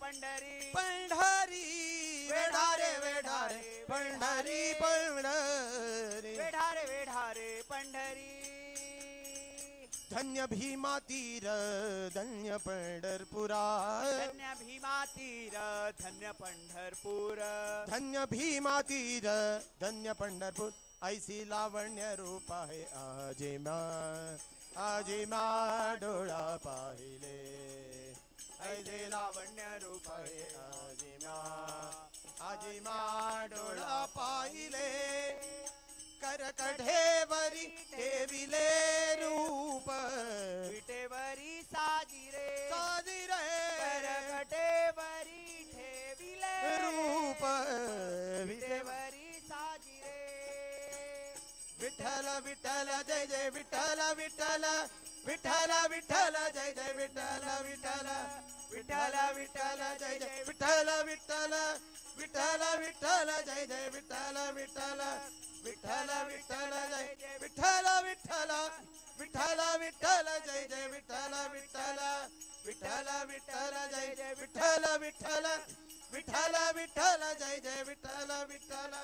पंढरी पंढरी वेढारे वेढारे पंढरी पंढरी वेढारे वेढारे पंढरी धन्य भीमा तीर धन्य पंढरपुरा धन्य भीमा तीर धन्य पंढरपूर धन्य भीमा तीर धन्य पंढरपूर ऐसी लावण्य रूप आहे आजी मा डोळा पाहिले ऐसे लावण्य रूप आहे आजी मा डोळा पाहिले करकढेवरी ठेविले रूप विटेवरी साजिरे साजिरे करकटेवरी ठेविले रूप विटेवरी साजिरे विठ्ठल विठ्ठल जय जय विठ्ठल विठ्ठल विठ्ठल विठ्ठल जय जय विठ्ठल विठ्ठल विठ्ठल विठ्ठल जय जय विठ्ठल विठ्ठल विठ्ठल विठ्ठल जय जय विठ्ठल विठ्ठल विठ्ठल विठ्ठल जय जय विठ्ठल विठ्ठल विठ्ठल विठ्ठल जय जय विठ्ठल विठ्ठल विठ्ठल विठ्ठल जय जय विठ्ठल विठ्ठल विठ्ठल विठ्ठल जय जय विठ्ठल विठ्ठल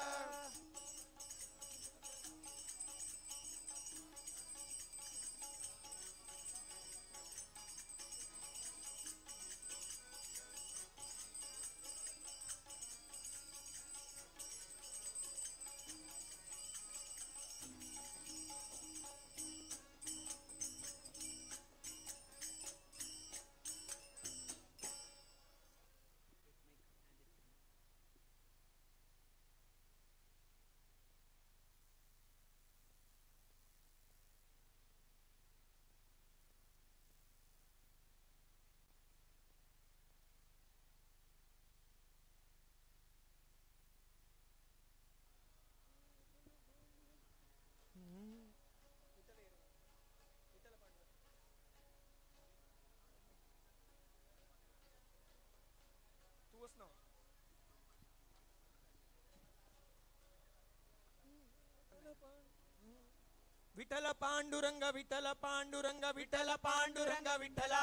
विठ्ठल पांडुरंग विठ्ठल पांडुरंग विठ्ठल पांडुरंग विठ्ठला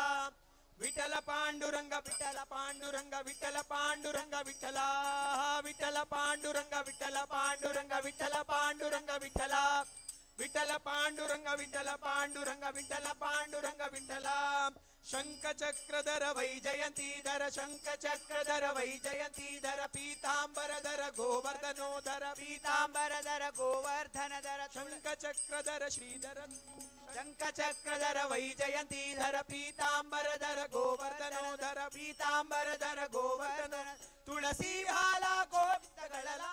विठ्ठल पांडुरंग विठ्ठल पांडुरंग विठ्ठल पांडुरंग विठ्ठला विठ्ठल पांडुरंग विठ्ठल पांडुरंग विठ्ठल पांडुरंग विठ्ठला विठ्ठल पांडुरंग विठ्ठल पांडुरंग विठ्ठल पांडुरंग विठ्ठला शंख चक्रधर वैजयंतीधर शंख चक्रधर वैजयंतीधर पीतांबरधर गोवर्धनोधर पीतांबरधर गोवर्धनधर शंख चक्रधर श्रीधर शंख चक्रधर वैजयंतीधर पीतांबरधर गोवर्धनोधर पीतांबरधर गोवर्धन तुळसी हाला गोविंदगळला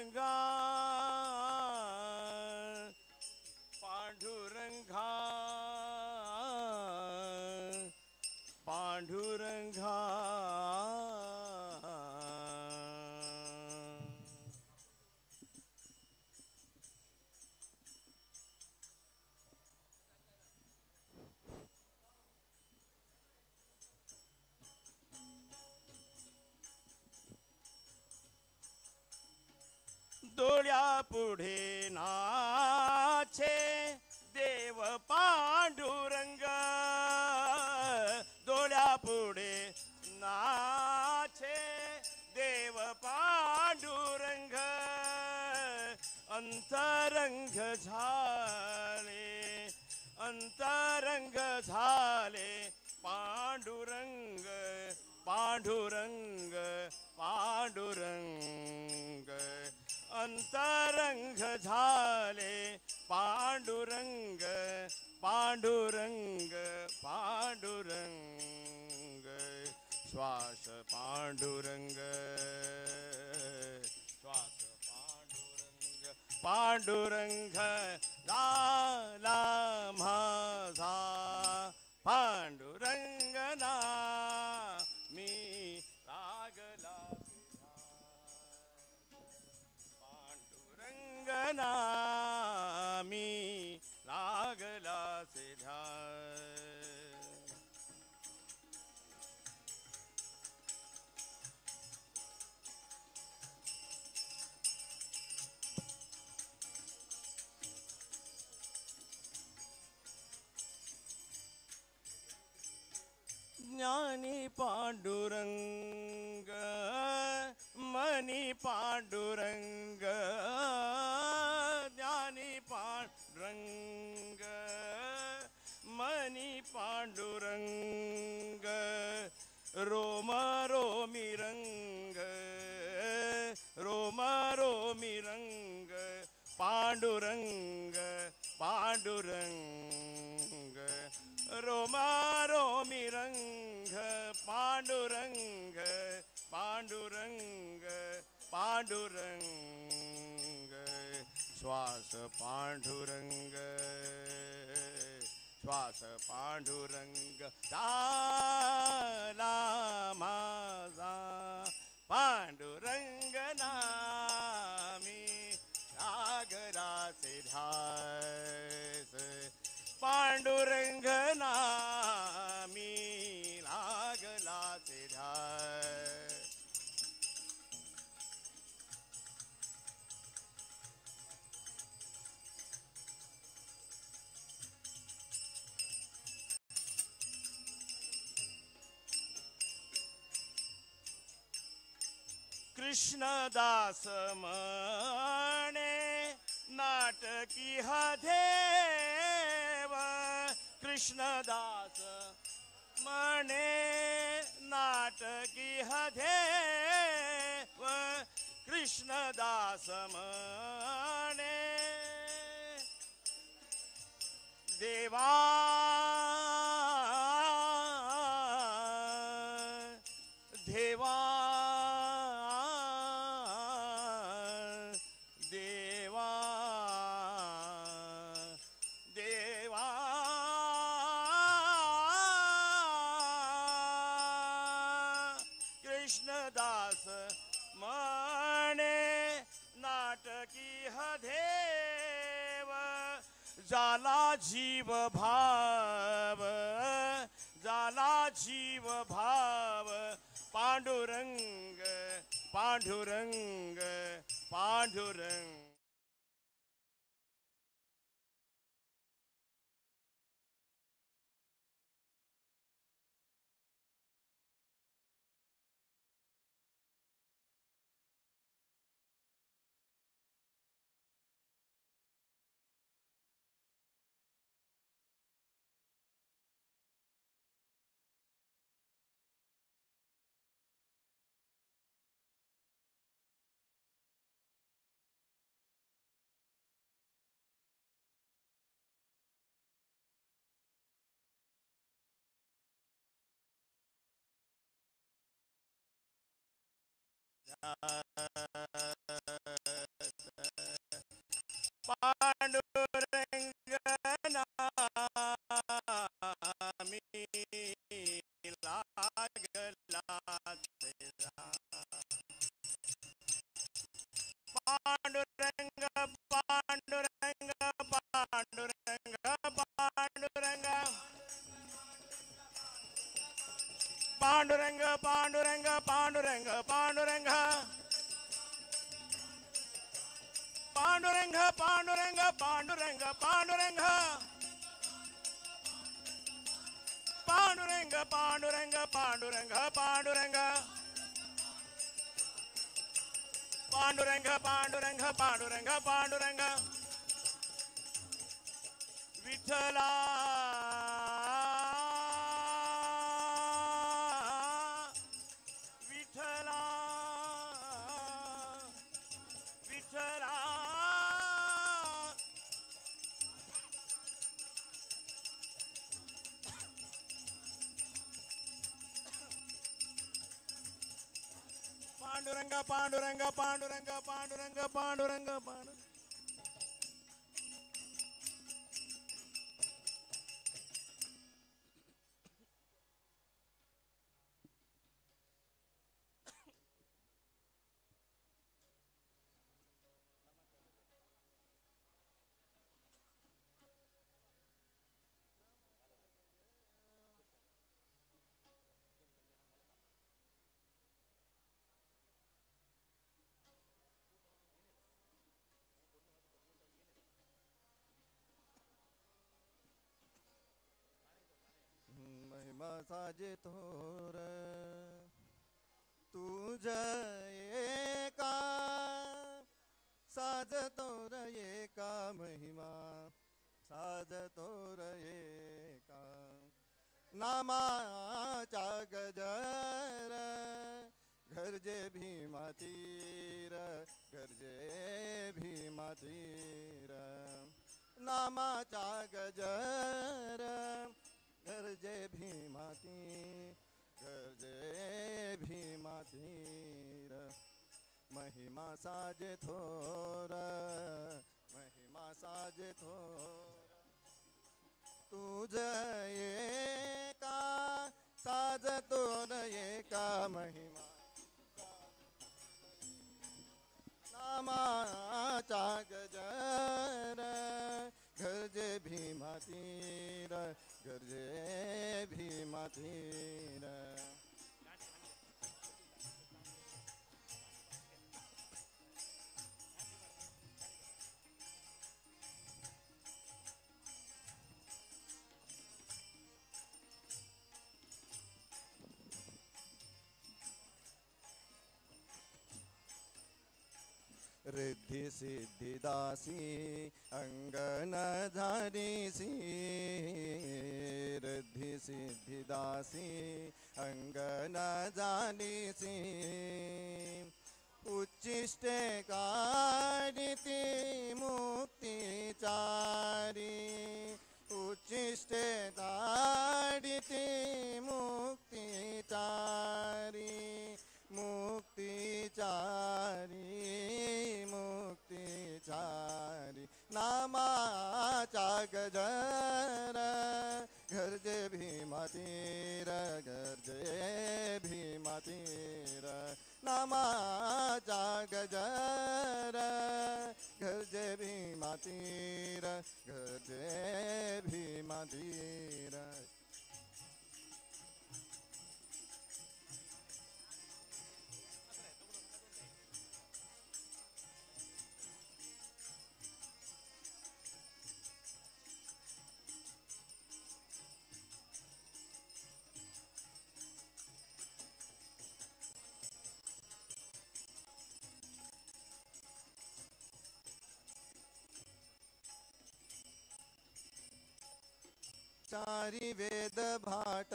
डोळ्या पुढे नाचे देव पांडुरंग, डोळ्या पुढे नाचे देव पांडुरंग, अंतरंग झाले, अंतरंग झाले पांडुरंग, पांडुरंग, पांडुरंग, अंतरंग झाले पांडुरंग, पांडुरंग, पांडुरंग, श्वास पांडुरंग, श्वास पांडुरंग, पांडुरंग झाला माझा, पांडुरंग ना मी लागला, पांडुरंग ना मी लागला सिधा. ज्ञानी पांडुरंग, मनी पांडुरंग, ज्ञानी पांडुरंग, मनी पांडुरंग, रोम रोमी रंग, रोम रोमी रंग, पांडुरंग, पांडुरंग, रोमा रोमी रंग, पांडुरंग, पांडुरंग, पांडुरंग, श्वास पांडुरंग, श्वास पांडुरंग झाला माझा, पांडुरंग नामी लागलाचे ध्यास, पांडुरंग नामी लागलाचे ध्यास. कृष्णदास म्हणे नाटकी हा देव, कृष्णदास म्हणे नाटकी हा देव, कृष्णदास म्हणे देवा, देवा, देवा, देवा, कृष्णदास म्हणे नाटकी हा देव, जाला जीव भाव, जाला जीव भाव, पांडुरंग, पांडुरंग, पांडुरंग. पांडुरंग नामी लागला तेरा, पांडुरंग, पांडुरंग, पांडुरंग, पांडुरंग, पांडुरंग, पांडुरंग, पांडुरंग, पांडुरंग, पांडुरंग पांडुरंग पांडुरंग पांडुरंग पांडुरंग पांडुरंग पांडुरंग पांडुरंग पांडुरंग पांडुरंग पांडुरंग पांडुरंग विठ्ठला विठ्ठला विठ्ठला पांडुरंग पांडुरंग पांडुरंग पांडुरंग पांडुरंग पांडुरंग महिमा साजे थोर तुझ एका साज तोर एका महिमा साज तोर एका नामाच्या गजर गरजे भीमा तीर गरजे भीमा तीर नामाच्या गजर गरजे भीमाती गरजे भीमातीर महिमा साजे थोर महिमा साजे थोर तुझ एका साज तोर एका महिमा नामाचा गजर गरजे भीमातीर गरजे भीमातीर रिद्धी सिद्धी दासी अंगन धारीसी रिद्धी सिद्धी दासी अंगन धारीसी उच्चिष्टे कारिती मुक्ती चारी उच्चिष्टे कारिती मुक्ती चारी मुक्ती चारी मुक्ती चारी नामाचा गजर गरजे भीमातीर गरजे भीमातीर नामाचा गजर गरजे भीमातीर गरजे भीमातीर चारी वेद भाट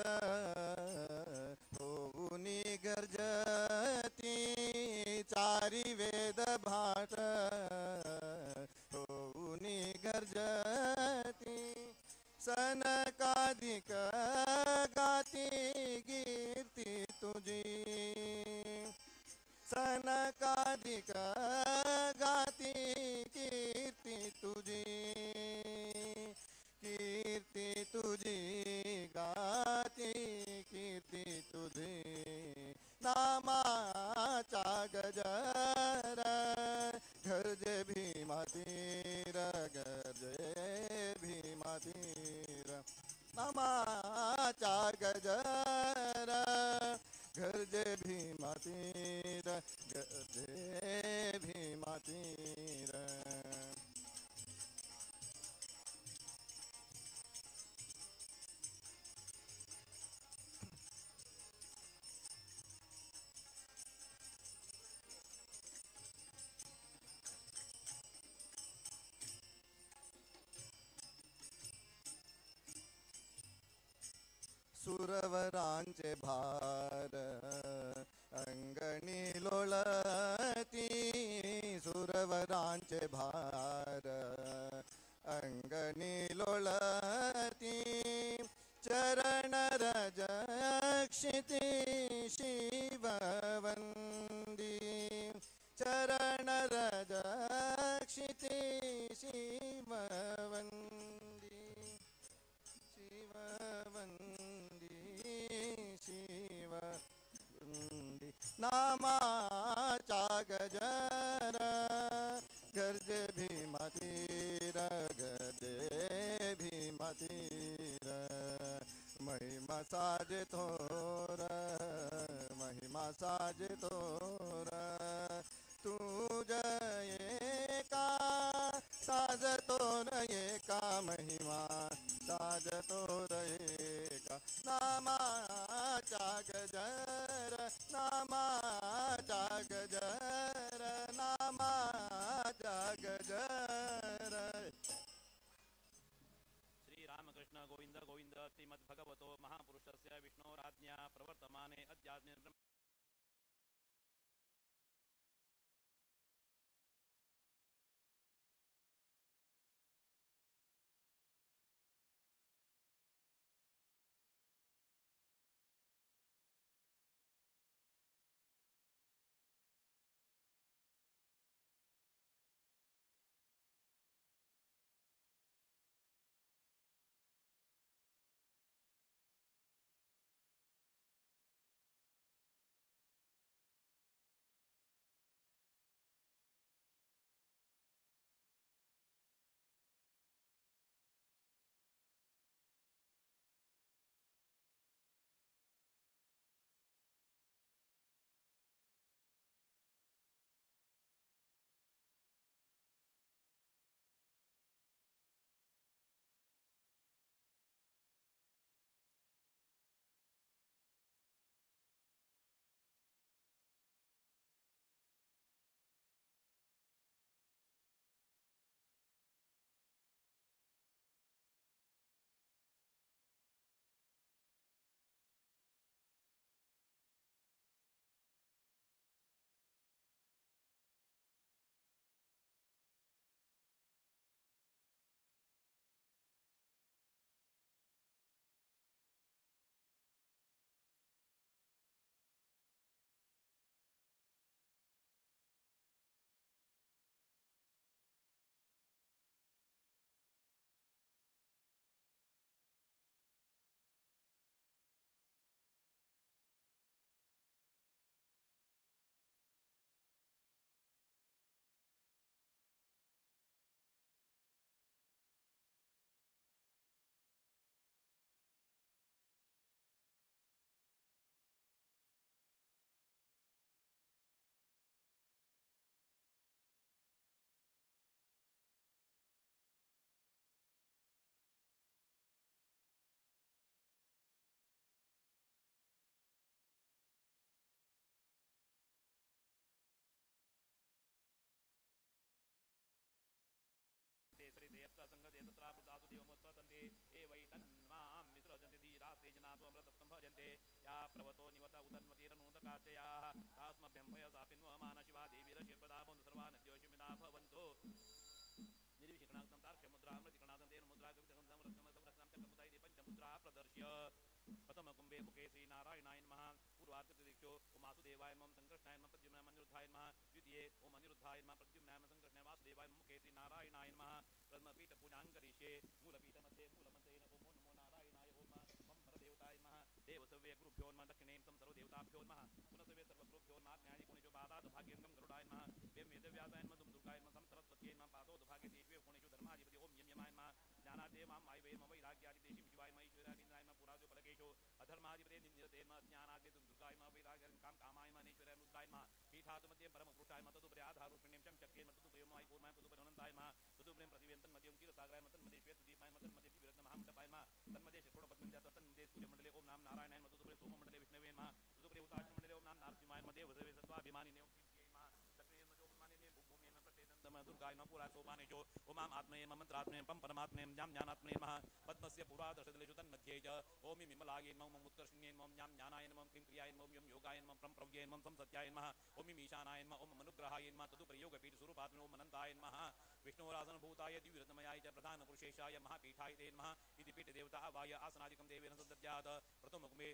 होऊनी गर्जती चारी वेद भाट होऊनी गर्जती सनकादिक गाती कीर्ती तुझी सनकादिक गाती कीर्ती तुझी कीर्ती तुझी गाती कीर्ती तुझी नामाचा गजर गरजे भीमातीर गरजे भीमातीर नामाचा गजर गरजे भीमातीर गरजे भीमातीर सुरवरांचे भार अंगणी लोळती सुरवरांचे भार अंगणी लोळती चरण रजक्षिती शिववंदी चरण रजक्षिती शिववंदी शिववंदी शिववंदी नामाचा गजर गर्जे भीमातीर गर्जे भीमातीर महिमा साजे थोर महिमा साजे थोर तुझ एका साजतो न एका महिमा साजतो न एका नामाचा गजर नामाचा गजर नामाचा गजर श्रीरामकृष्ण गोविंद गोविंद श्रीमद्भगवतो महापुरुषस्य विष्णोराज्ञा प्रवर्तमाने अद्याज्ञ या प्रवतो निवता उदन्मतीरनूतकाचयाः तास्मभ्यं भयसापिन्वमान शिवा देवीरशिल्पदा बन्धु सर्वा नद्योषमिदा भवन्तो निर्विशिखणाक्तं तार्क्ष्यमुद्रामृतिकणादं तेन मुद्रागविदगन्धं रत्नमसमरत्नं चक्रमुदाय दीपञ्चमुद्रा प्रदर्श्य प्रथमकुम्भे मुखे श्रीनारायणाय नमः पूर्वार्धप्रदीक्षो ओम वासुदेवाय नमः संकृष्णाय नमः प्रद्युम्नाय अनिरुद्धाय नमः द्वितीये ओम अनिरुद्धाय नमः प्रद्युम्नाय नमः संकृष्णाय वासुदेवाय नमः मुखे श्रीनारायणाय नमः प्रथमपीठपूजां करिष्ये मूलपीठमध्ये मूलमन्त्रेण ओम नमो नारायणाय ओम मम परदेवताय नमः देवसव्ये गुरुभ्यो नमः दक्षिणेन सर्वदेवताभ्यो नमः पुनसव्ये सर्वगुरुभ्यो नमः ज्ञानी गुणेषु पादात् भाग्यङ्गं गरुडाय नमः वें वेदव्यासाय नमः दुर्गाय नमः सरस्वत्यै नमः पादोद्भागे देव्ये गुणेषु धर्माधिपति ओम यम्यमाय नमः ज्ञानादे मां माय वे मम वैराग्यादिदेशि शिवाय मयि ईश्वराय नमः पुराजो फलकेषु अधर्माधिपते निन्दिरते नमः ज्ञानादे दुर्गाय नमः वैराग्यं काम कामाय नमः ईश्वराय रुद्राय नमः पीठातु मध्ये परमपुरुषाय नमः तदुपरि आधारूपिणीं च चक्रे नमः तदुपरि माय पूर्णाय तदुपरि अनन्ताय नमः तदुपरि प्रतिवेदन मध्ये ओम क्षीरसागराय नमः तन्मध्ये श्वेतदीपाय नमः तन्मध्ये विरत्न महामण्डपाय नमः तन्मध्ये षट्कोणपद्मञ्च तन्मध्ये सूर्यमण्डले ओम नाम नारायणाय नमः तदुपरि सोममण्डले विष्णवे नमः तदुपरि हुताशमण्डले ओम नाम नारसिंहाय नमः देवसवे सत्त्वाभिमानिने ओम नमः दुर्गाय नमः पुरा सोपानेषु ओमाम आत्मने मन्त्रात्मने पं परमात्मने ज्ञान ज्ञानात्मने नमः पद्मस्य पुरादशदलेषु तन्मध्ये च ओम विमलाय नमः उत्कर्षण्ये नमः ज्ञान ज्ञानाय नमः क्लीं क्रियाय नमः यम योगाय नमः प्रं प्रव्ये नमः संसत्याय नमः ओम ईशानाय नमः ओम अनुग्रहाय नमः तदुपरियोगपीठ स्वरूपात्मने ओम अनन्ताय नमः विष्णुरासन भूताय दिव्यरत्नमयाय च प्रधान पुरुषेशाय महापीठाय ते नमः इति पीठ देवता आवाय आसनादिकं देवेन सदद्यात् प्रथमकुमे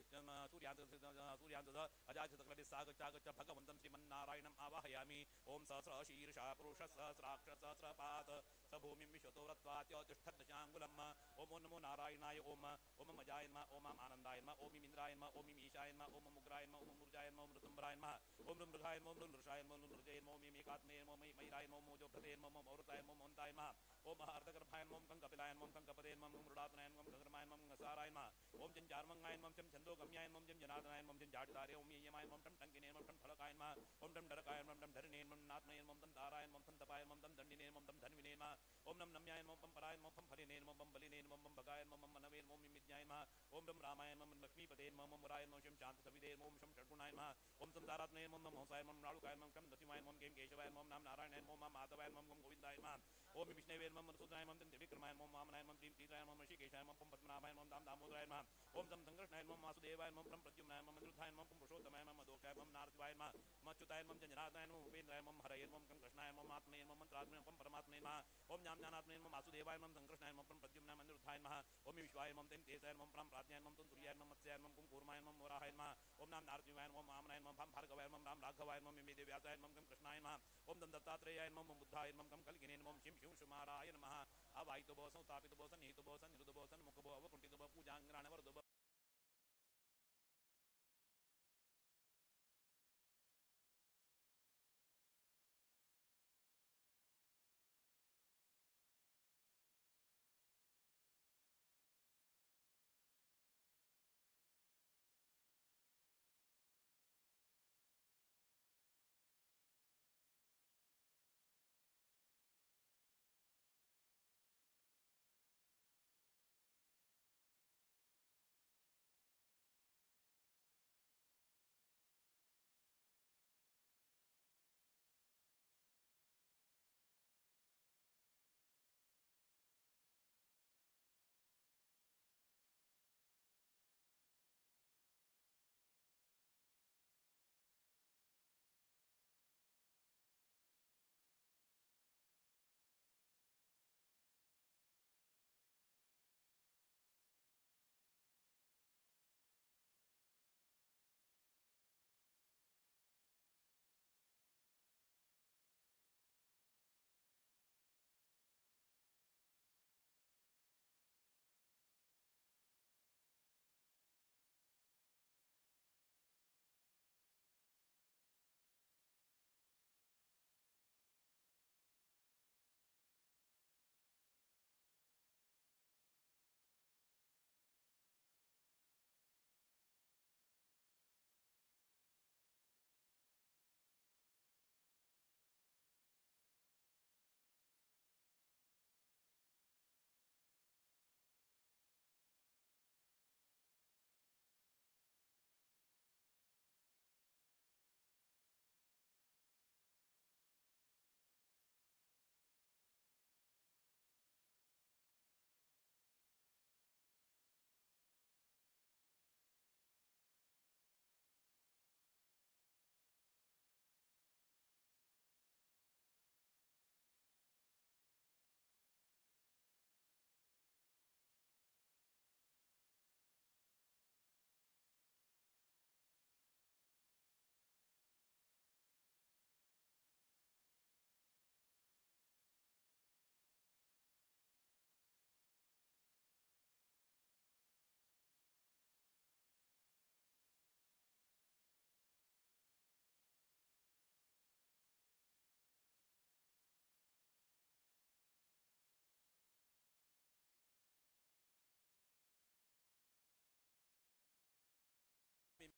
सूर्यान्तः अजातसकलभिः सागच्चागच्च भगवन्तं श्रीमन्नारायणम् आवाहयामि ओम सहस्र शीर्षा पुरुष सहस्राक्ष सहस्रपात स भूमिं विश्वतो व्रत्वात्योतिष्ठद्दशाङ्गुलम् ओम नमो नारायणाय ओम ओम मजाय नमः ओम आनन्दाय नमः ओम इन्द्राय नमः ओम ईशाय नमः ओम मुग्राय नमः ओम मूर्जाय नमः ओम ऋतुम्बराय नमः ओम मृगाय नमः ओम नृषाय नमः ओम नृजय नमः ओम एकात्मे नमः ओम मयूराय नमः ओम जोभृते नमः ओम औरताय नमः ओम अन्ताय नमः ओम अर्धगर्भाय नमः ओम कंकपिलाय नमः ओम कंकपदे नमः ओम मृडातनाय नमः ओम गगरमाय नमः ओम गसाराय नमः ओम जंजार्मंगाय नमः ओम छन्दोगम्याय नमः ओम जनार्दनाय नमः ओम जाटिदारे ओम ययमाय नमः ओम टंकिने नमः ओम फलकाय नमः ओम डरकाय नमः ओम धरणे नमः नात्मये नमः ओम दाराय नमः ओम तपाय नमः ओम दंडिने नमः ओम धन्विने नमः ओम नम नम्याय नमः ओम पराय नमः ओम फलिने नमः ओम बलिने नमः ओम भगाय नमः ओम मनवे नमः ओम मिज्ञाय नमः ओम रम रामाय नमः ओम लक्ष्मीपते नमः ओम मुराय नमः ओम शांत सविदे नमः ओम शम षड्गुणाय नमः ओम संसारात्मने नमः ओम हंसाय नमः राळुकाय नमः ओम दशिमाय नमः ओम केशवाय नमः ओम नाम नारायणाय नमः ओम माधवाय नमः ओम गोविंदाय नमः ओम विष्णवे नमः मधुसूदनाय नमः त्रिविक्रमाय नमः वामनाय नमः त्रिपुराय नमः ऋषिकेशाय नमः ओम पद्मनाभाय नमः दाम दामोदराय नमः ओम सम संकृष्णाय नमः वासुदेवाय नमः ओम प्रद्युम्नाय नमः मधुधाय नमः ओम पुरुषोत्तमाय नमः दोषाय नमः नारदवाय नमः मच्युताय नमः जनार्दनाय नमः उपेन्द्राय नमः हरये नमः कंकृष्णाय नमः आत्मने नमः मंत्रात्मने नमः परमात्मने नमः ओम ज्ञान ज्ञानात्मने नमः वासुदेवाय नमः संकृष्णाय नमः प्रद्युम्नाय नमः निरुद्धाय नमः ओम विश्वाय नमः तेजसाय नमः प्रां प्राज्ञाय नमः तुर्याय नमः मत्स्याय नमः कुंकुर्माय नमः मोराहाय नमः ओम नाम नारदवाय नमः वामनाय नमः भार्गवाय नमः राम राघवाय नमः मेदेव्यासाय नमः कृष्णाय नमः ओम दत्तात्रेयाय नमः बुद्धाय नमः कल्किने नमः शिव शिव सुमाराय नमः अवायितो भव संस्थापितो भव सन्निहितो भव सन्निरुद्धो भव सन्मुखो भव अवकुण्ठितो भव पूजाङ्गराण वरदो भव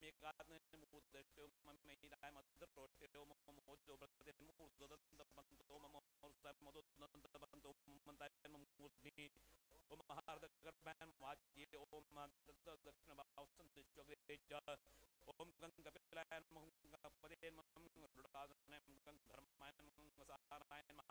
मेकात्ने मुद्दष्टो ममेदाय मद्रोष्टो मोजो प्रते मूर्धदन्तबन्तो ममोर्साय मदोदन्तबन्तो मन्ताय मूर्ध्नि ओम महार्धगर्भायं वाच्ये ओम दक्षिणभावसन्निश्चग्रे च ओम गङ्गकपिलाय नमः गङ्गपदे नमः रुडासनाय नमः गन्धर्माय नमः गसाराय नमः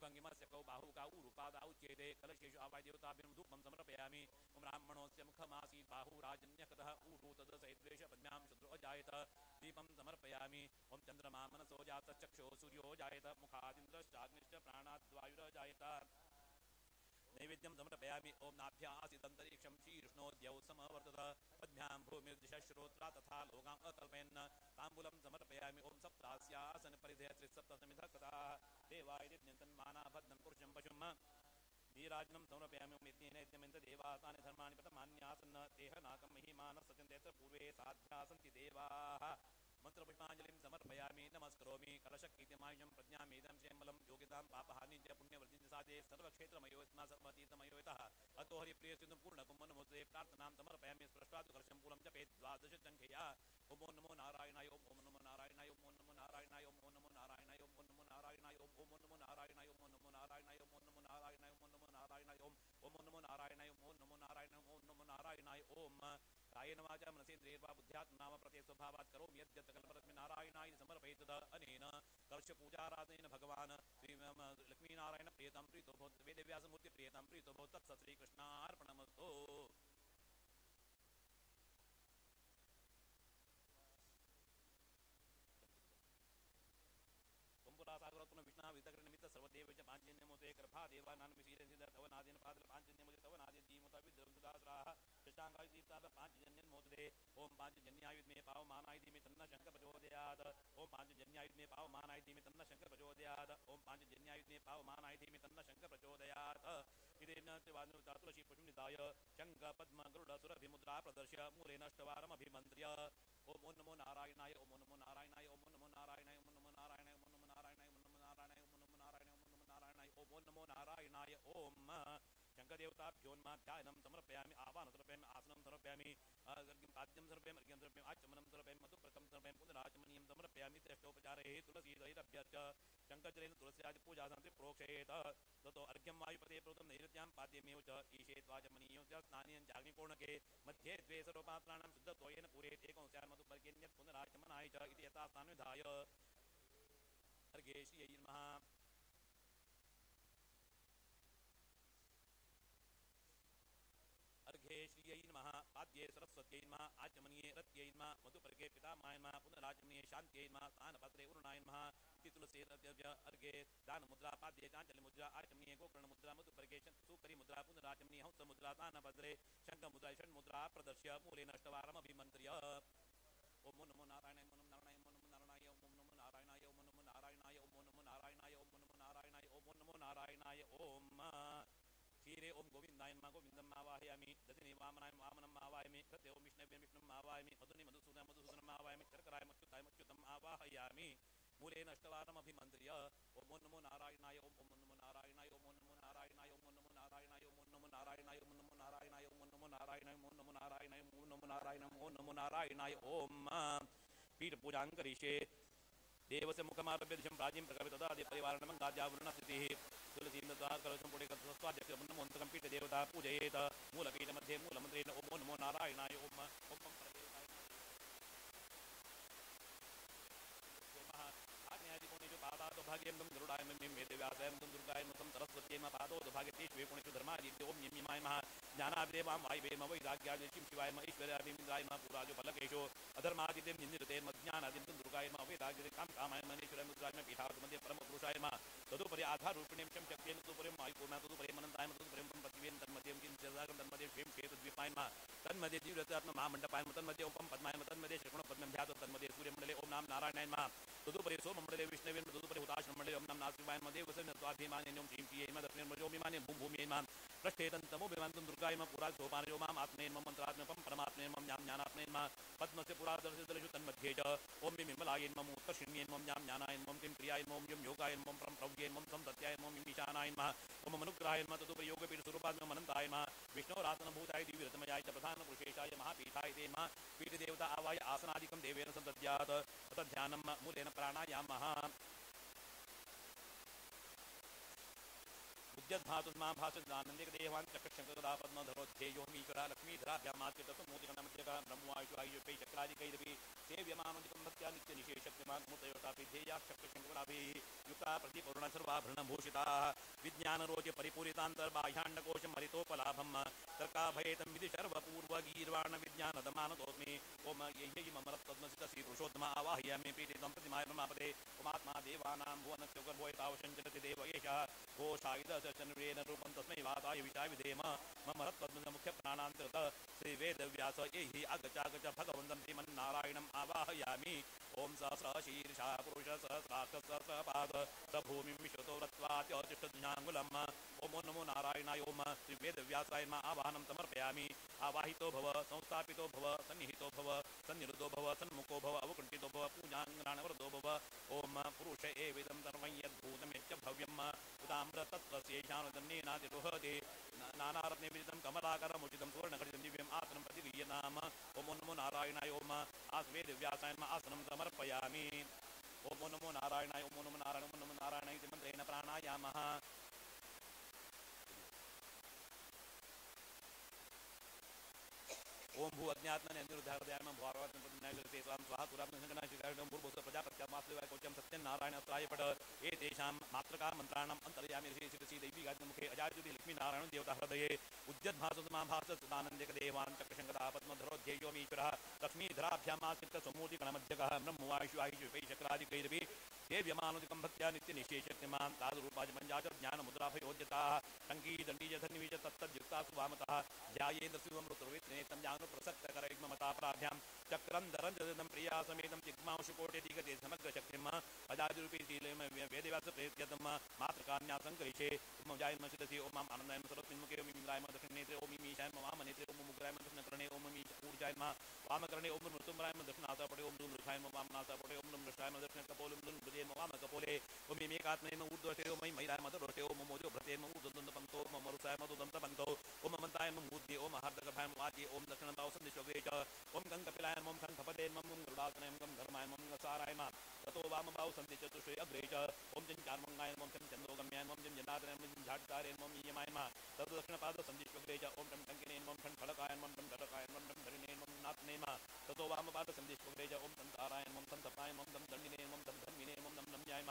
मुखंगिमस्य कौ बाहुका ऊरुपादा उच्यते कलशेषु आवाय देवताभ्यं धूपं समर्पयामि ओम ब्राह्मणोऽस्य मुखमासीत् बाहुराजन्यकतः ऊरु तदसैद्वेष पद्म्यां शत्रो अजायत दीपं समर्पयामि ओम चन्द्रमा मनसो जातः चक्षुः सूर्यो जायत मुखादिन्द्रश्चाग्निश्च प्राणाद्वायुरजायत नैवेद्यं समर्पयामि ओम नाभ्यासीदन्तरिक्षं शीर्ष्णोद्यौ समवर्तत पद्भ्यां भूमिर्दिशश्रोत्रा तथा लोकाम् अकल्पयन् ताम्बूलं समर्पयामि ओम सप्तास्यासन परिधेय त्रिसप्तसमिधः कथाः देवाय यज्ञन्तन्माना भद्रं पुरुषं पशुं वीराजनं समर्पयामि ओम यज्ञेन देवातानि धर्माणि प्रथमान्यासन् तेह नाकं महिमानः सचन्ते पूर्वे साध्या सन्ति देवाः मंत्रपुष्पांजलिं समर्पयामि नमस्करोमि कलशकीर्तिमायुषं प्रज्ञामेदं श्यामलं योगितां पापहानिं च पुण्यवृद्धिं साधे सर्वक्षेत्रमयो यस्मा सर्वतीतमयो यतः अतो हरिप्रियसिद्धं पूर्णकुम्भनमोदे प्रार्थनां समर्पयामि स्पृष्ट्वातु कलशं पूलं जपेत् द्वादशसङ्ख्यया ओम नमो नारायणाय ओम नमो नारायणाय ओम नमो नारायणाय ओम नमो नारायणाय ओम नमो नारायणाय ओम नमो नारायणाय ओम नमो नारायणाय ओम नमो नारायणाय ओम नमो नारायणाय ओम नमो नारायणाय ओम नमो नारायणाय ओम नमो नारायणाय ओम कायेन वाचा मनसेन्द्रियैर्वा बुद्ध्यात्मना प्रत्येक स्वभावात् करोमि यद्यत् कल्पतस्मै नारायणाय समर्पयेत् अनेन कलशपूजाराधनेन भगवान् श्री लक्ष्मीनारायण प्रियतां प्रीतो भवतु वेदव्यासमूर्ति प्रियतां प्रीतो भवतु तत्सत् श्रीकृष्णार्पणमस्तु सागरोत्पन्न विष्णा वितकर निमित्त सर्वदेव च पांचजन्यमोते गर्भा देवानां विशीरसिद तव नादेन पादल पांचजन्यमोते तव नादेन दीमोता विद्रुदासराः शशांकाय दीप्ताद पांचजन्यन्मोते ओम पांचजन्याय विद्मे पावमानाय धीमे तन्न शंकर प्रचोदयात् ओम पांचजन्याय विद्मे पावमानाय धीमे तन्न शंकर प्रचोदयात् ओम पांचजन्याय विद्मे पावमानाय धीमे तन्न शंकर प्रचोदयात् इदेन त्रिवानुता तुलसी पुष्पनिदाय शंख पद्म गरुड सुरभिमुद्रा प्रदर्श्य मूलेन अष्टवारमभिमन्त्र्य ओम नमो नारायणाय ओम नमो नारायणाय ओम नमो नारायणाय ओम नमो नारायणाय ओम नमो नारायणाय ओम नमो नारायणाय ओम नमो नारायणाय ओम नमो नारायणाय ओम नमो नारायणाय ओम शंकरदेवताभ्योन्माध्यायनं समर्पयामि आवाहनं समर्पयामि आसनं समर्पयामि पाद्यं समर्पयामि अर्घ्यं समर्पयामि आचमनं समर्पयामि मधुप्रकं समर्पयामि पुनराचमनीयं समर्पयामि त्र्यष्टोपचारैः तुलसीदैरभ्यर्च्य शङ्करजलेन तुलस्यादि पूजासान्ति प्रोक्षयेत ततो अर्घ्यं वायुपते प्रोतं नैऋत्यां पाद्यमेव च ईशेत्वाचमनीयं च स्नानीयं चाग्निकोणके मध्ये द्वे सर्वपात्राणां शुद्धत्वेन पूरयेत् एकं स्यात् मधुपर्केण्यत् पुनराचमनाय च इति यथास्थानं विधाय अर्घे श्रियै नमः अर्घे श्रियै नमः पाद्ये सरस्वत्यै नमः आचमनीये रत्यै नमः मधुपर्के पितामहाय नमः पुनराचमनीये शान्त्यै नमः स्थानपत्रे वरुणाय नमः इति तुलसीर्घ्य अर्घे दानमुद्रा पाद्ये चाञ्चल्यमुद्रा आचमनीये गोकर्णमुद्रा मधुपर्के सुकरीमुद्रा पुनराचमनीये हंसमुद्रा दानपत्रे शङ्खमुद्रा षण्मुद्रा प्रदर्श्य मूलेन अष्टवारमभिमन्त्र्य ओम नमो नारायणाय ओम नमो नारायणाय ओम नमो नारायणाय ओम नमो नारायणाय ओम नमो नारायणाय ओम नमो नारायणाय ओम नमो नारायणाय ओम क्षीरे ओम गोविंदाय नमः गोविंदं आवाहयामि दधिने वामनाय वामनं आवाहयामि कृते ओम विष्णवे विष्णुं आवाहयामि मधुने मधुसूदनं आवाहयामि शर्कराय मच्युतम् आवाहयामि मूलेन अष्टवारमभिमन्त्र्य ओम नमो नारायणाय ओम नमो नारायणाय ओम नमो नारायणाय ओम नमो नारायणाय ओम नमो नारायणाय ओम नमो नारायणाय ओम नमो नारायणाय ओम नमो नारायणाय ओम नमो नारायणाय ओम नमो नारायणाय ओम पीठ पूजां करिष्ये देवस्य मुखमारभ्य दिशं प्राचीं प्रकल्प्य तदा देवपरिवारणमङ्गाद्यावरणस्थितिः तुलसीन्द्रद्वारकलशं पीठ देवता पूजयेत मूलपीठमध्ये मूलमन्त्रेण ओम नमो नारायणाय ओम भाग्यं तं गरुडाय मं वेदव्यासाय तं दुर्गाय तं सरस्वत्यै नमः पादोदभागे तेष्वे पुण्येषु धर्मादित्य ओम यम्यमाय नमः ज्ञानाभिदेवां वायुवेम वैराग्यादिशिं शिवाय नमः ईश्वर्याभिमिन्द्राय नमः पुराजो फलकेशो अधर्मादित्यं निन्दिते ज्ञानादिं तं दुर्गाय नमः वैराग्यं कामाय मनेश्वराय मुद्राय नमः पीठात्मध्ये परमपुरुषाय नमः तदुपरि आधाररूपिणीं शं शक्त्येन तदुपरि वायुपूर्णाय तदुपरि मनन्ताय तदुपरि पृथिवीं तन्मध्ये किञ्चिदागं तन्मध्ये क्षेम क्षेत्रद्वीपाय नमः तन्मध्ये जीवरत्नामहामण्डपाय तन्मध्ये ओम पद्माय तन्मध्ये श्रवणपद्मं ध्यातो तन्मध्ये सूर्यमण्डले ओम नाम नारायणाय नमः तदुपरि सोममण्डले विष्णवे तदुपरि हुताश्रममण्डले ओम नाम नासिकाय नमः वसन्नत्वाभिमाने ओम श्रीं प्रिये नमः दक्षिणमजोभिमाने भूमिये नमः पृष्ठेतन्तमोभिमानं दुर्गाय नमः पुरा सोपानयो माम् आत्मने नमः मन्त्रात्मकं परमात्मने नमः ज्ञानात्मने नमः पद्मस्य पुरादर्शदलषु तन्मध्ये च ओम विमलाय नमः उत्तरशिन्ये नमः ज्ञानाय नमः किं प्रियाय नमः यं योगाय नमः परम प्रव्ये नमः संसत्याय नमः ईशानाय नमः ओम मनुग्रहाय नमः तदुपरि योगपीठ स्वरूपात्मक अनन्ताय नमः विष्णोरासनभूताय दिव्यरतमयाय च प्रधानपुरुषेशाय महापीठाय ते नमः पीठदेवता आवाय आसनादिकं देवेन संदद्यात् तद्ध्यानं मूलेन प्राणायामः बुद्ध्यद्धातुन्मा भासदानन्दिकदेवान् चक्रशङ्करदा पद्मधरोध्येयो मीकरा लक्ष्मीधराभ्यामाच्युतसुमोदिकणमध्यका ब्रह्मवायुषु आयुपै चक्रादिकैरपि सेव्यमानोदिकं भक्त्या नित्यनिशेषत्वं समागमुतयोतापिधेया शक्तिशङ्कुराभिः युक्ता प्रतिपूर्ण सर्वाभरणभूषिता विज्ञानरोच परिपूरितान्तर्बाह्याण्डकोशं हरितोपलाभं तर्काभयेतं विधि सर्वपूर्वगीर्वाण विज्ञानदमानतोऽस्मि ओम यह्यै मम रत्तद्मसितसी पुरुषोत्तम आवाहयामि पीठितं प्रतिमाय प्रमापते ओमात्मा देवानां भुवनस्य गर्भोयतावशञ्चरति देव एषः घोषायुधश्चन्द्रेण रूपं तस्मै वाताय विचाय विधेम मम रत्तद्ममुख्यप्राणान्तर्गत श्रीवेदव्यास एहि अगचागच भगवन्तं श्रीमन्नारायणम् आवाहयामि ओम सहस्रशीर्षा पुरुष सहस्राक्ष सहस्रपाद स भूमिं विश्वतो रत्वात्यतिष्ठज्ञाङ्गुलम् ओम नमो नारायणाय ओम श्रीवेदव्यासाय आवाहनं समर्पयामि आवाहितो भव संस्थापितो भव सन्निहितो भव सन्निरुद्धो भव सन्मुखो भव अवकुण्ठितो भव पूजाङ्गनानवरदो भव ओम पुरुष एवेदं सर्वं यद्भूतमेत्य भव्यम् उदाम्रतत्त्वस्येषानुदन्नेनातिरुहते नानारत्नविदितं कमलाकरमुचितं सुवर्णखचितं दिव्यम् आसनं प्रतिगृह्यताम् ओम नमो नारायणाय ओम आस्वेदव्यासाय आसनं समर्पयामि ओम नमो नारायणाय ओम नमो नारायण ओम नमो नारायणाय इति मन्त्रेण प्राणायामः ओम भू अज्ञात्मने निरुद्धारदयामं भवारवत्नं प्रतिज्ञायते स्वां स्वाहा तुरात्मसङ्गनाशिकारणं भूर्भुवस्व प्रजापत्यामास्तेवाय कोच्यं सत्यनारायण अस्त्रायपट एतेषां मात्रका मन्त्राणाम् अन्तर्यामि श्री दैवी गायत्रिमुखे अजाज्योति लक्ष्मीनारायण देवता हृदये उद्यद्भासमाभासदानन्दिकदेवान् चक्रशङ्कदा पद्मधरोध्येयोमीश्वरः लक्ष्मीधराभ्यामाश्रित स्वमूर्तिगणमध्यगः ब्रह्मवायुषुवायुषुवैशक्रादिकैरपि सेव्यमानोदिकं भक्त्या नित्यनिश्चेषक्तिमान् तादुरूपाजमञ्जाच ज्ञानमुद्राभयोद्यताः टङ्कीदण्डीजधन्वीज तत्तद्युक्ता सुवामतः ध्यायेन्द्रशिवमृतुर्वित्नेतं जानुप्रसक्तकरैग्ममतापराभ्यां चक्रं दरञ्जनं प्रिया समेतं जिग्मांशुकोटिधिगते समग्रशक्तिम् अजादिरूपी शीलं वेदव्यासप्रेत्यतं मातृकान्यासं करिष्ये ओम जायन्मशिरसि ओम माम् आनन्दाय सर्वस्मिन्मुखे ओम इन्द्राय दक्षिणनेत्रे ओम ईशाय वामनेत्रे ओम मुग्राय दक्षिणकर्णे ओम ऊर्जाय वामकर्णे ओम मृत्युम्बराय दक्षिणासापटे ओम धूम्रखाय वामनासापटे ओम नृष्टाय दक्षिणकपोले ओम नृजय वामकपोले ओम मेकात्मने ऊर्ध्वते ओम महिराय मधुरोते ओम मोजोभ्रते ओम ऊर्ध्वदन्तपन्तो ओम मरुसाय मधुदन्तपन्तो ओम मन्ताय मूर्ध्य ओम हर्दकभाय वाद्ये ओम दक्षिणताव सन्दिशोगे च ओम गङ्गकपिलाय ओम खङ्खपदे ओम गरुडासनाय ओम धर्माय ओम साराय ततो वामभाव सन्ति चतुष्टये अग्रे च ओम जन्कार्मङ्गाय ओम चन्दोगम्याय ओम जन्नादनाय ओम झाट्कारे ओम ईयमाय ततो दक्षिणपाद सन्दिशोगे च ओम टङ्किने ओम खण्डफलकाय ओम टङ्कटकाय ओम धरिणे ओम नाथने ततो वामपाद सन्दिशोगे च ओम तन्ताराय ओम तन्तपाय ओम दण्डिने ओम धर्मिणे ओम नम्याय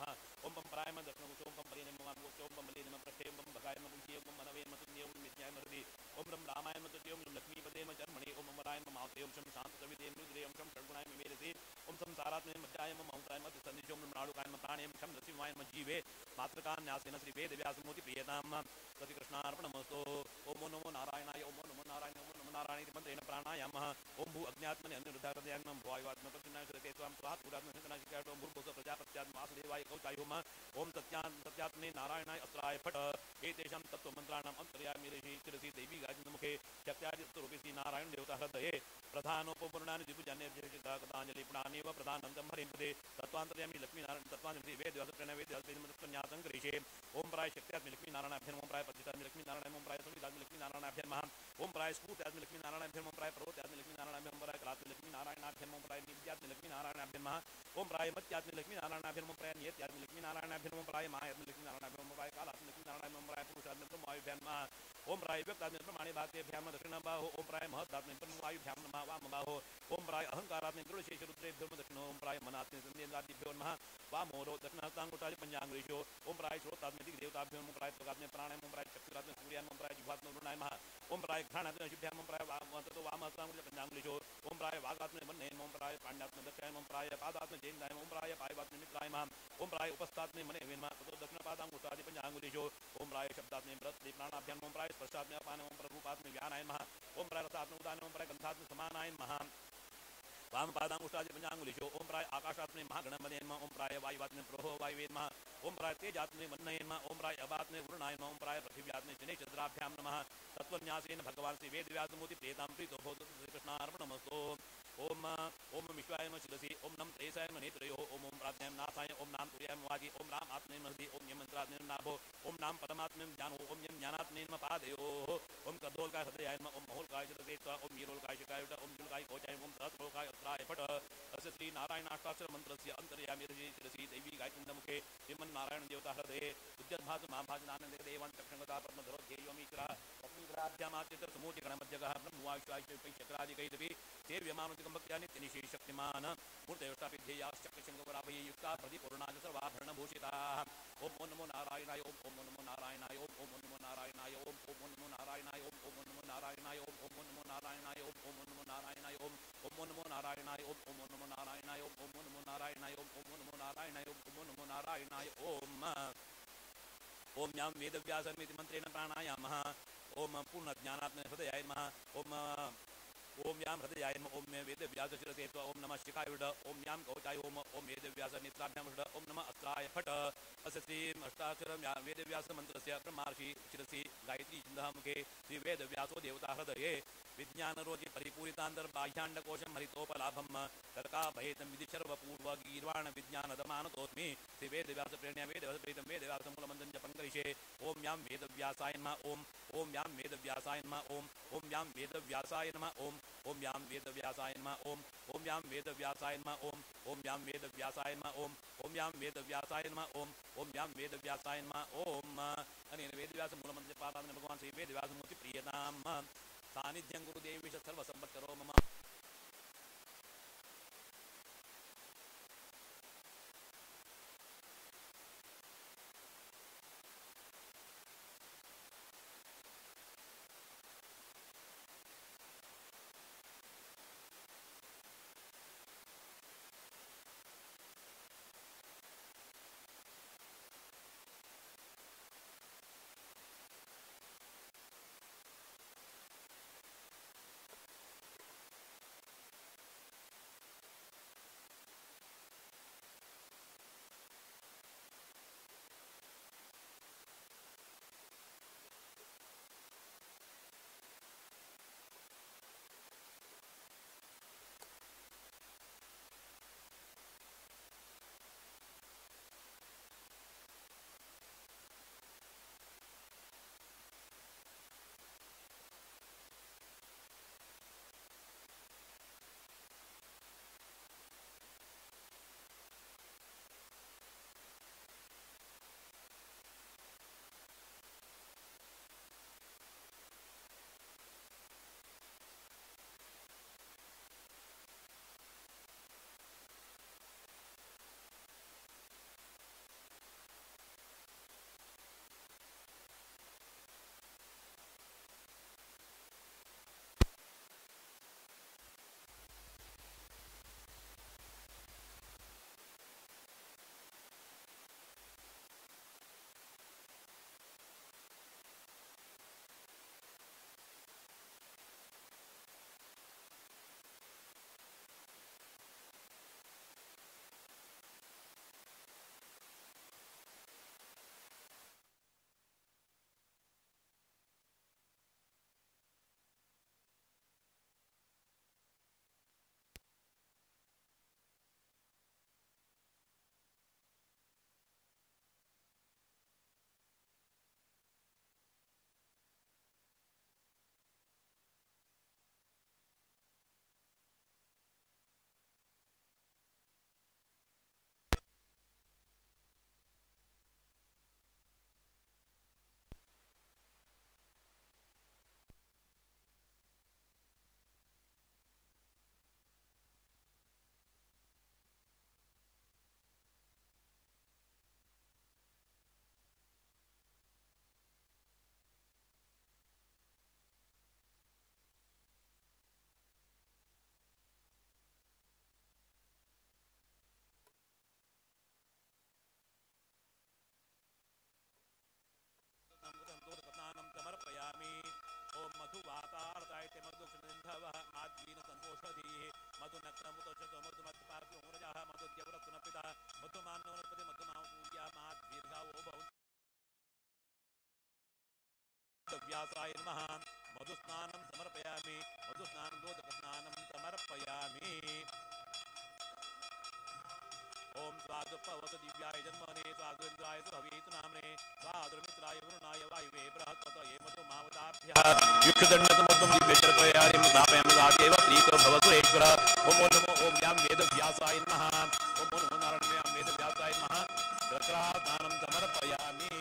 ओम पम्पराय दक्षिणमुखे ओम पम्पलेने ओम ओम पम्पलेने पृष्ठे ओम भगाय पुंखे ओम मनवे मतुन्ये ओम विद्याय मरुदे ओम रामाय मतुते ओम लक्ष्मीपदे चर्मणे ओम अमराय माते ओम शं शान्तकविदे मृद्रे ओम शं षड्गुणाय मेरसे ओम संसारात्मे मज्जाय मौत्राय मत सन्निशो ओम मृणालुकाय प्राणे ओम शं नृसिंहाय जीवे मातृकान्यासेन श्री वेदव्यासमूर्ति प्रियतां प्रतिकृष्णार्पणमस्तु ओम नमो नारायणाय ओम नमो नारायण ओम नमो नारायण इति मन्त्रेण प्राणायामः ओम भू अज्ञात्मने अनिरुद्धारदयाग्नं भवायुवात्मकर्तृणाय कृते स्वां स्वाहात्पुरात्मसङ्कनाशिकाय ओम भूर्भुवस्व प्रजापत्यात् वासुदेवाय कौताय ओम सत्यात्मने नारायणाय अस्त्राय फट एतेषां तत्त्वमन्त्राणाम् अन्तर्यामि शिरसि दैवी गायत्रीमुखे शक्त्यादिरूपी श्री नारायण देवता हृदये प्रधानोपपूर्णानि द्विभुजान्यर्जयितांजलि पुराणेव प्रधानन्दं हरिं पदे तत्त्वान्तर्यामि लक्ष्मीनारायण तत्त्वान्तर्यामि वेदव्यासप्रणवेदव्यासप्रणयासं करिष्ये ओम प्राय शक्त्यात्मि लक्ष्मीनारायणाभ्यं ओम प्राय पतितात्मि लक्ष्मीनारायण ओम प्राय संविदात्मि लक्ष्मीनारायणाभ्यं ओम प्राय स्फूर्त्यात्मि लक्ष्मीनारायणाभ्यं ओम प्राय पर्वत्यात्मि लक्ष्मीनारायणाभ्यं ओम प्राय कलात्मि लक्ष्मीनारायणाभ्यं ओम प्राय नित्यात्मि लक्ष्मीनारायणाभ्यं ओम प्राय मत्यात्मि लक्ष्मीनारायणाभ्यं ओम प्राय नियत्यात्मि लक्ष्मीनारायणाभ्यं ओम प्राय मायात्मि लक्ष्मीनारायणाभ्यं ओम प्राय कालात्मि लक्ष्मीनारायणाभ्यं ओम प्राय पुरुषात्मि ब्रह्मवायुभ्यं ओम प्राय व्यक्तात्मि प्रमाणे भागतेभ्यं दक्षिणबाहो ओम प्राय महदात्मि ब्रह्मवायुभ्यं नमः वामबाहो ओम प्राय अहंकारात्मि गुरुशेषरुद्रेभ्यो दक्षिणो ओम प्राय मनात्मि संदेन्द्रादिभ्यो नमः वामोरो दक्षिणहस्ताङ्गुष्ठादि पंचाङ्गुलिशो ओम प्राय श्रोतात्मि दिग्देवताभ्यो ओम प्राय त्वगात्मि प्राणायाम ओम प्राय चक्षुरात्मि सूर्यान् ओम प्राय जिह्वात्मि वरुणाय ओम प्राय घ्राणात्मि अशुभ्याम् ओम प्राय ततो वामहस्ताङ्गुलिश पंचाङ्गुलिशो ओम प्राय वागात्मि वन्नेन ओम प्राय पाण्यात्मि दक्षायाम् ओम प्राय पादात्मि जैन्दाय ओम प्राय पायवात्मि मित्राय ओम प्राय उपस्थात्मि मने वेन्म ततो दक्षिणपादाङ्गुष्ठादि पंचाङ्गुलिशो ओम प्राय शब्दात्मि व्रत्ति प्राणाभ्याम् ओम प्राय स्पर्शात्मि अपान ओम प्ररूपात्मि व्यानाय ओम प्राय रसात्मि उदाने ओम प्राय गन्धात्मि समानाय वामपादाङ्गुष्ठादि पंचाङ्गुलिशो ओम प्राय आकाशात्मि महागणपतेन्म ओम प्राय वायुवात्मि प्रोहो वायुवेन्म ओम प्राय तेजात्मि वन्नयेन्म ओम प्राय अवात्मि वरुणायन्म ओम प्राय पृथिव्यात्मि शनैश्चन्द्राभ्यां नमः तत्त्वन्यासेन भगवान् श्री वेदव्यासमूर्ति प्रेतां प्रीतो भवतु श्रीकृष्णार्पणमस्तु ओम ओम विश्वाय शिरसि ओम नम तेसाय नेत्रयोः ओम ओम प्राज्ञां नाथाय ओम नाम तुर्याय वादि ओम राम आत्मे महदि ओम यम मंत्रात्मे नाभो ओम नाम परमात्मे ज्ञानो ओम यम ज्ञानात्मे पादयोः ओम कदोलकाय हृदयाय ओम महोलकाय शिरसे ओम मीरोलकाय शिकाय ओम जुलकाय कोचाय ओम सहस्रोकाय अस्त्राय फट अस्य श्री नारायणाष्टाक्षर मंत्रस्य अंतर्यामि शिरसि दैवी गायत्रीमुखे श्रीमन्नारायण देवता हृदये उद्यद्भास महाभाजनानन्दे देवान् चक्षुंगता पद्मधरोध्येयोमीश्वरः समूति गणमध्यगः ब्रह्मवायुश्वायुश्चक्रादिकैरपि सेव्यमानुतिकं नित्यनिशेषशक्तिमान् मूर्तयोष्टापिध्येयाश्चक्रशङ्कराभये युक्ता प्रतिपूर्णाय सर्वाभरणभूषिताः ओम नमो नारायणाय ओम नमो नारायणाय ओम नमो नारायणाय ओम नमो नारायणाय ओम नमो नारायणाय ओम नमो नारायणाय ओम नमो नारायणाय ओम नमो नारायणाय ओम नमो नारायणाय ओम नमो नारायणाय ओम नमो नारायणाय ओम नमो नारायणाय ओम ओम यां वेदव्यासमिति मंत्रेण प्राणायामः ओम पूर्णज्ञानात्मने हृदयाय नमः ओम यां हृदयाय नमः ओम वेदव्यासशिरसे ओम नमः शिखायुड ओम यां कवचाय ओम वेदव्यासनेत्राभ्यां ओम नमः अस्त्राय फट अस्य श्रीम् अष्टाक्षरं वेदव्यासमन्त्रस्य ब्रह्मर्षि शिरसि गायत्री छन्दः मुखे श्रीवेदव्यासो देवता हृदये विज्ञानरोधि परिपूरितान्तर्बाह्याण्डकोशं हरितोपलाभं तर्काभयेतं विधि सर्वपूर्वगीर्वाण विज्ञानदमानतोऽस्मि श्रीवेदव्यासप्रेण्या वेदव्यासप्रीतं वेदव्यासमूलमन्त्रं जपं करिष्ये ओम यां वेदव्यासाय नमः ओम यां वेदव्यासाय नमः ओम यां वेदव्यासाय नमः ओम यां वेदव्यासाय नमः ओम यां वेदव्यासाय नमः ओम यां वेदव्यासाय नमः ओम यां वेदव्यासाय नमः ओम यां वेदव्यासाय नमः ओम अनेन वेदव्यासमूलमन्त्रपादानेन भगवान् श्रीवेदव्यासमूर्तिप्रियतां सानिध्यं गुरुदेवी सर्वसम्पत्करो मम समर्पयामि ओम मधुवातार्तायते मधुक्षणिन्धवः माद्वीन संतोषधीः मधुनक्रमुतोषतो मधुमत्पार्थिवोरजः मधुद्यवरत्नपिता मधुमान्नवनस्पति मधुमापूज्या माद्वीर्घावो भवन्तु व्यासाय नमः मधुस्नानं समर्पयामि मधुस्नानोदकस्नानं समर्पयामि ओम स्वादुपवत दिव्याय जन्मने स्वादुन्द्राय सुभवेतु नामने स्वादुमित्राय वरुणाय वायुवे बृहस्पतये मधुमावताभ्यः युक्तदण्डतमोत्तम दिव्यचरकयाय मुदापयामि वादेव प्रीतो भवसुरेश्वर ओम नमो ओम यां वेदव्यासाय नमः ओम नमो नारायणाय वेदव्यासाय नमः चक्रास्नानं समर्पयामि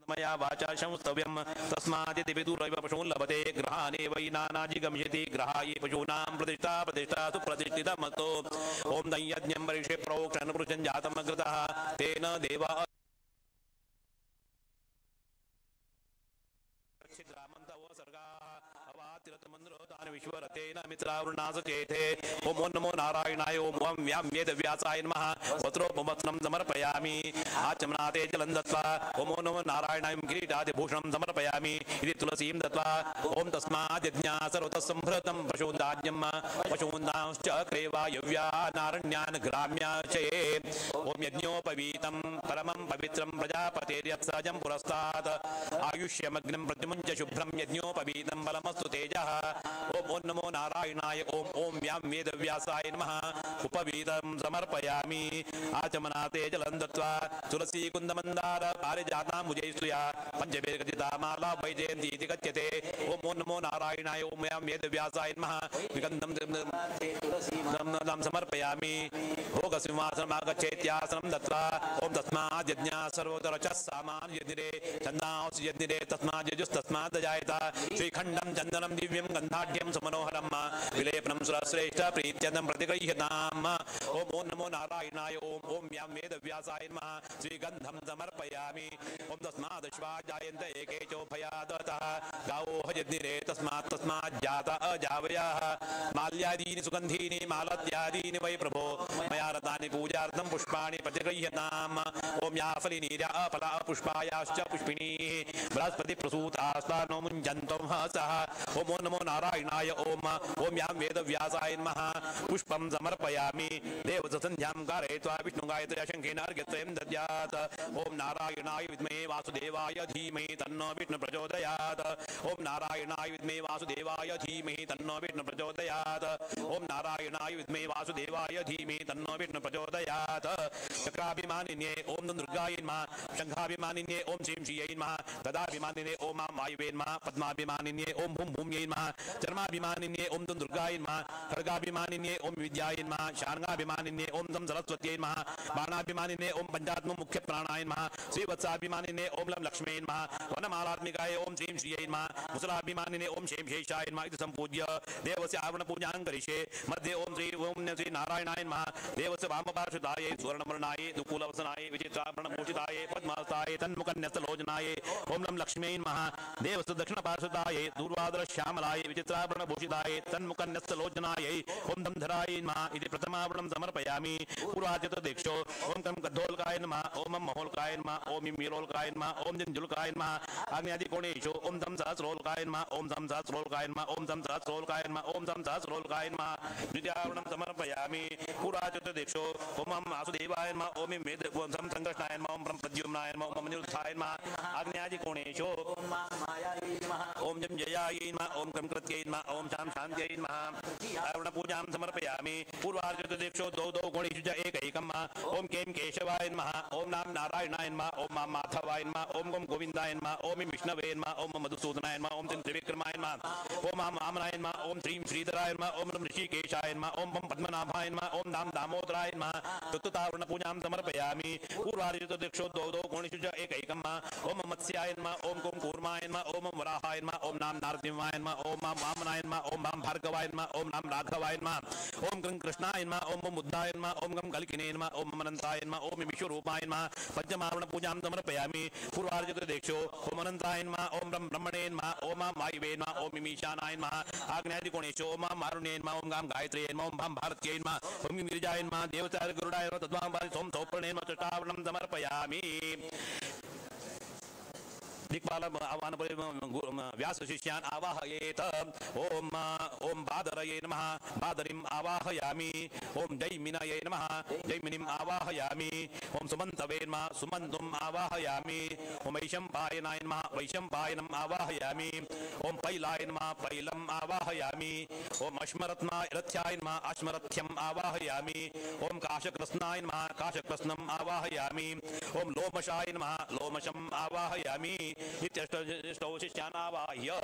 मया वाचा संस्तव्यं तस्मादिति विदुरैव पशून् लभते ग्रहाणे वै नानाजिगम्यति ग्रहाये पशूनां प्रतिष्ठा सुप्रतिष्ठितमतो ॐ दैयज्ञं वरिषे प्रोक्षन् पुरुषं जातमग्रतः तेन देवा विश्वरतेन मित्रावृणासचेते ओम नमो नारायणाय ओम वं व्यां वेदव्यासाय नमः वस्त्रोपवस्त्रं समर्पयामि आचमनाते जलं दत्त्वा ओम नमो नारायणाय किरीटादिभूषणं समर्पयामि इति तुलसीं दत्त्वा ओम तस्माद् यज्ञा सर्वतः सम्भृतं पशून्दाज्ञं पशून्दांश्च क्रेवायव्या नारण्यान् ग्राम्याचये ओम यज्ञोपवीतं परमं पवित्रं प्रजापतेर्यत्सहजं पुरस्तात् आयुष्यमग्नं प्रद्युमञ्च शुभ्रं यज्ञोपवीतं बलमस्तु तेजः ओम नमो नारायणाय ओम ओम व्यां वेदव्यासाय नमः उपवीतं समर्पयामि आचमनाते जलं दत्त्वा तुलसी कुन्दमन्दार पारिजाताम्बुजै स्तुया पञ्चभिर्गदिता माला वैजयन्ती इति कथ्यते ओम नमो नारायणाय ओम व्यां वेदव्यासाय नमः विगन्धं तुलसीं समर्पयामि भोगसिंहासनमागच्छेत्यासनं दत्त्वा ओम तस्माद् यज्ञः सर्वोत्तरचः सामान् यज्ञिरे छन्दांसि यज्ञिरे तस्माद् यजुस्तस्माद् जायत श्रीखण्डं चन्दनं दिव्यं गन्धाढ्यं सुमनोहरं विलेपनं सुरश्रेष्ठ प्रीत्यदं प्रतिगृह्यताम् ओम नमो नारायणाय ओम ओम व्यां वेदव्यासाय नमः श्रीगन्धं समर्पयामि ओम तस्माद् अश्वा जायन्त एके चोभयादतः गावोः यज्ञिरे तस्मात् जाता अजावयाः माल्यादीनि सुगन्धीनि मालत्यादीनि वै प्रभो मया रतानि पूजार्थं पुष्पाणि प्रतिगृह्यताम् ओम या फलिनीर्या फला पुष्पायाश्च पुष्पिणीः बृहस्पति प्रसूतास्ता नो मुञ्जन्तं हसः ओम नमो नारायणाय ओम ओम यां वेदव्यासाय नमः पुष्पं समर्पयामि देवसन्ध्यां कारयित्वा विष्णुगायत्र्या शङ्खेन अर्घ्यत्रयं दद्यात् ओम नारायणाय विद्महे वासुदेवाय धीमहि तन्नो विष्णु प्रचोदयात् ओम नारायणाय विद्महे वासुदेवाय धीमहि तन्नो विष्णु प्रचोदयात् ओम नारायणाय विद्महे वासुदेवाय धीमहि तन्नो विष्णु प्रचोदयात् चक्राभिमानिन्ये ओम दुर्गायै नमः शङ्खाभिमानिन्ये ओम श्रीं श्रियै नमः गदाभिमानिन्ये ओम वायुवे नमः पद्माभिमानिन्ये ओम भूं भूम्यै नमः चर्माभिमानिन्ये ओम दुर्गायै नमः खड्गाभिमानिन्ये ओम विद्यायै नमः शार्ङ्गाभिमानिन्ये ओम दं सरस्वत्यै नमः बाणाभिमानिन्ये ओम पंचात्म मुख्य प्राणाय नमः श्रीवत्साभिमानिन्ये ओम लं लक्ष्म्यै नमः वनमालात्मिकाय ओम श्रीं श्रियै नमः मुसलाभिमानिन्ये ओम शेषाय नमः इति सम्पूज्य देवस्य आवरणपूजां करिष्ये मध्ये ओम श्री नारायणाय नमः देवस्य वामपार्श्वदाय सुवर्णवर्णाय दुकूलवसनाय विचित्राभरणभूषिताय पद्महस्ताय तन्मुखन्यस्तलोचनाय ओम लं लक्ष्म्यै नमः देवस्य दक्षिणपार्श्वदाय दूर्वादरश्यामलाय विचित्राभरणभूषिताय तन्मुखन्यस्तलोचनाय ओम धराय नमः इति प्रथमावरणं समर्पयामि पूर्वाचतुर्दिक्षो ओम कं कद्धोल्काय नमः ओम महोल्काय नमः ओम मीरोल्काय नमः ओम जिञ्जुल्काय नमः आग्नेयादिकोणेषु ओम धं सहस्रोल्काय नमः ओम धं सहस्रोल्काय नमः ओम धं सहस्रोल्काय नमः ओम धं सहस्रोल्काय नमः द्वितीयावरणं समर्पयामि पूर्वाचतुर्दिक्षो ओम वासुदेवाय नमः ओम वेद ओम धं संकृष्णाय नमः ओम प्रद्युम्नाय नमः ओम अनिरुद्धाय नमः आग्नेयादिकोणेषु ओम जं जयायै नमः ओम कं कृत्यै नमः ओम शां शान्त्यै नमः आवरणपूजां समर्पयामि पूर्वाचतुर्दिक्षो द्वौ कोणेषु च एकैकम् ओम कें केशवाय नमः ओम नाम नारायणाय नमः ओम माधवाय नमः ओम गं गोविन्दाय नमः ओम विष्णवे नमः ओम मधुसूदनाय नमः ओम त्रिविक्रमाय नमः ओम वामनाय नमः ओम श्रीं श्रीधराय नमः ओम ऋषिकेशाय नमः ओम पद्मनाभाय नमः ओम नाम दामोदराय नमः तत्तुतावरणपूजां समर्पयामि पूर्वाचतुर्दिक्षो द्वौ कोणेषु च एकैकम् ओम मत्स्याय नमः ओम गं कूर्माय नमः ओम वराहाय नमः ओम नाम नारसिंहाय नमः ओम वामनाय नमः ओम भार्गवाय नमः ओम नाम राघवाय नमः ओम गं कृष्णाय नमः ओम बुद्धाय नमः ओम गं कल्किने नमः ओम अनन्ताय नमः ओम विश्वरूपाय नमः पञ्चमावरणपूजां समर्पयामि पूर्वार्जुतदेक्षो ओम अनन्ताय नमः ओम ब्रह्मणे नमः ओम वायुवे नमः ओम ईशानाय नमः आग्नेयादिकोणेषु ओम मारुण्ये नमः ओम गां गायत्र्यै नमः ओम भां भारत्यै नमः ओम गिरिजाय नमः देवताय गरुडाय नमः तद्वां सोम सौपर्णे नमः चतुष्टावरणं समर्पयामि दिक्पाल आह्वान व्यास शिष्यान् आवाहयेत ओम ओम बादरये नमः बादरीम् आवाहयामि ओम जैमिनये नमः जैमिनीम् आवाहयामि ओम सुमन्तवे नमः सुमन्तुम् आवाहयामि ओम वैशम्पायनाय नमः वैशम्पायनम् आवाहयामि ओम पैलाय नमः पैलम् आवाहयामि ओम अश्मरत्नाय रथ्याय नमः अश्मरथ्यम् आवाहयामि ओम काशकृष्णाय नमः काशकृष्णम् आवाहयामि ओम लोमशाय नमः लोमशम् आवाहयामि इत्यष्टौ शिष्यानावाह्य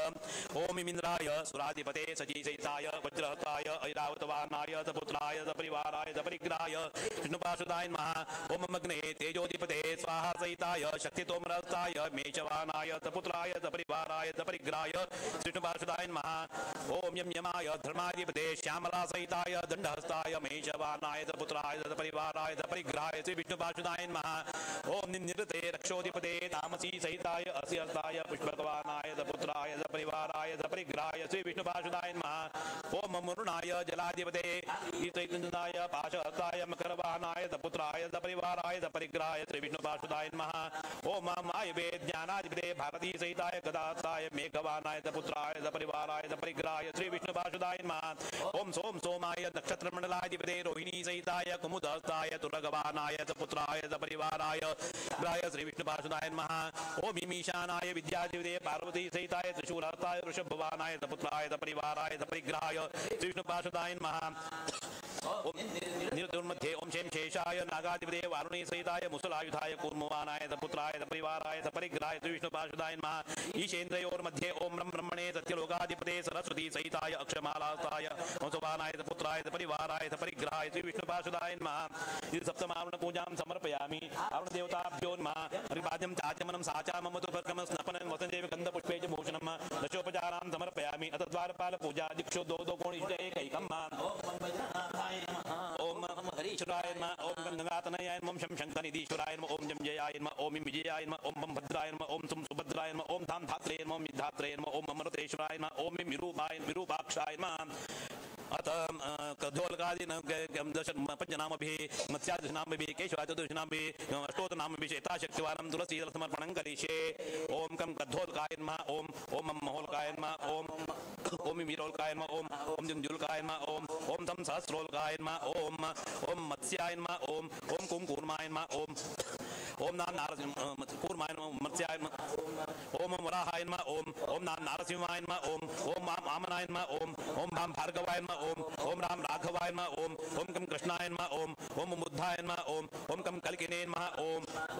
ओम इमिन्द्राय सुराधिपते सजीसहिताय वज्रहस्ताय ऐरावतवाहनाय सपुत्राय सपरिवाराय सपरिग्रहाय विष्णुपार्षदाय नमः ओम अग्ने तेजोधिपते स्वाहा सहिताय शक्तितोमरहस्ताय मेषवाहनाय सपुत्राय सपरिवाराय सपरिग्रहाय विष्णुपार्षदाय नमः ओम यम यमाय धर्माधिपते श्यामला सहिताय दंडहस्ताय मेषवाहनाय सपुत्राय सपरिवाराय सपरिग्रहाय श्री विष्णुपार्षदाय नमः ओम निरते रक्षोधिपते तामसी सहिताय अस्यहस्ताय पुष्पकवाहनाय सपुत्राय सपरिवाराय सपरिग्रहाय श्री विष्णुपार्षदाय नमः ओम मरुणाय जलाधिपते ईतैतन्दाय पाशहस्ताय मकरवाहनाय सपुत्राय सपरिवाराय सपरिग्रहाय श्री विष्णुपार्षदाय नमः ओम मायवे ज्ञानाधिपते भारती सहिताय गदाहस्ताय मेघवाहनाय सपुत्राय सपरिवाराय सपरिग्रहाय श्री विष्णुपार्षदाय नमः ओम सोम सोमाय नक्षत्रमंडलाधिपते रोहिणी सहिताय कुमुदहस्ताय तुरगवाहनाय सपुत्राय सपरिवाराय ग्राय श्री विष्णुपार्षदाय नमः ओम ईशानाय विद्याधिपते पार्वती सहिताय त्रिशूलहस्ताय वृषभवाहनाय सपुत्राय सपरिवाराय सपरिग्रहाय श्री विष्णुपार्षदाय नमः ओम निरुद्मध्ये ओम शेम शेषाय नागाधिपते वारुणी सहिताय मुसलायुधाय कूर्मवाहनाय सपुत्राय सपरिवाराय सपरिग्रहाय श्री विष्णुपार्षदाय नमः ईशेन्द्रयोर्मध्ये ओम ब्रह्मणे सत्यलोकाधिपते सरस्वती सहिताय अक्षमालाहस्ताय वंशवाहनाय सपुत्राय सपरिवाराय सपरिग्रहाय श्री विष्णुपार्षदाय नमः इति सप्तमावरण पूजां समर्पयामि अरुण देवताभ्यो नमः हरिपाद्यं चाचमनं साचामम तुपर्कम स्नपनं वसनदेव गन्धपुष्पे च भूषणं दशोपचारां समर्पयामि अथ द्वारपाल पूजा दीक्षो दो कोणिष्ट एकैकम् ओम हरीश्वराय नमः ओम गंगातनयाय नमः ओम शं शंकरनिधीश्वराय नमः ओम जम जयाय नमः ओम विजयाय नमः ओम बम भद्राय नमः ओम सुम सुभद्राय नमः ओम धाम धात्रे नमः ओम धात्रे नमः ओम अमृतेश्वराय नमः ओम विरूपाय विरूपाक्षाय नमः अथ कद्धोलकादि दश पंचनामभिः मत्स्यादशनामभिः केशवाचतुर्दशनामभिः अष्टोत्तरनामभिः यथाशक्तिवानं तुलसीदलसमर्पणं करिष्ये ओम कं कद्धोलकाय नमः ओम ओम महोलकाय नमः ओम ओम मीरोलकाय नमः ओम ओम जुंजुलकाय नमः ओम ओम तं सहस्रोलकाय नमः ओम ओम मत्स्याय नमः ओम ओम कुंकुर्माय नमः ओम ओम नाम नारसिंह कूर्माय नमः मत्स्याय नमः ओम वराहाय नमः ओम ओम नाम नारसिंहाय नमः ओम ओम वामनाय नमः ओम ओम भाम भार्गवाय नमः ओम राम राघवाय नमः ओम कं कृष्णाय नमः ओम बुद्धाय नमः ओम कं कल्किने नमः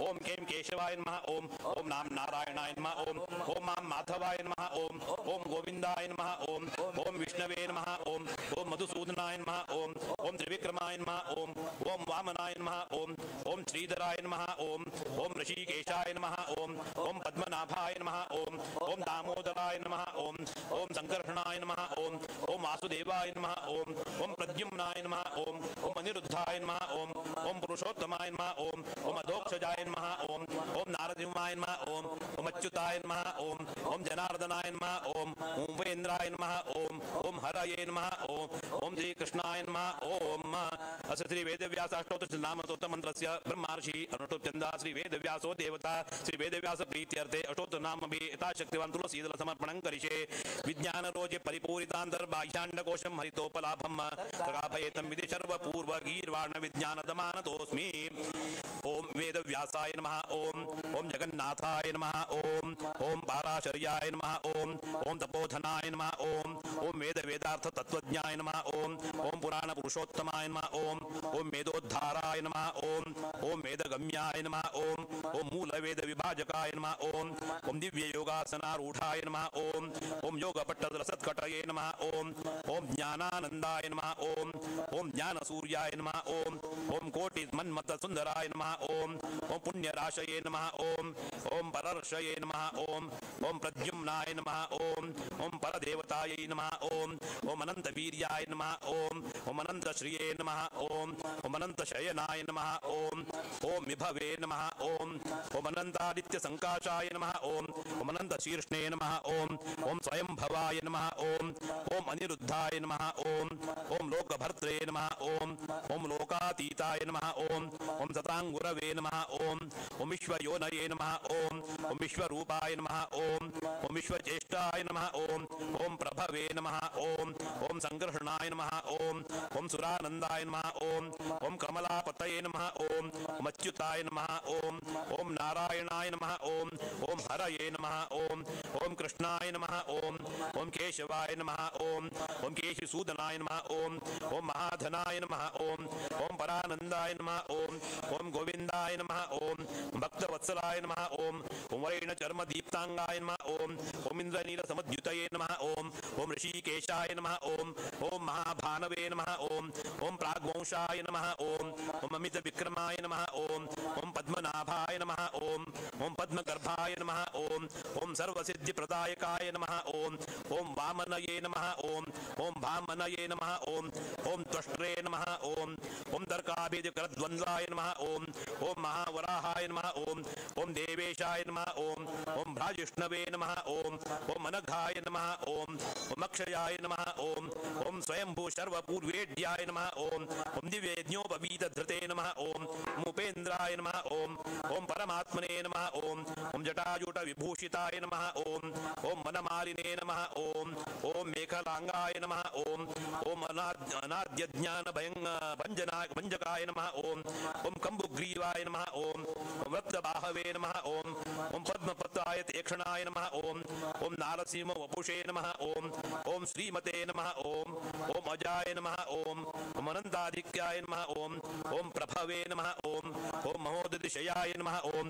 ओम केम केशवाय नमः ओम नाम नारायणाय नमः ओम माम माधवाय नमः ओम गोविंदाय नमः ओम विष्णवे नमः ओम मधुसूदनाय नमः ओम त्रिविक्रमाय नमः ओम वामनाय नमः ओम श्रीधराय नमः ओम ऋषिकेशाय नमः ओम पद्मनाभाय नमः ओम दामोदराय नमः ओम संकर्षणाय नमः ओम वासुदेवाय नमः ओम प्रद्युम्नाय नमः ओम अनिरुद्धाय नमः ओम पुरुषोत्तमाय नमः ओम अधोक्षजाय नमः ओम नारसिंहाय नमः ओम अच्युताय नमः ओम जनार्दनाय नमः ओम उपेन्द्राय नमः ओम हरये नमः ओम श्री कृष्णाय नमः ओम अस्य श्री वेदव्यासाष्टोत्तर नाम स्तोत्र मंत्रस्य ब्रह्मर्षि अनुष्टुप्छन्दा श्री वेदव्यासो देवता श्री वेदव्यास प्रीत्यर्थे अष्टोत्तर नाम भी यथाशक्तिवान् तुलसीदल समर्पणं करिष्ये विज्ञान रोजे परिपूरितान्तर्बाह्याण्डकोशं हरितोपलाभं प्रगाभयेतं विधि सर्वपूर्व गीर्वाण विज्ञानदमानतोऽस्मि ओम वेदव्यासाय नमः ओम जगन्नाथाय नमः ओम पाराशर्याय नमः ओम तपोधनाय नमः ओम वेद वेदार्थ तत्वज्ञाय नमः ओम पुराण पुरुषोत्तमाय नमः ओम वेदोद्धाराय नमः ओम वेदगम्याय नमः ओम मूल वेद विभाजकाय नमः ओम दिव्य योगासनारूढ़ाय नमः ओम योगपट्टदल सत्कटये नमः ओम ज्ञानानंदाय नमः ओम ज्ञान सूर्याय नमः ओम कोटि मन्मथ सुंदराय नमः ओम पुण्यराशये नमः ओम परर्षये नमः ओम प्रद्युम्नाय नमः ओम परदेवतायै नमः ओम अनंत वीर्याय नमः ओम अनंत श्रिये नमः ओम अनंत शयनाय नमः ओम विभवे नमः ओम अनंतादित्य संकाशाय नमः ओम अनंत शीर्ष्णे नमः ओम स्वयं भवाय नमः ओम अनिरुद्धाय नमः ओम लोकभर्त्रे नमः ओम लोकातीताय नमः ओम सतांगुरवे नमः ओम विश्वयोनये नमः ओम विश्वरूपाय नमः ओम विश्वज्येष्ठाय नमः ओम प्रभवे नमः ओम संकर्षणाय नमः ओम सुरानंदाय नमः ओम कमलापतये नमः ओम अच्युताय नमः ओम नारायणाय नमः ओम हरये नमः ओम ओम कृष्णाय नमः ओम केशवाय नमः ओम केशिसूदनाय नमः ओम महाधनाय नमः ओम परानंदाय नमः ओम गोविंदाय नमः ओम भक्तवत्सलाय नमः ओम वरेण चर्म दीप्तांगाय नमः ओम इंद्रनील समद्युतये नमः ओम ऋषिकेशाय नमः ओम महाभानवे नमः ओम प्राग्वंशाय नमः ओम अमित विक्रमाय नमः ओम पद्मनाभाय नमः ओम पद्मगर्भाय नमः ओम सर्वसिद्धि प्रदायकाय नमः ओम वामनये नमः ओम भामनये नमः ओम त्वष्ट्रे नमः ओम दर्काभिज करद्वन्द्वाय नमः ओम महावराहाय नमः ओम देवेशाय नमः ओम भ्राजिष्णवे नमः ओम अनघाय नमः ओम अक्षयाय नमः ओम स्वयंभू सर्वपूर्वेड्याय नमः ओम दिव्यज्ञोपवीतधृते नमः ओम उपेन्द्राय नमः ओम परमात्मने नमः ओम जटाजूट विभूषिताय नमः ओम मनमालिने नमः ओम मेखलांगाय नमः ओम अनाद्यज्ञान भंजकाय नमः ओम कंबुग्रीवाय नमः ओम वृत्तबाहवे नमः ओम पद्मपत्राय तीक्ष्णाय नमः ओम नारसिंह वपुषे नमः ओम श्रीमते नमः ओम अजाय नमः ओम अनंताधिक्याय नमः ओम प्रभवे नमः ओम महोदधिशयाय नमः ओम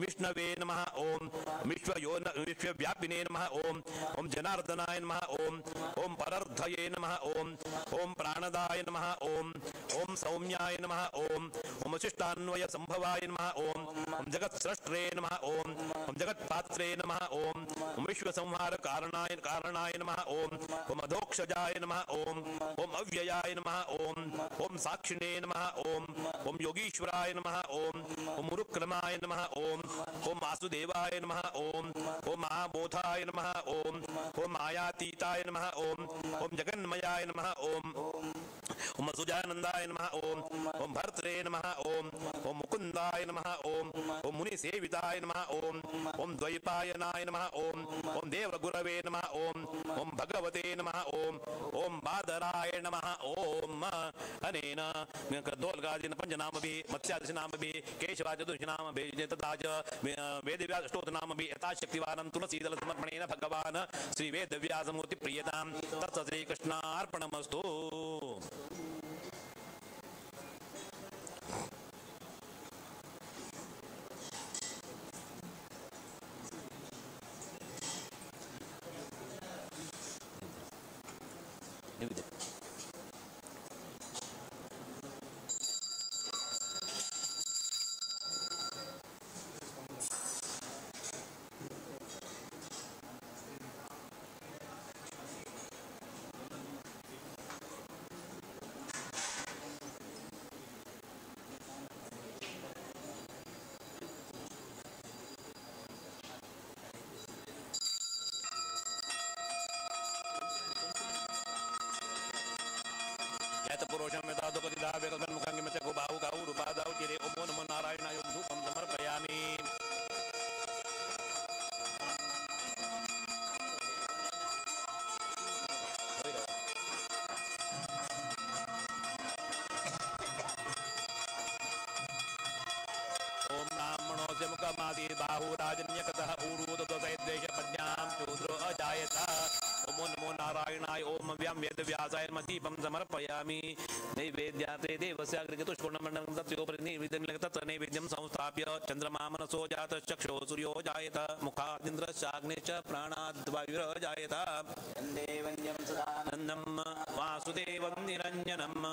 विष्णवे नमः ओम विश्वव्यापिने नमः ओम जनार्दनाय नमः ओम परर्धये नमः ओम प्राणदाय नमः ओम सौम्याय नमः ओम वशिष्ठान्वय संभवाय नमः ओम जगत्सृष्ट्रे नमः ओम जगत्पात्रे नमः ओम विश्वसंहार कारणाय नमः ओम अधोक्षजाय नमः ओम अव्ययाय नमः ओम साक्षिणे नमः ओम योगीश्वराय नमः ओम मुरुक्रमाय नमः ओम वासुदेवाय नमः ओम महाबोधाय नमः ओम मायातीताय नमः ओम जगन्मयाय नमः ओम सुजानंदाय नमः ओम भर्त्रे नमः ओम मुकुंदाय नमः ओम मुनिसेविताय नमः ओम द्वैपायनाय नमः ओम देवगुरवे नमः ओम भगवते नमः ओम बादराय नमः ओम अनेन दोलगादिन पंचनामभि मत्स्यादशनामभि केशवाचतुर्षनामभि तथा च वेदव्यासष्टोत्तरनामभि यथाशक्तिवानं तुलसीदल समर्पणेन भगवान् श्री वेदव्यासमूर्ति प्रियतां तत् श्रीकृष्णार्पणमस्तु। पुरुषं यथा दुःखदिदा वेकल्पन्मुखं किमच को बाहु गाहु रूपादाहु चिरे ओमो नमो नारायणाय धूपं समर्पयामि। ओम ब्राह्मणोऽस्य मुखमादि बाहुराजन्यकतः ऊरुदोदयद्वेष प्रज्ञां शूद्रो अजायत। ओमो नमो नारायणाय ओम व्याम वेदव्यासाय दीपं समर्पयामि। नैवेद्याते देवस्याग्रगतुष्कोणमण्डलं तत्योपरिनिवेद्यं तत्र नैवेद्यं संस्थाप्य चन्द्रमा मनसो जातः चक्षुः सूर्यो जायत मुखादिन्द्रश्चाग्निश्च प्राणाद्वायुर्जायत। देवन्यं सदानन्दं वासुदेवं निरञ्जनम्।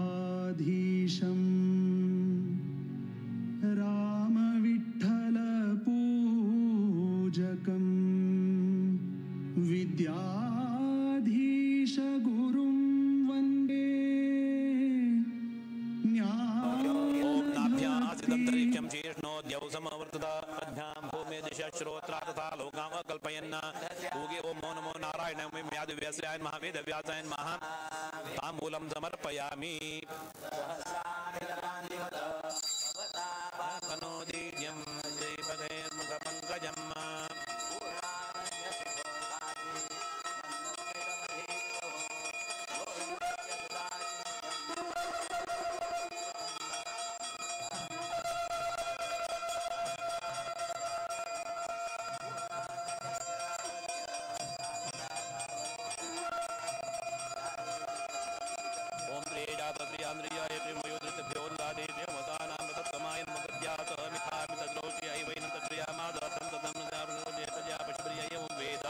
पर्तगाळिमठाधीशं रामविठ्ठलपूजकं विद्याधीशगुरुं वन्दे न्यायधर्त्री। ओम नाभ्यासिदन्तरिक्षं शीर्ष्णोद्यौ समवर्तता अभ्यां कल्पयन् ऊगे ओम नमो नारायण व्यासव्यासाय नमः वेदव्यासाय नमः ताम्बूलं समर्पयामि मनोदीर्यं श्रीपदेर्मुखपङ्कजम् प्रियान्द्रियाय प्रेमयोधृतभ्योल्लादेभ्यो मतानां तत्समाय मगद्यात मिथामितद्रोष्यै वैनं तत्प्रियामादतं ततं नजारुजेतया पशुप्रियय वेद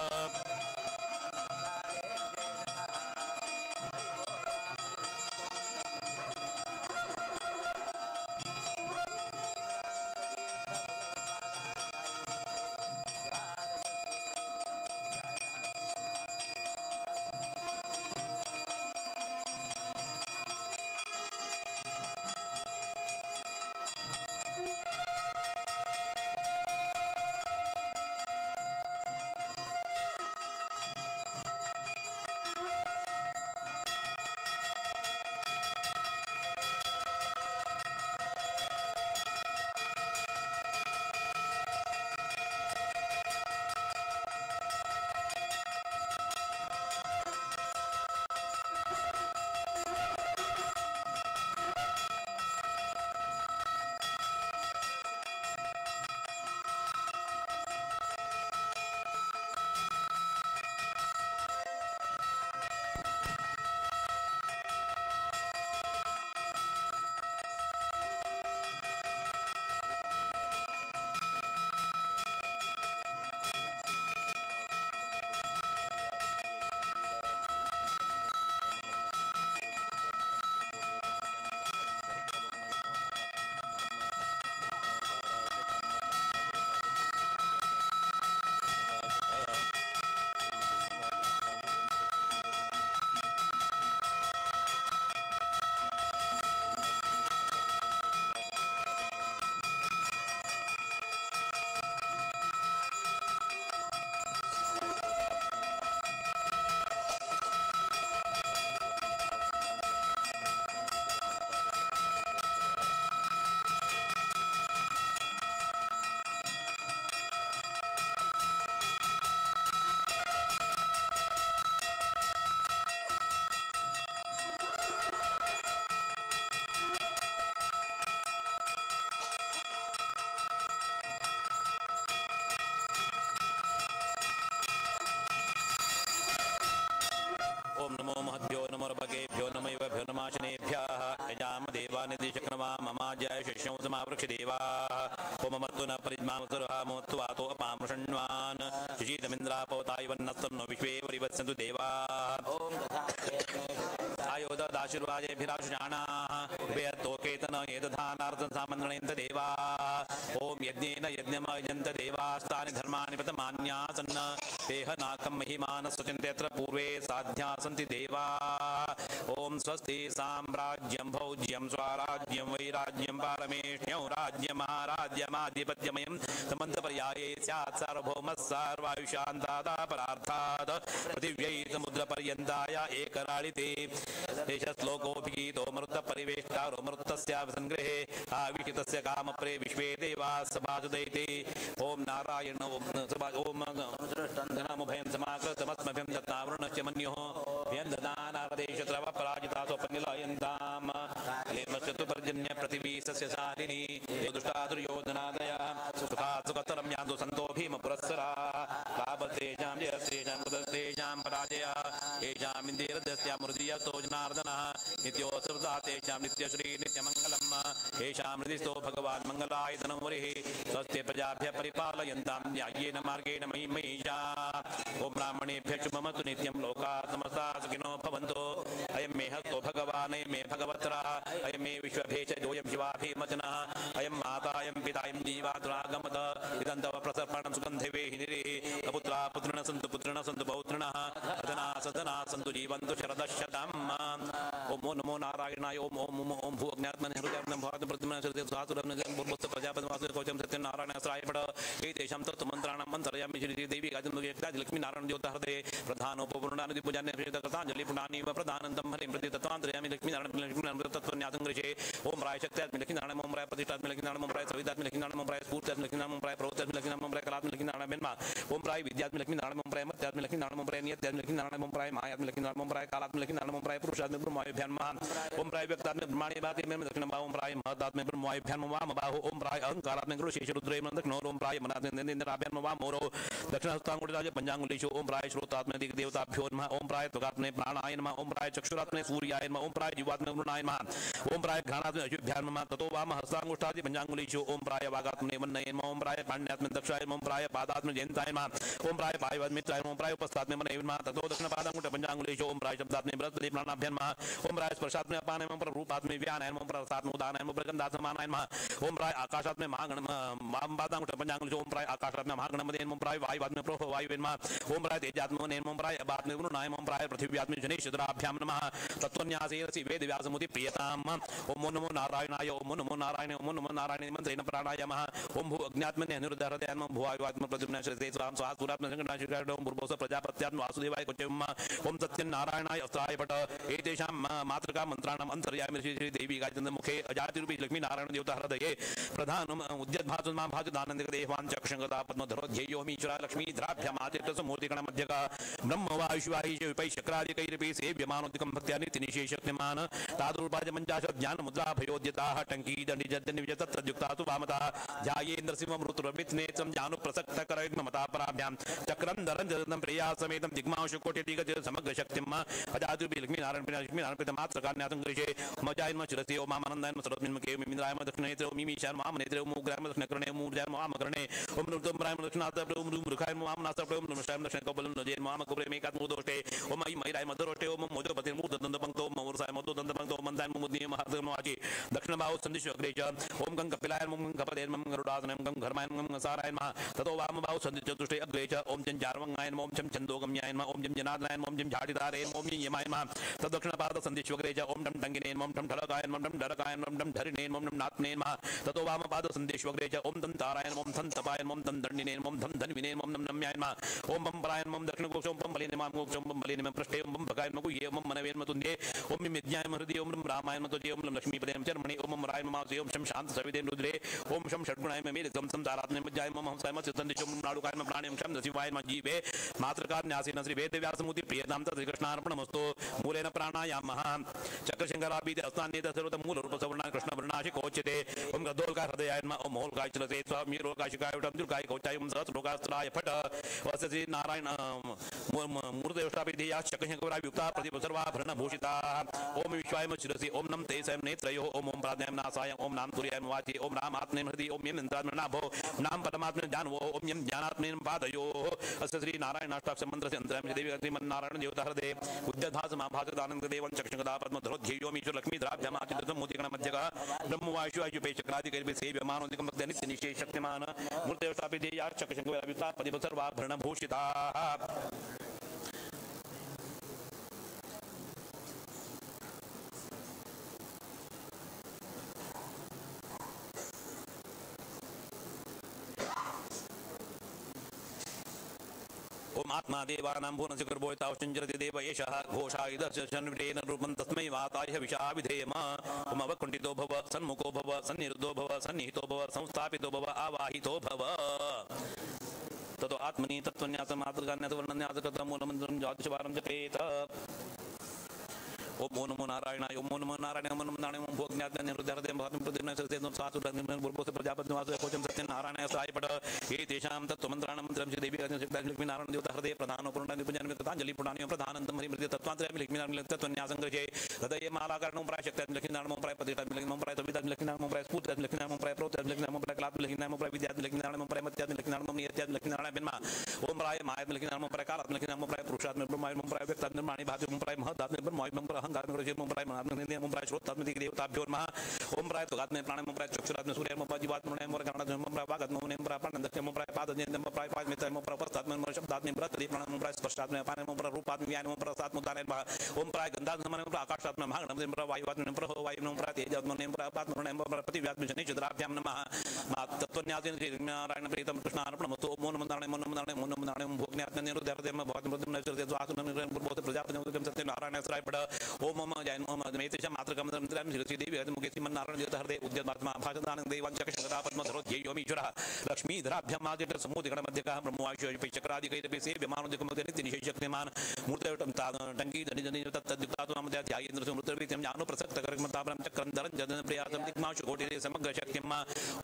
ओम नमो महद्भ्यो नमोर्भगेभ्यो नमैवभ्यो नमाशनेभ्यः यजाम देवानिधिशक्रमा ममाजय शिष्यं समावृक्षदेवाः ओम मत्तु न परिज्मामसुरहामोत्वातो अपामृषण्वान् शिशीतमिन्द्रापवतायवन्नस्तन्नो विश्वे परिवत्सन्तु देवाः ओम आयोदाशीर्वादेभिराशुजानाः उभयत्तोकेतन एतधानार्थं सामन्त्रणेन्त देवाः ओम यज्ञेन यज्ञमयजन्त देवास्तानि धर्माणि प्रतमान्यासन् देह नाकं महिमानस्वचिन्त्यत्र पूर्वे साध्या सन्ति देवाः ओम स्वस्ति साम्राज्यं भौज्यं स्वराज्यं वैराज्यं पारमेष्ठ्यं राज्यं महाराज्यमाधिपत्यमयं समन्तपर्याये स्यात् सार्वभौमः सर्वायुषान्तादापरार्थात् पृथिव्यै समुद्रपर्यन्ताय एकराळिते देशश्लोकोऽभिगीतोऽमृतपरिवेष्टारोमृतस्याभिसङ्ग्रहे आविष्कृतस्य कामप्रे विश्वे देवाः सभासुदैते ओम नारायण ओम धनमुभयं समाकृतमस्मभ्यं दत्तावरुणस्य मन्युः व्यन्ददानारदेशत्रव पराजिता स्वपनिलयन्ताम् हेमस्तु पर्जन्य पृथिवी सस्यशालिनी दुष्टादुर्योधनादयः सुखात् सुखतरं यान्तु सन्तो भीमपुरस्सराः लाभस्तेषां जयस्तेषां कुतस्तेषां पराजयः येषाम् इन्द्रियरथस्यामृदीयस्तो जनार्दनः नित्योऽसृता तेषां नित्यश्री नित्यमङ्गलम् येषां हृदिस्थो भगवान् मङ्गलायतनं वरिः स्वस्ति प्रजाभ्यः परिपालयन्तां न्याय्येन मार्गेण महिमैषाः ओम ब्राह्मणेभ्यः शुभमस्तु नित्यं लोकाः समस्ताः सुखिनो भवन्तु अयं मे हस्तो भगवान् अयं मे भगवत्रः अयं मे विश्वभेषजोऽयं शिवाभिमचनः अयं माता अयं पिता अयं जीवातुरागमत इदं तव प्रसर्पणं सुगन्धिवेहिनिरिः अपुत्रा पुत्रिणः सन्तु पौत्रिणः सदना सन्तु जीवन्तु शरदशतम् ओम नमो नारायणाय ओम ओम ओम ओम भू अज्ञात्मने हृदयात्मने भवात् प्रतिमने श्रुते सासुरं पूर्वस्थ प्रजापतिवासुदेव कोचम सत्यनारायण सरायपड एतेषां तत्त्वमन्त्राणां मन्त्रयामि श्री देवी गाजन्मुखे लक्ष्मी नारायण देवता हृदये प्रधानोपपूर्णानिधि पूजान्य कृताञ्जलि पुण्णानि प्रधानन्तं हरिं प्रति तत्त्वान्तरयामि लक्ष्मी नारायण तत्त्वन्यासं गृहे ओम राय शक्त्यात्मि लक्ष्मी नारायण ओम राय प्रतिष्ठात्मि लक्ष्मी नारायण ओम राय सवितात्मि लक्ष्मी नारायण ओम राय स्फूर्त्यात्मि लक्ष्मी नारायण ओम राय प्रवृत्त्यात्मि लक्ष्मी नारायण ओम राय कलात्मि लक्ष्मी नारायण बेन्मा ओम राय विद्यात्मि लक्ष्मी नारायण ओम राय मत्यात्मि लक्ष्मी नारायण ओम राय नियत्यात्मि लक्ष्मी नारायण ओम राय मायात्मि लक्ष्मी नारायण ओम राय कालात्मि लक्ष्मी नारायण ओम राय पुरुषात्मि ब्रह्माभ्यान्मा ओम राय व्यक्तात्मि ब्रह्माणि बाति में दक्षिण बाहु ओम राय महदात्मि ब्रह्माभ्यान्म वाम बाहु ओम राय अहंकारात्मि गुरु शेष रुद्रे मन दक्षिण ओम राय मनात्मि इंद्राभ्यान्म वाम ओरो दक्षिण हस्तांगुली राज पंचांगुलीषु ओम राय श्रोतात्मि दिग देवताभ्यो नमः ओम राय त्वगात्मि प्राणाय नमः ओम राय चक्षुरात्मि सूर्याय नमः ओम राय जीवात्मि गुरुणाय नमः ओम राय घ्राणात्मि अशुभ्यान्म नमः ततो वाम हस्तांगुष्ठादि पंचांगुलीषु ओम राय वागात्मि वन्नये नमः ओम राय पाण्ड्यात्मि दक्षाय नमः ओम राय पादात्मि जयन्ताय नमः ओम राय पायवद्मित्राय नमः ओम राय उपस्थात्मि मनये नमः ततो दक्षिण पादांगुष्ठ पंचांगुलीषु ओम राय शब्दात्मि बृहस्पति प्राणाभ्यां नमः ओम राय स्पर्शात्मि अपानाय नमः रूपात्मि व्यानाय नमः प्रसात्मि उदानाय नमः प्रगन्धात्मनाय नमः ओम राय आकाशात्मि महागण वाम पादांगुष्ठ पंचांगुलीषु ओम राय आकाशात्मि महागणमदे ओम राय वायुवात्मि प्रोह वायुवे नमः ओम राय तेजात्मने ओम राय अपात्मि गुरुणाय ओम राय पृथिव्यात्मि जनेशद्राभ्यां नमः तत्त्वन्यासेरसि वेदव्यासमुति प्रियताम् ओम नमो नारायणाय ओम नमो नारायण ओम नमो नारायण मंत्रेण प्राणायामः ओम भू अज्ञात्मने अनिरुद्धहृदयान् ओम भुवायुवात्म प्रद्युम्न श्रीते स्वाम स्वासुरात्म संकटाशिकाय ओम भूर्भुवः प्रजापत्यात्म वासुदेवाय कोचम् ओम सत्यनारायणाय अस्त्राय पट एतेषां मातृका मंत्राणाम् अंतर्यामि श्री देवी गायत्री मुखे अजातिरूपी लक्ष्मी नारायण देवता हृदये प्रधानम् उद्यद्भासु मां भासुदानन्दिक देवान् चक्षंगता पद्मधरोध्येयोमीश्वरा लक्ष्मी द्राभ्याम् आचित्त समूर्तिकण मध्यका ब्रह्म वायुवाहिष विपै शक्रादिकैरपि सेव्यमानोदिकं भक्त्या नित्यनिशेषक्तिमान् तादुर्पाज पञ्चाशत् ज्ञान मुद्रा भयोद्यताः टङ्की दण्डिजद्निविज तत्तद्युक्ता तु वामता ध्यायेन्द्रसिंहं ऋतुरवित्नेत्रं जानुप्रसक्तकरैर्ममता पराभ्यां चक्रं दरञ्जनं प्रिया समेतं दिग्मांशकोटिदिगज समग्रशक्तिं अजातुर्भि लक्ष्मीनारायण मात्रकान्यासं गृहे मजायन्म शिरसि ओम आनन्दायन्म सरस्मिन्मुखे मिन्द्रायम दक्षिणनेत्रे ओम मीशायन्म वामनेत्रे ओम उग्रायम दक्षिणकर्णे ओम ऊर्जायन्म वामकर्णे ओम नृतम्रायम दक्षिणातप्रे ओम मृखायन्म वामनास्तप्रे ओम नमस्तायम दक्षिणकौबलं नजेन्म वामकुब्रे मेकात्मूर्दोष्टे ओम ऐ मैराय मधुरोष्टे ओम मोजोपतिर्मूर्धदन्तपङ्क्तो ओम मूर्साय मंदायन्म मुद्नीयम हर्दमवाचि दक्षिणबाहु सन्दिशो अग्रे च ओम गं कपिलायन्म गं कपदेन्म गरुडासनं गं घर्मायन्म सारायन्म ततो वामबाहु सन्दिचतुष्टे अग्रे च ओम चञ्चार्वङ्गायन्म ओम चं छन्दोगम्यायन्म ओम जं जनादनायन्म ओम जं झाटितारेन्म ओम यमायन्म तद्दक्षिणपाद सन्दिशो अग्रे च ओम डं टङ्गिनेन्म ओम डं ढलकायन्म ओम डं ढरकायन्म ओम डं धरिणेन्म ओम डं नात्नेन्म ततो वामपाद सन्दिशो अग्रे च ओम तं तारायन्म ओम तं तपायन्म ओम तं दण्डिनेन्म ओम तं धन्विनेन्म ओम नं नम्यायन्म ओम बं परायन्म ओम दक्षिणकोशं बं बलिनेम ओम गोक्षं बं बलिनेम पृष्ठे ओम बं भगायन्म कुये ओम मनवेन्म तुन्ये ओम मिज्ञायन्म हृदये ओम रामायन्म तुजे ओम लक्ष्मीपदेम चर्मणि ओम रायन्म मासे ओम शं शांत सविते रुद्रे ओम शं षड्गुणायन्म मेलितं सं तारात्मने मज्जायन्म ओम हंसायन्म चित्तन्दिशो ओम नाडुकायन्म प्राणेम शं शिवायन्म जीवे मातृकान्यासेन श्री वेदव्यासमुति प्रियतां श्रीकृष्णार्पणमस्तु मूलेन प्राणायामः चक्रशंकराभीति अस्तान्येत सर्वत मूलरूपसवर्णा कृष्णवर्णाशि कोच्यते ओम गदोल्का हृदयायन्म ओम मोल्काय चलते स्वामीरोकाशिकाय उटं दुर्गाय कोचाय ओम सहस्रोकास्त्राय फट वसति नारायण मूर्तयोष्टाभिधेया चक्रशंकरायुक्ता प्रतिपसर्वाभरणभूषिता ओम विश्वाय शिरसि ओम नम ते स्वयं नेत्रयो ओम ओम प्राज्ञां नासाय ओम नाम तुर्याय वाचि ओम नाम आत्मे हृदि ओम यम इंद्रात्मने नाभो नाम परमात्मने जानवो ओम यम ज्ञानात्मने पादयो अस्य श्री नारायण अष्टाक्षर मंत्र से अंतराय देवी श्रीमन्नारायण देवता हृदये उद्यद्भास महाभागदानंद देवं चक्षुगदा पद्मधरोध्येयोमीश्वर लक्ष्मी द्राभ्यमाचितं मोदिगण मध्यगा ब्रह्मवायुवायुपे चक्रादिकैर्भि सेव्यमानोदिकं भक्त्या नित्यनिशेषशक्तिमान् मूर्तयोष्टाभिधेया चक्रशंकरायुक्ता प्रतिपसर्वाभरणभूषिताः ओम आत्मा देवानां भुवनस्य गर्भोयतावश्चरति देव एषः घोषायुधस्य रूपं तस्मै वाताय हविषा विधेयम ओम अवकुण्ठितो भव सन्मुखो भव सन्निरुद्धो भव सन्निहितो भव संस्थापितो भव आवाहितो भव ततो आत्मनि तत्त्वन्यासं मातृकान्यासवर्णन्यासकृतं मूलमन्त्रं ज्योतिषवारं जपेत ओम नमो नारायणाय ओम नमो नारायणाय ओम नमो नारायणाय ओम भोज्ञाज्ञानिरुद्धहृदयं भातं प्रतिदिनं सत्यं सासुरं पूर्वस्य प्रजापतिवासुदेव कोचं सत्यनारायणाय सहायपट एतेषां तत्त्वमन्त्राणां मन्त्रं श्री देवी लक्ष्मी नारायण देवता हृदये प्रधानोपपूर्णानि पूजानि कृताञ्जलि पुण्णानि प्रधानन्तं हरिमृत्य तत्त्वान्तरयामि लक्ष्मी नारायण तत्त्वन्यासं गृहे हृदये मालाकरणं प्राय शक्त्यां लक्ष्मी नारायण ओम प्राय प्रतिष्ठां लक्ष्मी ओम प्राय सवितां लक्ष्मी नारायण ओम प्राय स्फूर्त्यां लक्ष्मी नारायण ओम प्राय प्रोत्यां लक्ष्मी नारायण ओम प्राय कलात्मं लक्ष्मी नारायण ओम प्राय विद्यां लक्ष्मी नारायण ओम प्राय मत्यां लक्ष्मी नारायण ओम नियत्यां लक्ष्मी नारायण बेन्मा ओम प्राय मायात्म लिखित नमो प्राय कालात्म लिखित नमो प्राय पुरुषात्म ब्रह्माय नमो प्राय व्यक्तात्म निर्माणि भाति प्राय महदात्म ब्रह्माय नमो प्राय अहंकार नमो प्राय महात्म नमो प्राय श्रोतात्म दिख देवताभ्यो नमः ओम प्राय त्वगात्म प्राण नमो प्राय चक्षुरात्म सूर्य नमो प्राय जीवात्म नमो प्राय गणात्म नमो प्राय वागात्म नमो प्राय प्राणदक्ष नमो प्राय पादज्ञ नमो प्राय पादमित नमो प्राय परतात्म नमो शब्दात्म प्रतदि प्राण नमो प्राय स्पर्शात्म पान नमो प्राय रूपात्म व्यान नमो प्राय सात्म उदान नमः ओम प्राय गंधात्म नमो प्राय आकाशात्म महाग नमो प्राय वायुवात्म नमो प्राय वायु नमो प्राय तेजात्म नमो प्राय पात्म नमो प्राय पृथिव्यात्म जनि चंद्राभ्याम नमः तत्वन्यासेन श्री नारायण प्रीतम कृष्णार्पणमस्तु ओम नमो नारायण नमो नारायण नमो नारायण भोगन्यात्म निरुद्धर्देम भगवतं बुद्धं नैश्वर्य द्वासुनं निर्बोध प्रजापतिं उदकं सत्यं नारायण सराय पड ओम मम जैन ओम मेतेश मातृकं मंत्रं श्री देवी मुखे श्रीमन् नारायण देवता हृदय उद्यमात्मा भाषदानं देवांचक शंकरा पद्मधरो ध्येयोमीश्वरः लक्ष्मीधराभ्यां आदित्य समुद्रगण मध्यकः ब्रह्मवायुः चक्रादिकैरपि सेव्यमानोदिकं नित्य निशेषशक्तिमान मूर्तयटं टंकी धनिजनि तत्तद्युक्तात्मा मध्य ध्यायेन्द्र समृद्धवित्यं ज्ञानो प्रसक्त कर्मतापरं चक्रं धरं जदन प्रियातं दिग्माशु कोटिरे समग्र शक्तिं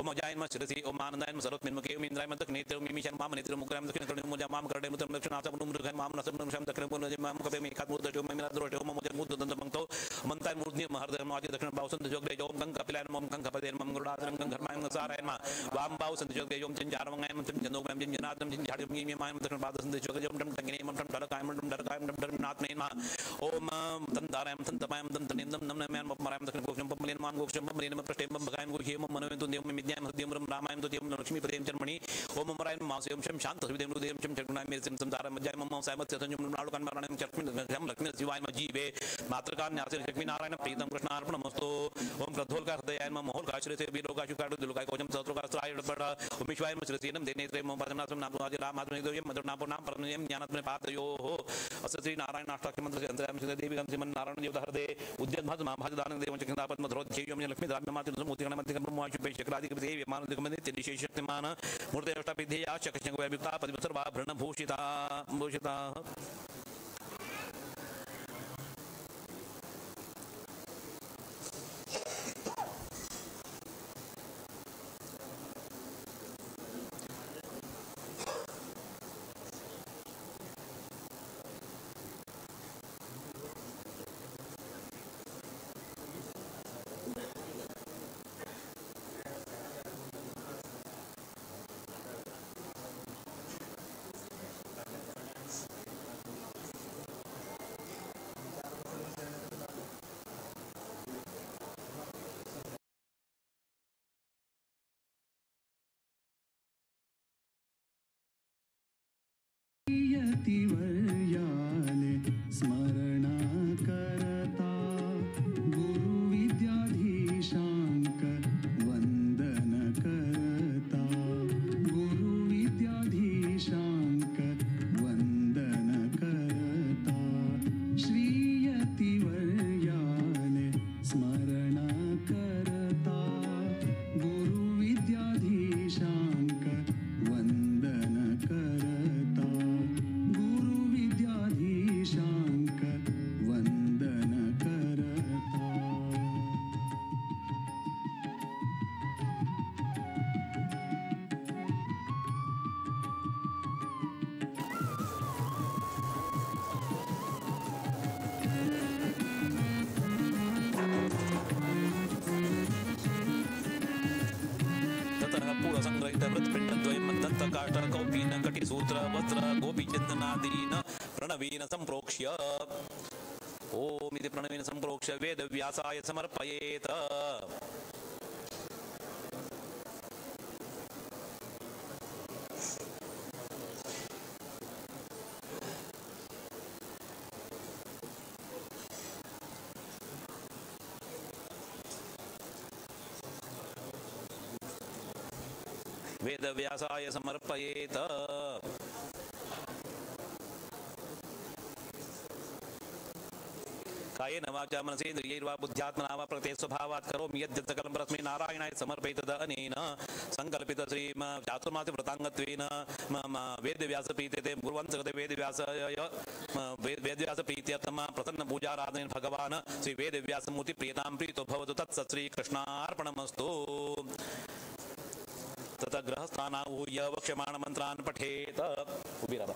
ओम जैन शिरसि ओम आनंदायन सर्वोत्मिन्मुखे ओम इंद्राय मदक नेत्र मिमिशन माम नेत्र मुकरम दक्षिण कर्ण मुजा माम करणे मुत्रम दक्षिणाचा मुंड मृगन माम नसम नमशम दक्षिण पूर्ण माम कपे मे एकात मूर्त ओम मिना द्रोट ओम मुजन मुद्द दंत मंतो मंताय मूर्ति महर्द माजी दक्षिण बाव संत जोग दे ओम गंग कपिलान ओम गंग कपदे मम गुरुदासरम गंग धर्माय सारायन मा वाम बाव संत जोग दे ओम चिंजार मंगाय मम चिंजनो मम चिंजनादम चिंजाडि मी माय दक्षिण पाद संत जोग दे ओम टम टंगिने मम टम डर कायम टम डर कायम टम डर नाथ मे मा ओम तंतारायम तंतपायम तंतनेम दम नम नम मम मरायम दक्षिण गोक्षम पमलेन मान गोक्षम पमलेन प्रष्टेम भगायम गुरुहे मम मनोयंतु देव मे विद्याम हृदयम रामायण तो देव लक्ष्मी पदेम जन्मणि ओम मरायण मासयम शम शांत हृदयम हृदयम शम चक्रुणाय मेरसम संसार मज्जाय मम सायमत सतंजम नाडुकान मरणम चक्रुण लक्ष्मी शिवाय मजीवे मातृकान न्यासे लक्ष्मी नारायण प्रीतम कृष्ण अर्पणमस्तु ओम प्रद्धोल का हृदयाय मम मोहल का श्री से वीरोगा शुकाडु दुलकाय कोजम सहस्रो का स्त्राय बड़ ओम विश्वाय मम श्रीनम देनेत्रे मम पदनासम नाम आदि राम आत्मने देव मधुर नाम नाम परमयम ज्ञानात्मने पातयो हो अस श्री नारायण अष्टाक्षर मंत्र से अंतराम श्री देवी गम श्रीमन नारायण देवता हृदय उद्यत भाज मां भाज दान देव चक्र पद्म धरो ध्येयम लक्ष्मी दान मातृ समुति गण मध्य ब्रह्म वायु चक्रादि देव मान दिगम नित्य निशेष शक्तिमान मूर्ति अष्टापिधेया चक्रशंग वैभुक्ता पद्मसर्वा भृण भूषिता भूषिता यतिवर्याले स्मरणा करता गुरुविद्याधीशांक वंदन करता गुरुविद्याधीशांक वंदन करता श्री यतिवर्याले स्मरणा करता गुरुविद्याधीशांक वंदन करता गुरुविद्याधीशांक वंदन करता ततः पूर्वसंग्रहित वृत्तपिण्डद्वयं दन्तकाष्ठ कौपीन कटिसूत्र वस्त्र गोपीचन्दनादीन प्रणवीन सम्प्रोक्ष्य ओम इति प्रणवीन सम्प्रोक्ष्य वेदव्यासाय समर्पयेत वेदव्यासाय समर्पयेत कायेन वाचा मनसेन्द्रियैर्वा बुद्ध्यात्मना वा प्रकृते स्वभावात् करोमि यद्यत् सकलं परस्मै नारायणाय समर्पयेत् अनेन संकल्पित श्री चातुर्मास्य व्रतांगत्वेन वेदव्यासप्रीते गुरुवंशगते वेदव्यासप्रीत्यर्थं प्रसन्न पूजाराधनेन भगवान् श्री वेदव्यासमूर्ति प्रियतां प्रीतो भवतु तत्सत् श्रीकृष्णार्पणमस्तु तथा गृहस्थानाहूय वक्ष्यमाण मंत्रान् पठेत उभिराधा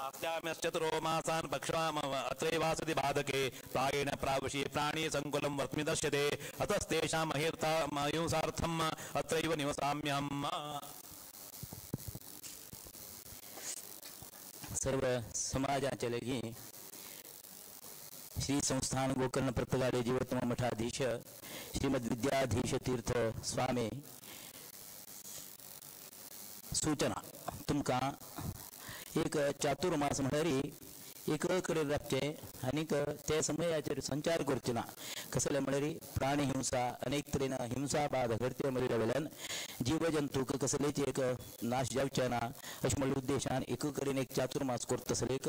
स्थास्याम्यश्चतुरो मासान् पक्ष्वाम अत्रैवासति बाधके प्रायेण प्रावशी प्राणी संकुलं वर्त्मि दश्यते अतस्तेषां मयूसार्थम् अत्रैव निवसाम्यहम् सर्व समाजाच्या लगी श्री संस्थान गोकर्ण प्रतगाडे जीवोत्तम मठाधीश श्रीमद विद्याधीश तीर्थ स्वामी सूचना तुमका एक चातुर्मास म्हणरी एक कडे राखचे आणि ते समयाचेर संचार करचे ना कसले म्हणरी प्राणी हिंसा अनेक तरेन हिंसा बाद घडते मरेल्या वेल्यान जीवजंतूक कसलेच एक नाश जावचे ना अशें म्हणल्या उद्देशान एक कडेन एक चातुर्मास करता तसले एक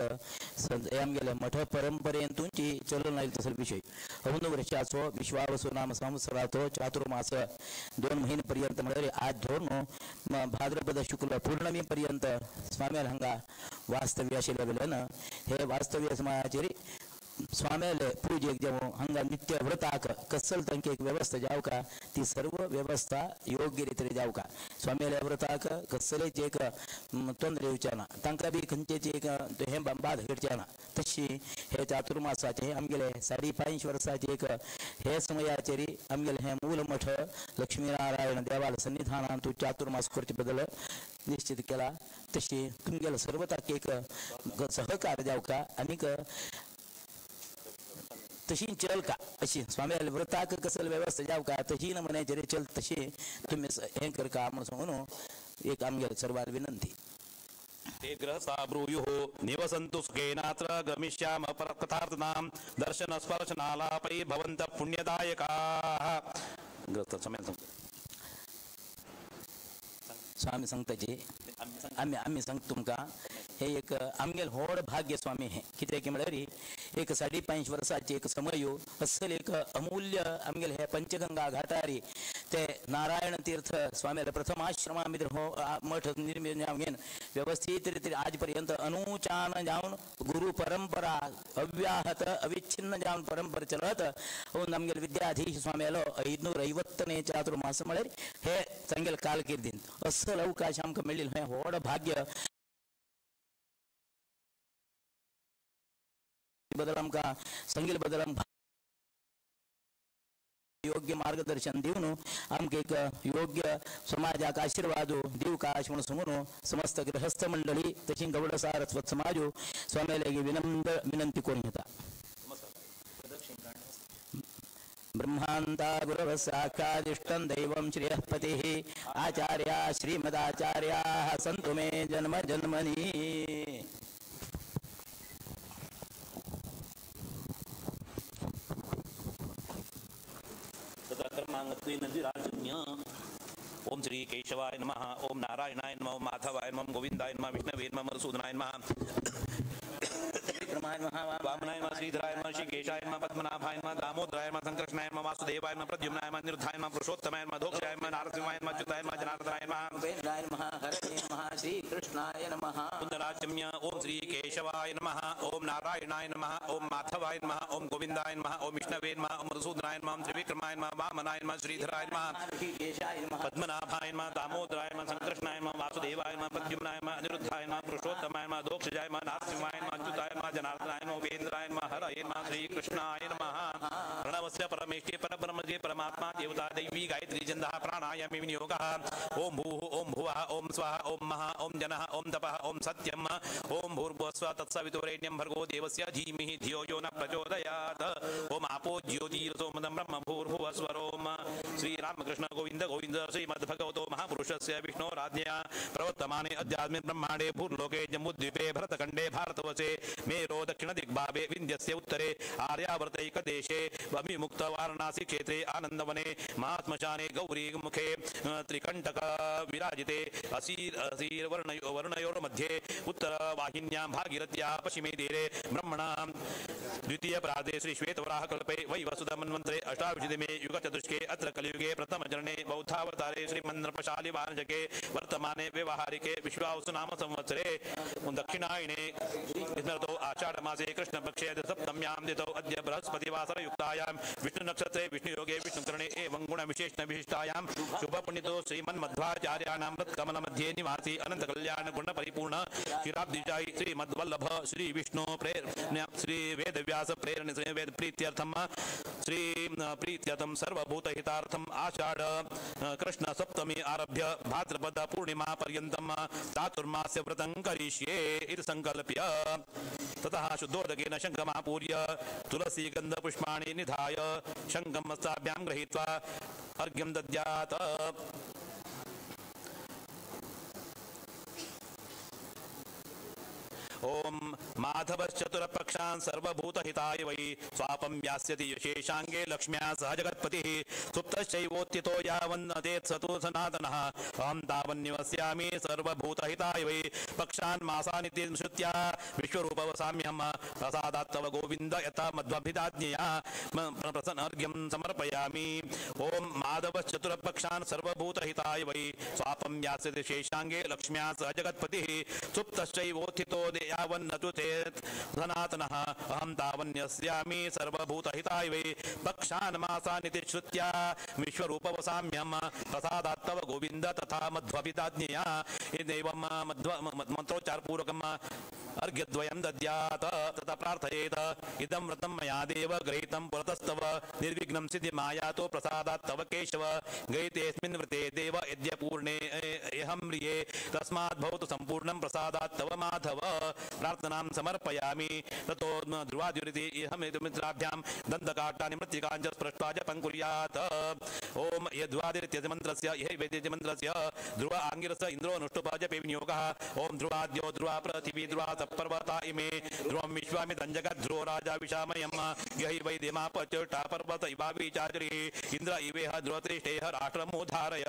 आमगेल्या मठ परंपरेन तुमची चलन आयला तसले विषय अहून वर्षाचो विश्वावसु नाम संवत्सराचो चातुर्मास 2 महिने पर्यंत म्हणल्यार आज धरून भाद्रपद शुक्ल पौर्णमी पर्यंत स्वाम्याल हांगा वास्तव्य आशिल्ल्या वेल्यान हे वास्तव्य समाजाचेर स्वाम्याले पूजेक जेवो हांगा नित्य व्रताक कसल तांची एक व्यवस्था जावका ती सर्व व्यवस्था योग्य रितीन जावका स्वाम्याले व्रताक कसलेच एक तोंदरे येवचे ना तांकां बी खंयचेच एक हे बाद घडचे ना तशी हे चातुर्मासाचे आमगेले 5.5 वर्साचे एक हे समयाचेर आमगेले हे मूल मठ लक्ष्मीनारायण देवाल सन्निधानांत चातुर्मास करचे बद्दल निश्चित केला तशी तुमगेले सर्वताक एक सहकार जावका आनीक तशी चल का अशी स्वामी व्रताक कसल व्यवस्था जावका तशी न मनाचेर चल तशी तुम्ही हे कर का म्हणून एक आमगे सर्वार विनंती ते ग्रहसा ब्रूयुः निवसन्तु सुखेनात्र गमिष्याम परकथार्थनां दर्शन स्पर्शनालापै भवन्तः पुण्यदायकाः ग्रस्त समय स्वामी सांगताची आम्ही सांगता तुमकां हे एक आमगेल व्हड भाग्य स्वामी हे कित्याक म्हळ्यार एक 5.5 वर्साचे एक समय असल एक अमूल्य आमगेले हे पंचगंगा घाटारी ते नारायण तीर्थ स्वामी प्रथम आश्रमा भितर हो मठ निर्मित जावन व्यवस्थित रितीन आज पर्यंत अनुचान जावन गुरु परंपरा अव्याहत अविच्छिन्न जावन परंपरा चलत म्हणून आमगेले विद्याधीश स्वाम्यालो 550ने चातुर्मास म्हळ्यार हे तांगेले कालकिर्दीन असल अवकाश आमकां मेळिल्लो हे व्हड भाग्य बदल आमकां संगील बदल योग्य मार्गदर्शन दिवन आमकां एक योग्य समाजाक आशीर्वाद दिवकाश म्हणून सांगून समस्त गृहस्थ मंडळी तशी गौड सारस्वत समाज स्वाम्याले विनम्र विनंती करून येता ब्रह्मांता गुरव साक्षादिष्टं दैवं श्रेयःपतिः आचार्या श्रीमदाचार्याः सन्तु मे जन्म जन्मनि ओम श्री केशवाय नमः ओम नारायणाय नमः ओम माधवाय नमः गोविंदाय नमः विष्णवे नमः मधुसूदनाय नमः वामनाय नमः श्रीधराय नमः श्रीकेशाय नमः पद्मनाभाय नमः दामोदराय नमः संकृष्णाय नमः वासुदेवाय नमः प्रद्युम्नाय नमः निरुद्धाय नमः पुरुषोत्तमाय नमः दोक्षाय नमः नारसिंहाय नमः अच्युताय नमः जनार्दनाय नमः वेदाय नमः हरये नमः श्रीकृष्णाय नमः कुन्दराजम्य ओम श्री केशवाय नमः ओम नारायणाय नमः ओम माधवाय नमः ओम गोविंदाय नमः ओम विष्णवे नमः ओम मधुसूदनाय नमः ओम त्रिविक्रमाय नमः वामनाय नमः श्रीधराय नमः पद्मनाभाय नमः दामोदराय नमः संकृष्णाय नमः वासुदेवाय नमः प्रद्युम्नाय नमः अनिरुद्धाय नमः पुरुषोत्तमाय नमः दोक्षजाय नमः नारसिंहाय नमः अच्युताय नमः जनार्दनाय नमः वेन्द्राय नमः हरये नमः श्रीकृष्णाय नमः प्रणवस्य परमेष्ठे परब्रह्मजे परमात्मा देवता दैवी गायत्री छन्दः प्राणायामे विनियोगः ओम भूः ओम भुवः ओम स्वः ओम महः ओम जनः ओम तपः ओम सत्यम् ओम भूर्भुवस्सुवः तत्सवितुर्वरेण्यं भर्गो देवस्य धीमहि धियो यो न प्रचोदयात् ओम आपो ज्योतिरसोमदं ब्रह्म भूर्भुवस्वरोम श्रीरामकृष्ण गोविंद गोविंद श्रीमद्भगवतो महापुरुषस्य विष्णोराज्ञया प्रवर्तमाने अध्यात्मे ब्रह्माण्डे भूर्लोके जम्बूद्वीपे भरतखण्डे भारतवर्षे मेरो दक्षिण दिग्भागे विन्ध्यस्य उत्तरे आर्यावर्तैकदेशे अभिमुक्त वाराणसी क्षेत्रे आनंदवने महाश्मशाने गौरी मुखे त्रिकंटक विराजिते असीर वर्णयोर्मध्ये उत्तरवाहिन्यां भागीरथ्याः पश्चिमे तीरे ब्रह्मणा द्वितीय प्रार्धे श्री श्वेतवराह कल्पे वैवस्वत मन्वन्तरे अष्टाविंशतिमे युगचतुष्के अत्र कलियुगे कृष्णयुगे प्रथमचरणे बौद्धावतारे श्रीमन्नृपशाली वाणिजके वर्तमाने व्यवहारिके विश्वावसु नाम संवत्सरे दक्षिणायने स्मृतो आषाढमासे कृष्णपक्षे सप्तम्यां तिथौ अद्य बृहस्पतिवासरयुक्तायां विष्णुनक्षत्रे विष्णुयोगे विष्णुकरणे एवं गुणविशेषणविशिष्टायां शुभपुण्यतो श्रीमन्मध्वाचार्याणां कमलमध्ये निवासी अनन्तकल्याण गुणपरिपूर्ण क्षीराब्धिजायि श्रीमद्वल्लभ श्री विष्णु प्रेरणा श्री वेदव्यास प्रेरण वेद प्रीत्यर्थम श्री प्रीत्यर्थम सर्वभूतहितार्थम आषाढ़ कृष्ण सप्तमी आरभ्य भाद्रपद पूर्णिमा पर्यन्तम चातुर्मास्य व्रतं करिष्ये इति संकल्प्य ततः शुद्धोदकेन शङ्खमापूर्य तुलसी गन्धपुष्पाणि निधाय शङ्खं हस्ताभ्यां गृहीत्वा अर्घ्यं दद्यात् ओम माधवश्चतुरपक्षान् सर्वभूतहिताय वै स्वापं यास्यति यशेषाङ्गे लक्ष्म्या सह जगत्पतिः सुप्तश्चैवोत्थितो यावन्नतेत् स तु सनातनः अहं तावन्निवस्यामि सर्वभूतहिताय वै पक्षान् मासानिति श्रुत्या विश्वरूपवसाम्यहं प्रसादात् तव गोविन्द यथा मध्वभिदाज्ञया प्रसन्नर्घ्यं समर्पयामि ओम माधवश्चतुरपक्षान् सर्वभूतहिताय वै स्वापं यास्यति शेषाङ्गे लक्ष्म्या सह जगत्पतिः सुप्तश्चैवोत्थितो यावन्न तु चेत् सनातनः अहं तावन्यस्यामि सर्वभूतहिताय वै पक्षान् मासानिति श्रुत्या विश्वरूपवसाम्यहं प्रसादात् तव गोविन्द तथा मध्वभिदाज्ञया एवं मन्त्रोच्चारपूर्वकम् अर्घ्यद्वयं दद्यात् तथा प्रार्थयेत इदं व्रतं मया देव गृहीतं पुरतस्तव निर्विघ्नं सिद्धिमायातो प्रसादात् तव केशव गृहीतेऽस्मिन् व्रते देव यद्यपूर्णे अहं म्रिये तस्मात् भवतु सम्पूर्णं प्रसादात् तव माधव प्रार्थनां समर्पयामि ततो ध्रुवाद्युरिति इहमित्राभ्यां दन्तकाष्ठानि मृत्तिकाञ्च स्पृष्ट्वा जपं कुर्यात् ओम यद्वादिरित्यस्य मन्त्रस्य यह वेद्यस्य मन्त्रस्य ध्रुव आङ्गिरस्य इन्द्रो नुष्टुपः जपे विनियोगः ओम ध्रुवाद्यो ध्रुवा पृथिवी ध्रुवा सप्पर्वता इमे ध्रुवं विश्वामितं जगत् ध्रुवो राजा विशामयम् यहि वै देमापच्युष्टा पर्वत इवाविचारिः इन्द्र इवेह ध्रुवत्रिष्ठेः राष्ट्रमुद्धारय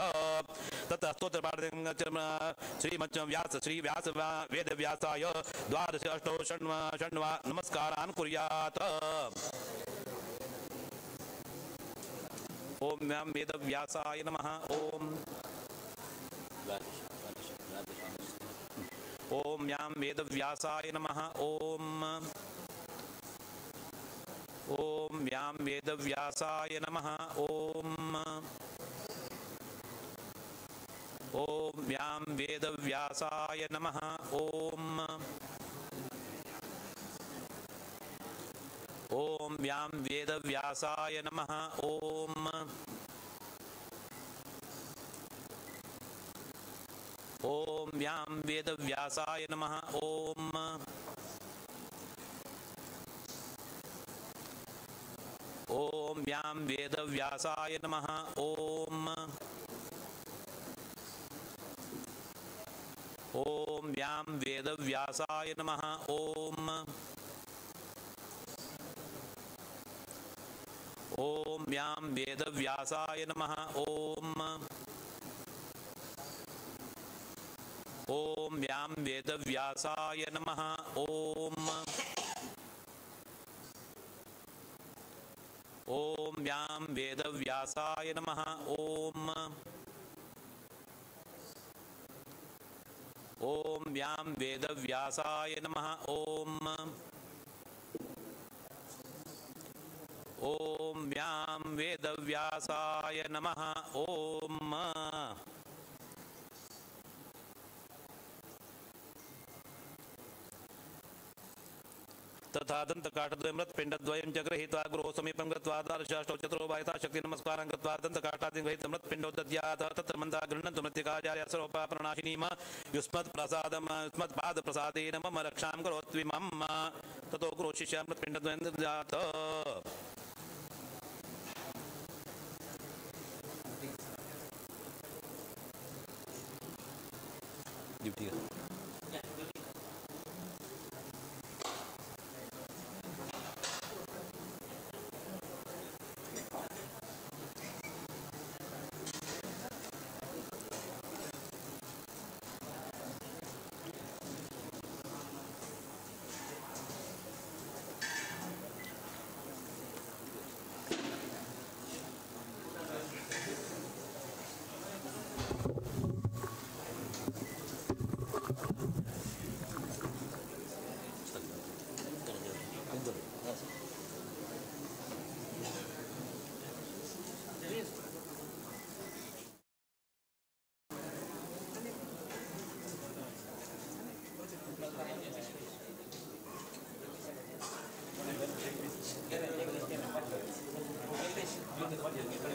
ततः स्तोत्रपाठं श्रीमच्व्यास श्रीव्यास वेदव्यासाय द्वादश अष्टौ षण्वा नमस्कारान् कुर्यात् ओम व्याम वेदव्यासाय नमः ओम व्याम वेदव्यासाय नमः ओम व्याम वेदव्यासाय नमः ओम व्याम वेदव्यासाय नमः ओम व्याम वेदव्यासाय नमः ओम व्याम वेदव्यासाय नमः ओम व्याम वेदव्यासाय नमः ओम व्याम वेदव्यासाय नमः ओम व्याम वेदव्यासाय नमः ओम व्याम वेदव्यासाय नमः ओम व्याम वेदव्यासाय नमः ओम व्याम वेदव्यासाय नमः ओम व्याम वेदव्यासाय नमः ओम तथा दन्तकाष्ठद्वयं मृत्पिण्डद्वयं च गृहीत्वा गृहो समीपं गत्वा द्वादशाष्टौ चतुरो वायता शक्ति नमस्कारं कृत्वा दन्तकाष्ठादिं गृहीतं मृत्पिण्डो दद्यात् तत्र मन्दा गृह्णन्तु मृत्तिकाचार्य सर्वोपप्रणाशिनीम युष्मत्प्रसादं युष्मत्पादप्रसादेन मम रक्षां करोत्विमं ततो गृहो शिष्य मृत्पिण्डद्वयं दद्यात् ड्यूटी Sita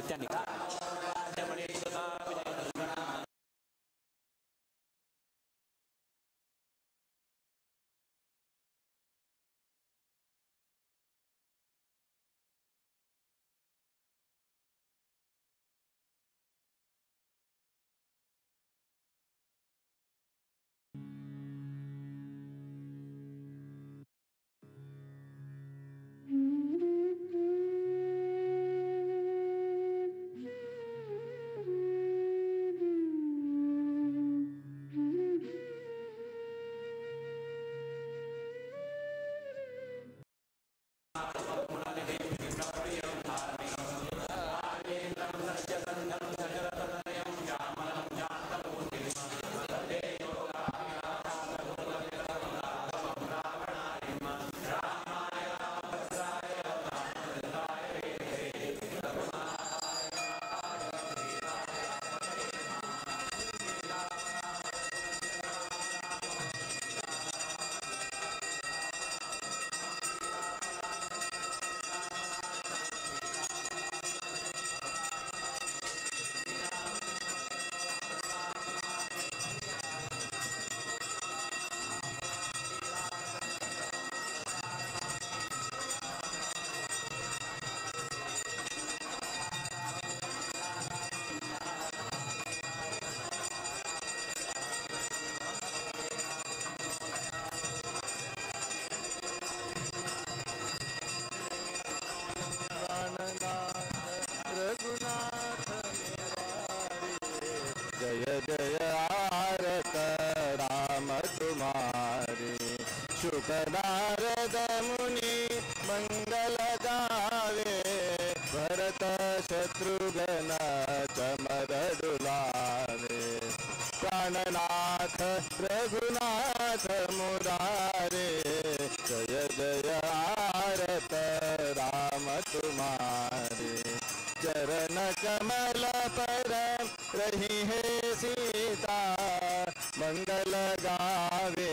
इत्यादी जय जय आरत राम तुम्हारी शुक नारद मुनि मंगल गावे भरत शत्रुघ्न चमर डुलावे प्राणनाथ रघुनाथ मुरारे जय जय आरत राम तुम्हारे चरण कमल पर रही है सीता मंगल गावे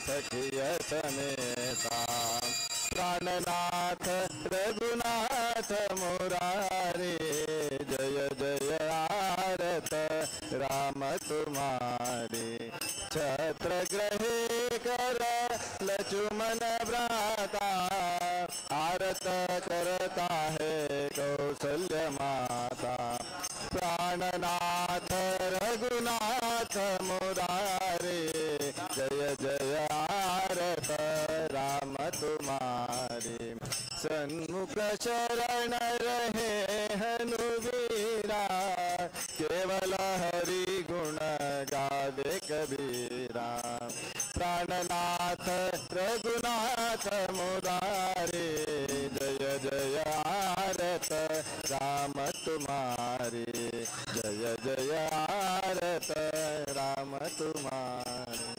सखिय समेता प्राणनाथ रघुनाथ मुरारे जय जय आरत राम तुम्हारे छत्र ग्रहे कर लक्ष्मण भ्राता आरत करता है कौशल्य माता प्राणनाथ रघुनाथ मुरारे जय जय आरत राम तुम्हारे सन्मुख शरण रहे हनुवीरा केवल हरि गुण गावे कबीरा प्राणनाथ रघुनाथ मुरारे जय जय आरत राम तुम्हारे जय जय आरत राम तुम्हारे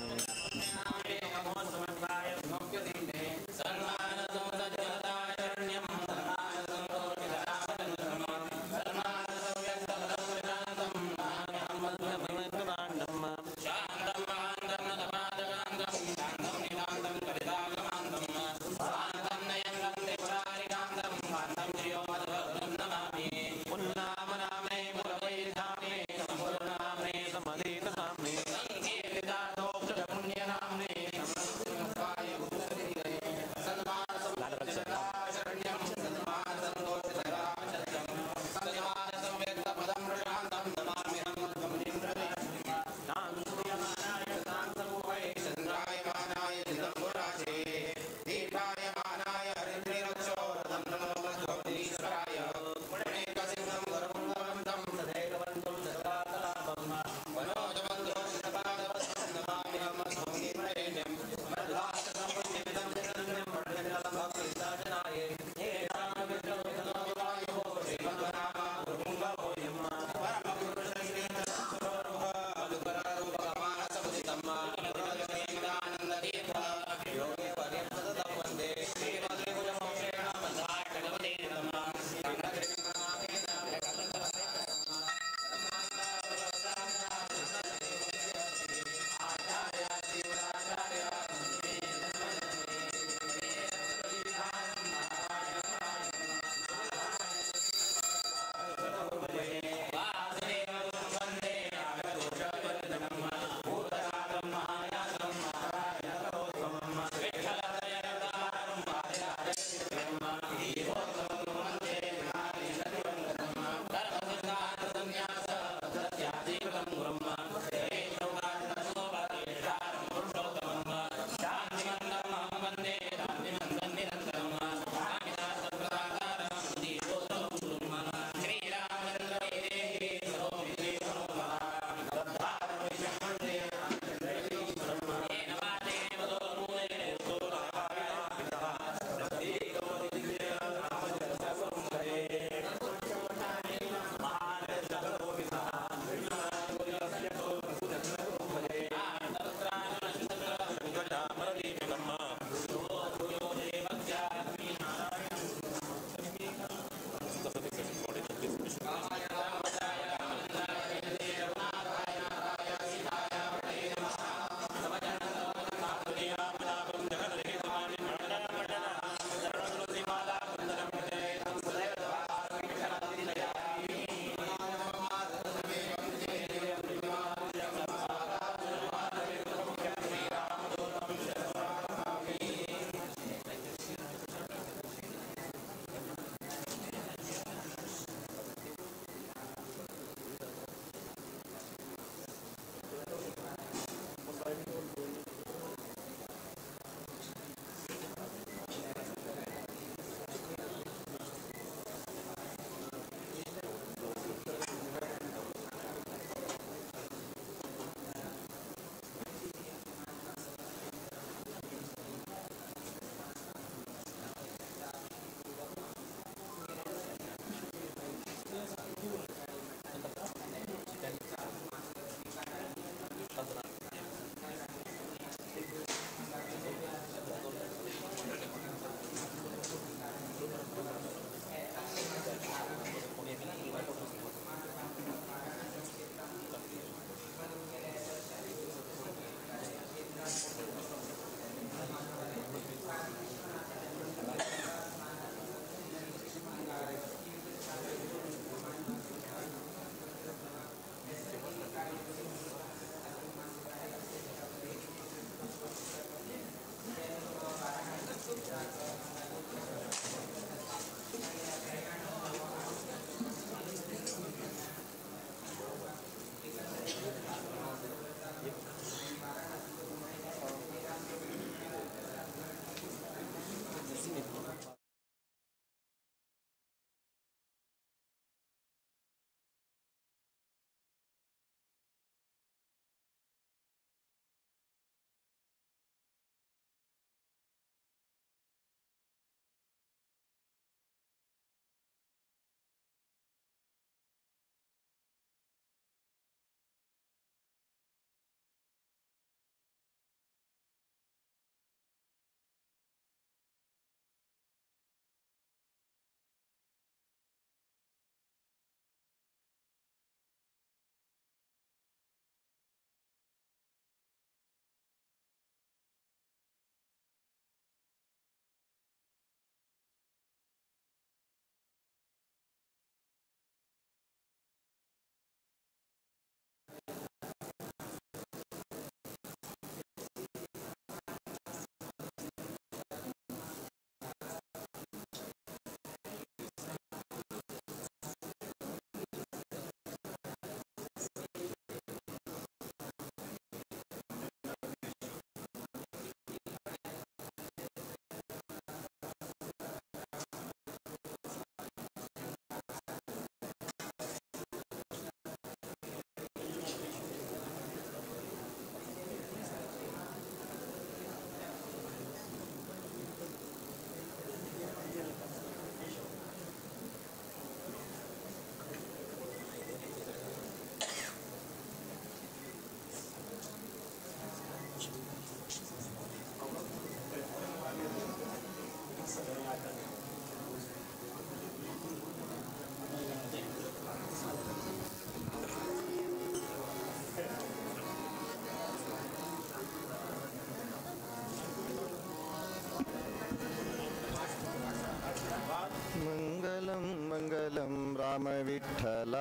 राम विठ्ठल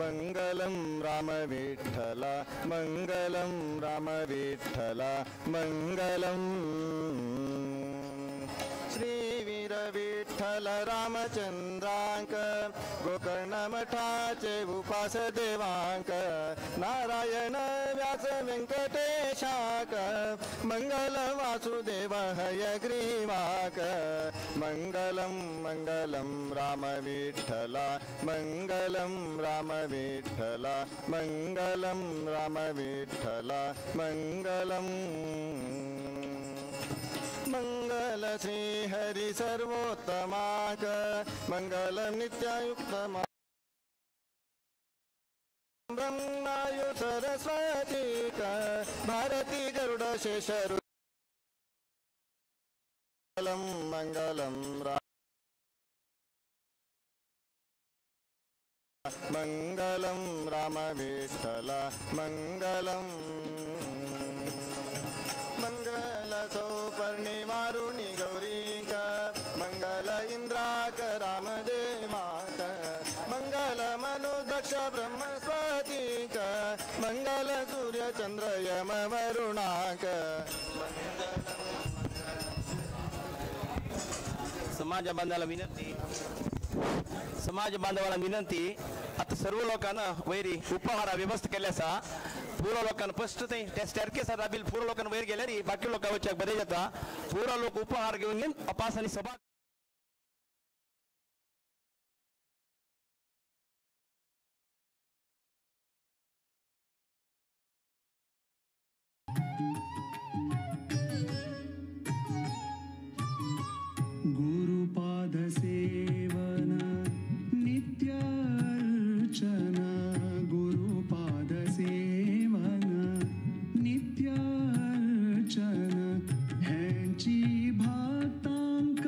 मंगलम राम विठ्ठल मंगलम राम विठ्ठल मंगलम श्री वीर विठ्ठल रामचंद्रांक गोकर्ण मठाचे उपास देवांक नारायण व्यास व्यंकटेशाक मंगल वासुदेव हयग्रीवाक मंगलम मंगलम राम विठ्ठला मंगलम राम विठ्ठला मंगलम राम विठ्ठला मंगलम मंगल श्री हरि सर्वोत्तमाक मंगलम नित्यायुक्तमा ब्रह्मायु सरस्वतीक भारती गरुड शेषरु मंगलम मंगलम राम विठ्ठला मंगलम मंगल सौपर्णिमारुणि गौरीक मंगल इंद्राक रामदेवाक मंगल मनुदक्ष ब्रह्मस्पतीक मंगल सूर्य चंद्र यम वरुणाक समाज बांधवाला विनंती आता सर्व लोकांना वैरी उपहारा व्यवस्था केल्या असा पूर्व लोकांना फर्स्ट त्या स्टॅरकेस राबील पूर्व लोकांना वैर गेल्या री बाकी लोकांच्या बरे जाता पूर्व लोक उपहार घेऊन येईन अपास आणि सभा गुरुपाद सेवन नित्यार्चन गुरुपाद सेवन नित्यार्चन ह्यांची भक्तांक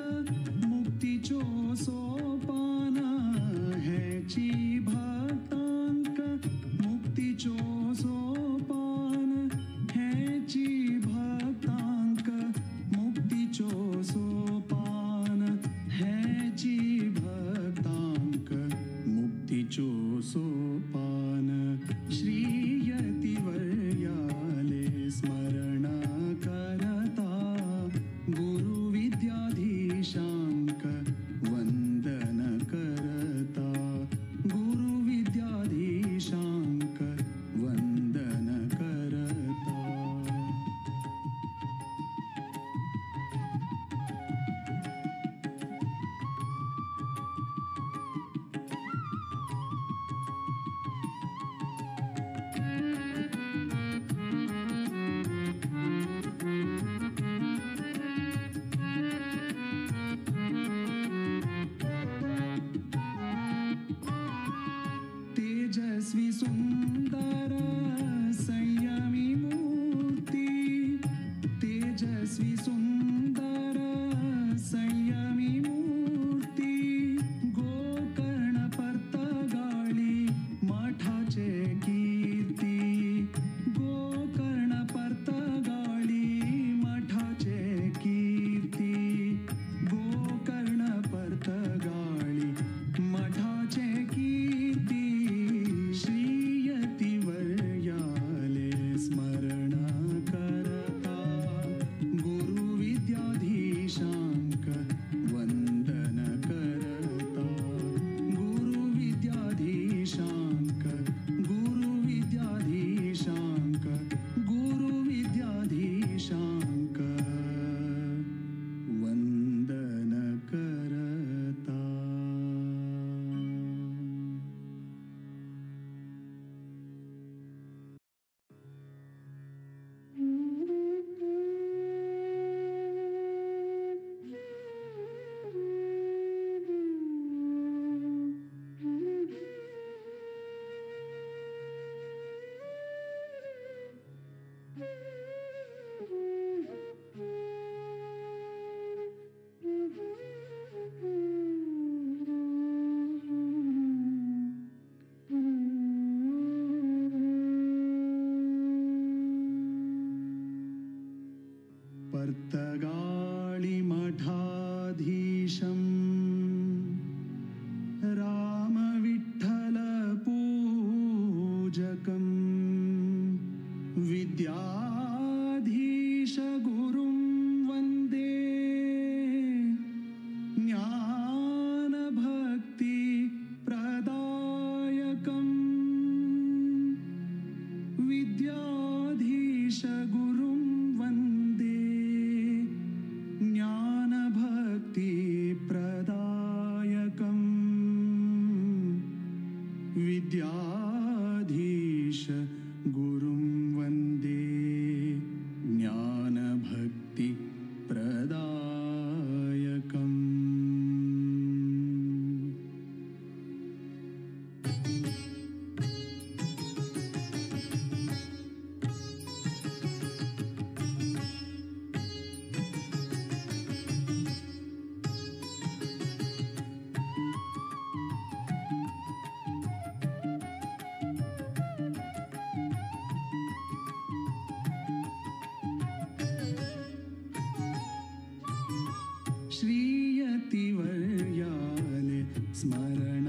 श्रीयतिवर्याले स्मरण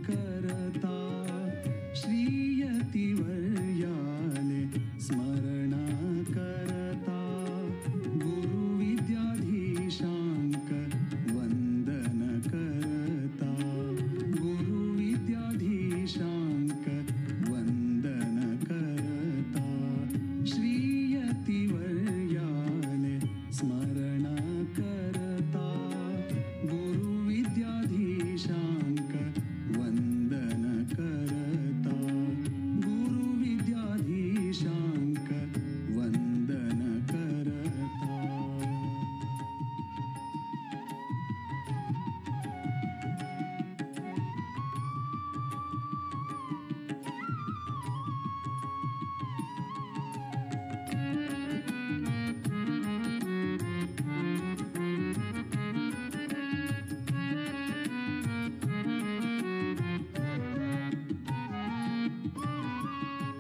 करता श्रीयतिवर्याले स्मरण करता गुरुविद्याधीशांक वंदन करता गुरुविद्याधीशांक वंदन करता श्रीयतिवर्याले स्मरण करता गुरुविद्याधीशांक वंदन करता गुरुविद्याधीशांक वंदन करता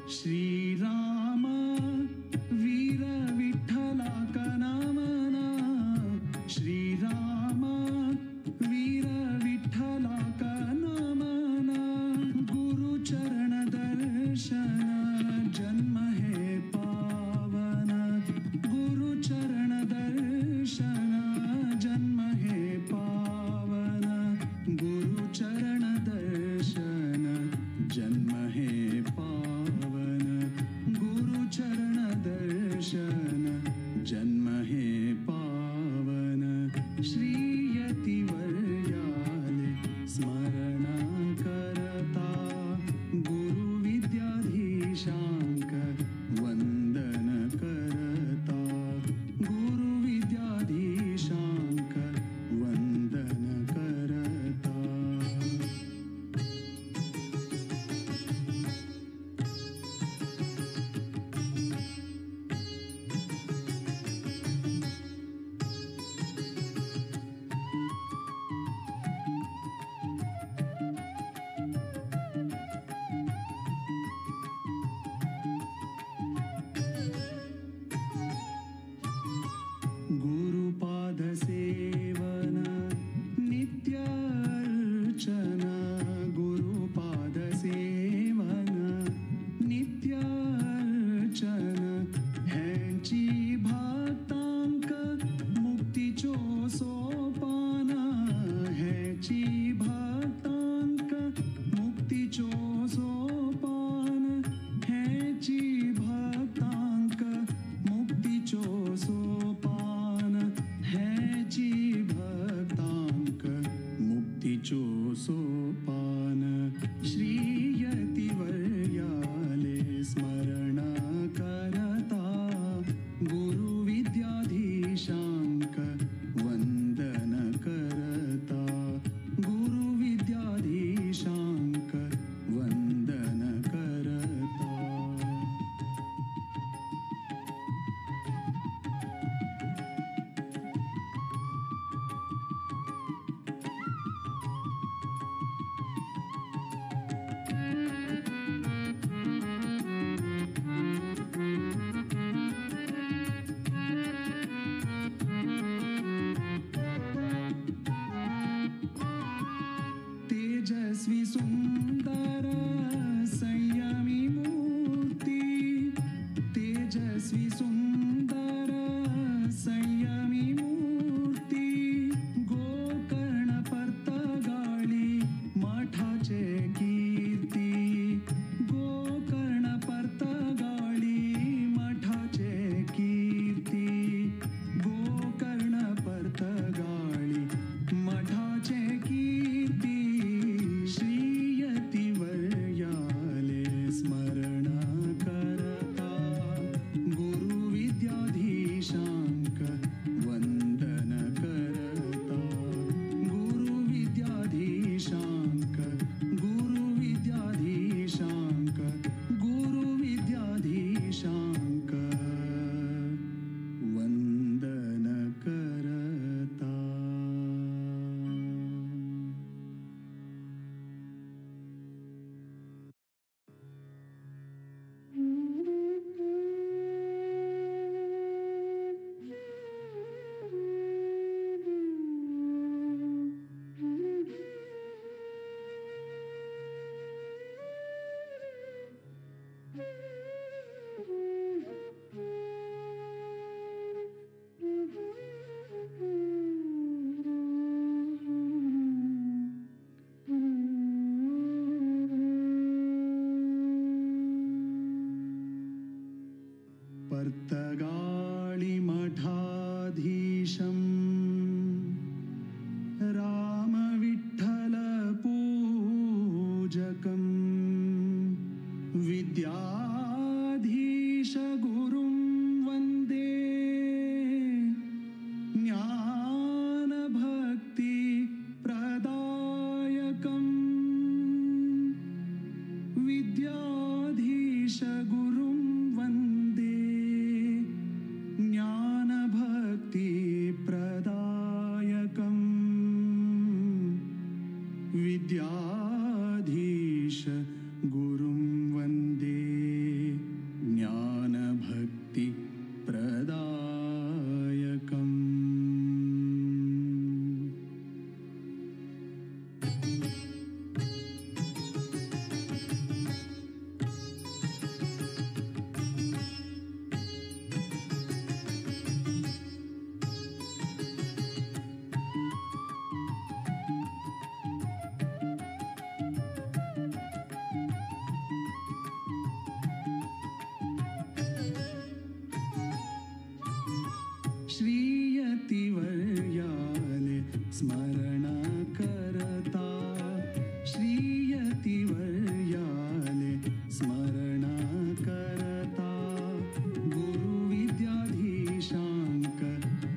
श्रीराम वीर विठ्ठला कनामना श्रीराम वीर विठ्ठला कनामना गुरुचरण दर्शन जन्म हे पावन गुरुचरण दर्शन जन्म हे पावन गुरुचरण दर्शन जन्म हे पावन गुरुचरण दर्शन जन्म हे पावन श्रीयतिवर्याले स्मरण करता गुरुविद्याधीशांक वंदन करता गुरुविद्याधीशांक वंदन करता गुरुपाद सेवन नित्य अर्चन गुरुपाद सेवन नित्य अर्चन ह्यांची भक्तांक मुक्तीचो सोपान ह्याची भक्तांक मुक्तीचो सोपान ह्याची भक्तांक मुक्तीचो सोपान ह्याची भक्तांक मुक्तीचो सोपान श्रीयतिवर्याले स्मरण करता गुरुविद्याधीशांक वंदन करता गुरुविद्याधीशांक वंदन करता तगाळीमठाधीशं रामविठ्ठलपूजकं विद्याधीशगुरुं वन्दे ज्ञानभक्तिप्रदायकम् विद्याधीशगुरुं वन्दे ज्ञानभक्तिप्रदायकम् विद्याधीशगुरुं वन्दे ज्ञानभक्तिप्रदायकम् श्रीयतिवर्याले स्मरण करता श्रीयतिवर्याले स्मरण करता गुरुविद्याधीशांक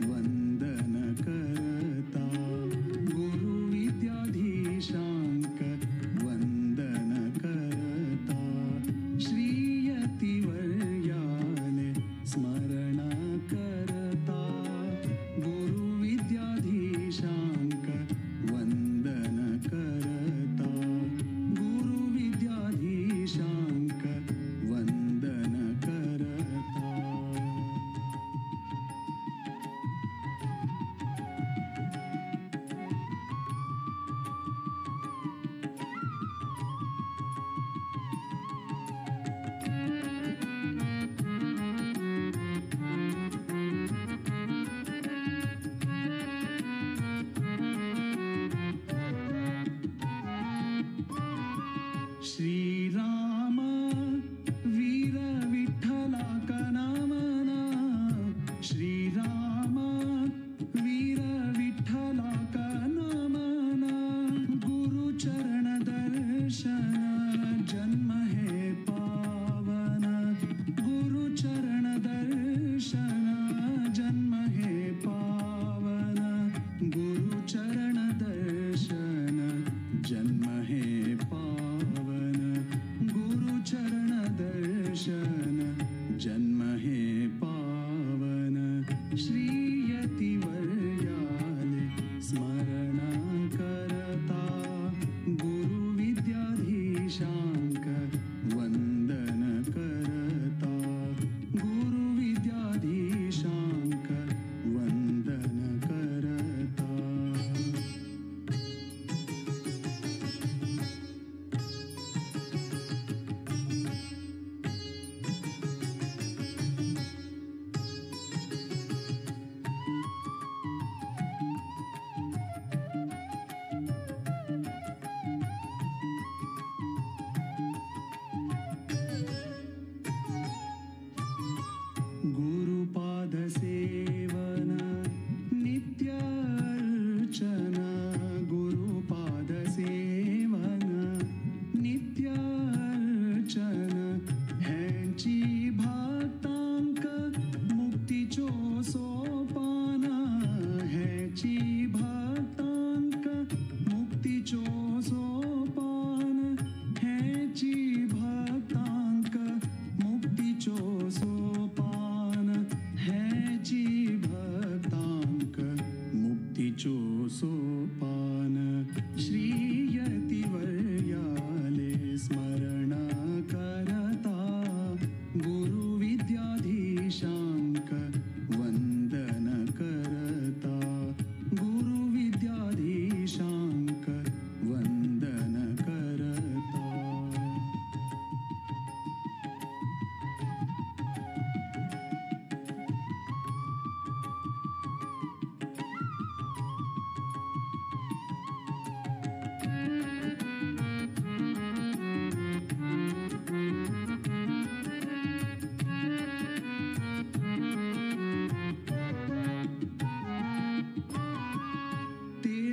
वंदन करता गुरुविद्याधीशांक वंदन करता श्रीयतिवर्याले स्मरण करता गुरुविद्याधीशांक वंदन करता गुरुविद्याधीशांक वंदन करता श्रीराम वीर विठ्ठला का नामना श्रीराम वीर विठ्ठला का नामना गुरुचरण दर्शन जन्म है पावन गुरुचरण दर्शन जन्म है पावन गुरुचरण दर्शन जन्म है पावन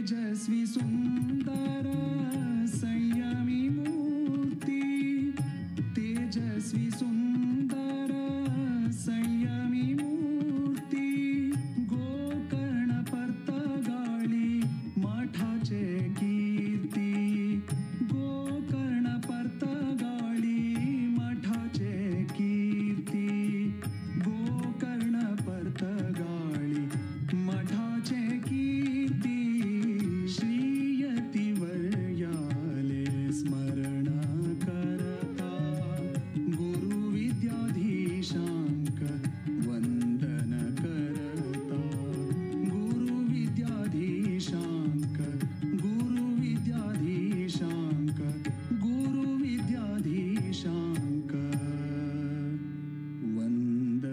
तेजस्वी सुंदर संयमी मूर्ती तेजस्वी सुंदर संयमी मूर्ती गोकर्ण परतगाळी मठाचे कीर्ती गोकर्ण परतगाळी मठाचे कीर्ती गोकर्ण परतगाळी मठाचे कीर्ती श्रीयती वर्याले स्मरण करता गुरु विद्याधीशांक वंदन करता गुरु विद्याधीशांक गुरु विद्याधीशांक गुरु विद्याधीशांक वंद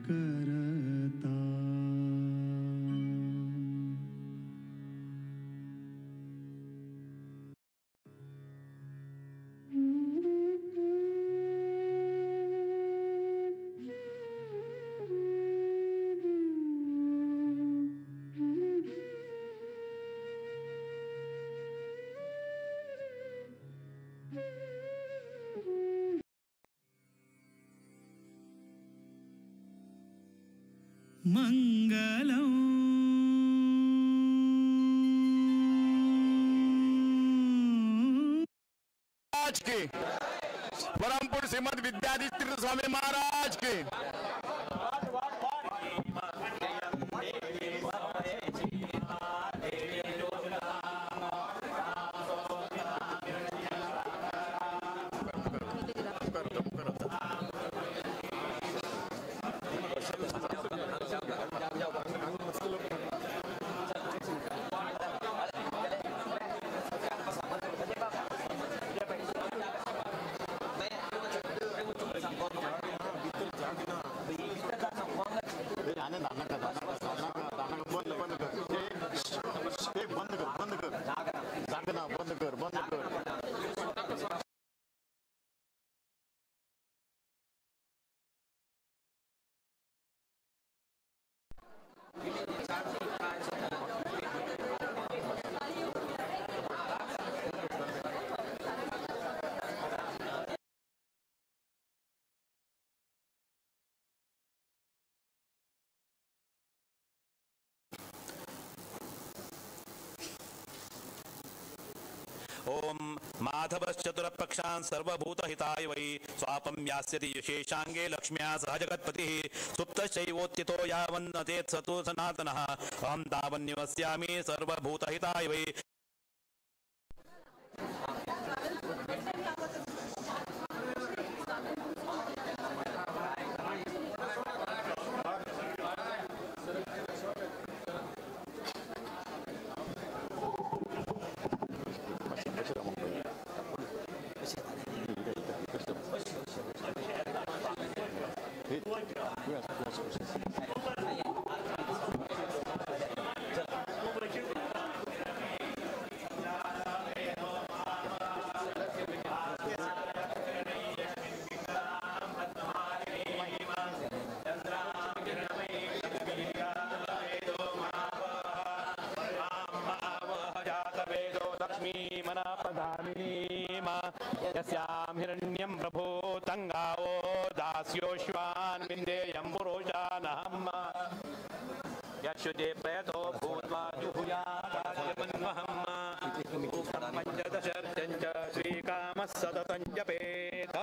करता मंगलम महाराज के परमपुर श्रीमद विद्याधीश स्वामी महाराज के ओम माधवश्चतुरपक्षान् सर्वभूतहिताय वै स्वापं यास्यति यशेषाङ्गे लक्ष्म्या सह जगत्पतिः सुप्तश्चैवोत्थितो यावन्नतेत् स तु सनातनः अहं तावन्निवस्यामि सर्वभूतहिताय वै यस्यां हिरण्यं प्रभो तंगावो दास्योश्वान् विन्देयं पुरोषानहम् यक्षुते प्रयतो भूत्वा जुहुयादास्यमन्वहम् पञ्चदशर्चं च श्रीकामः सततं जपेत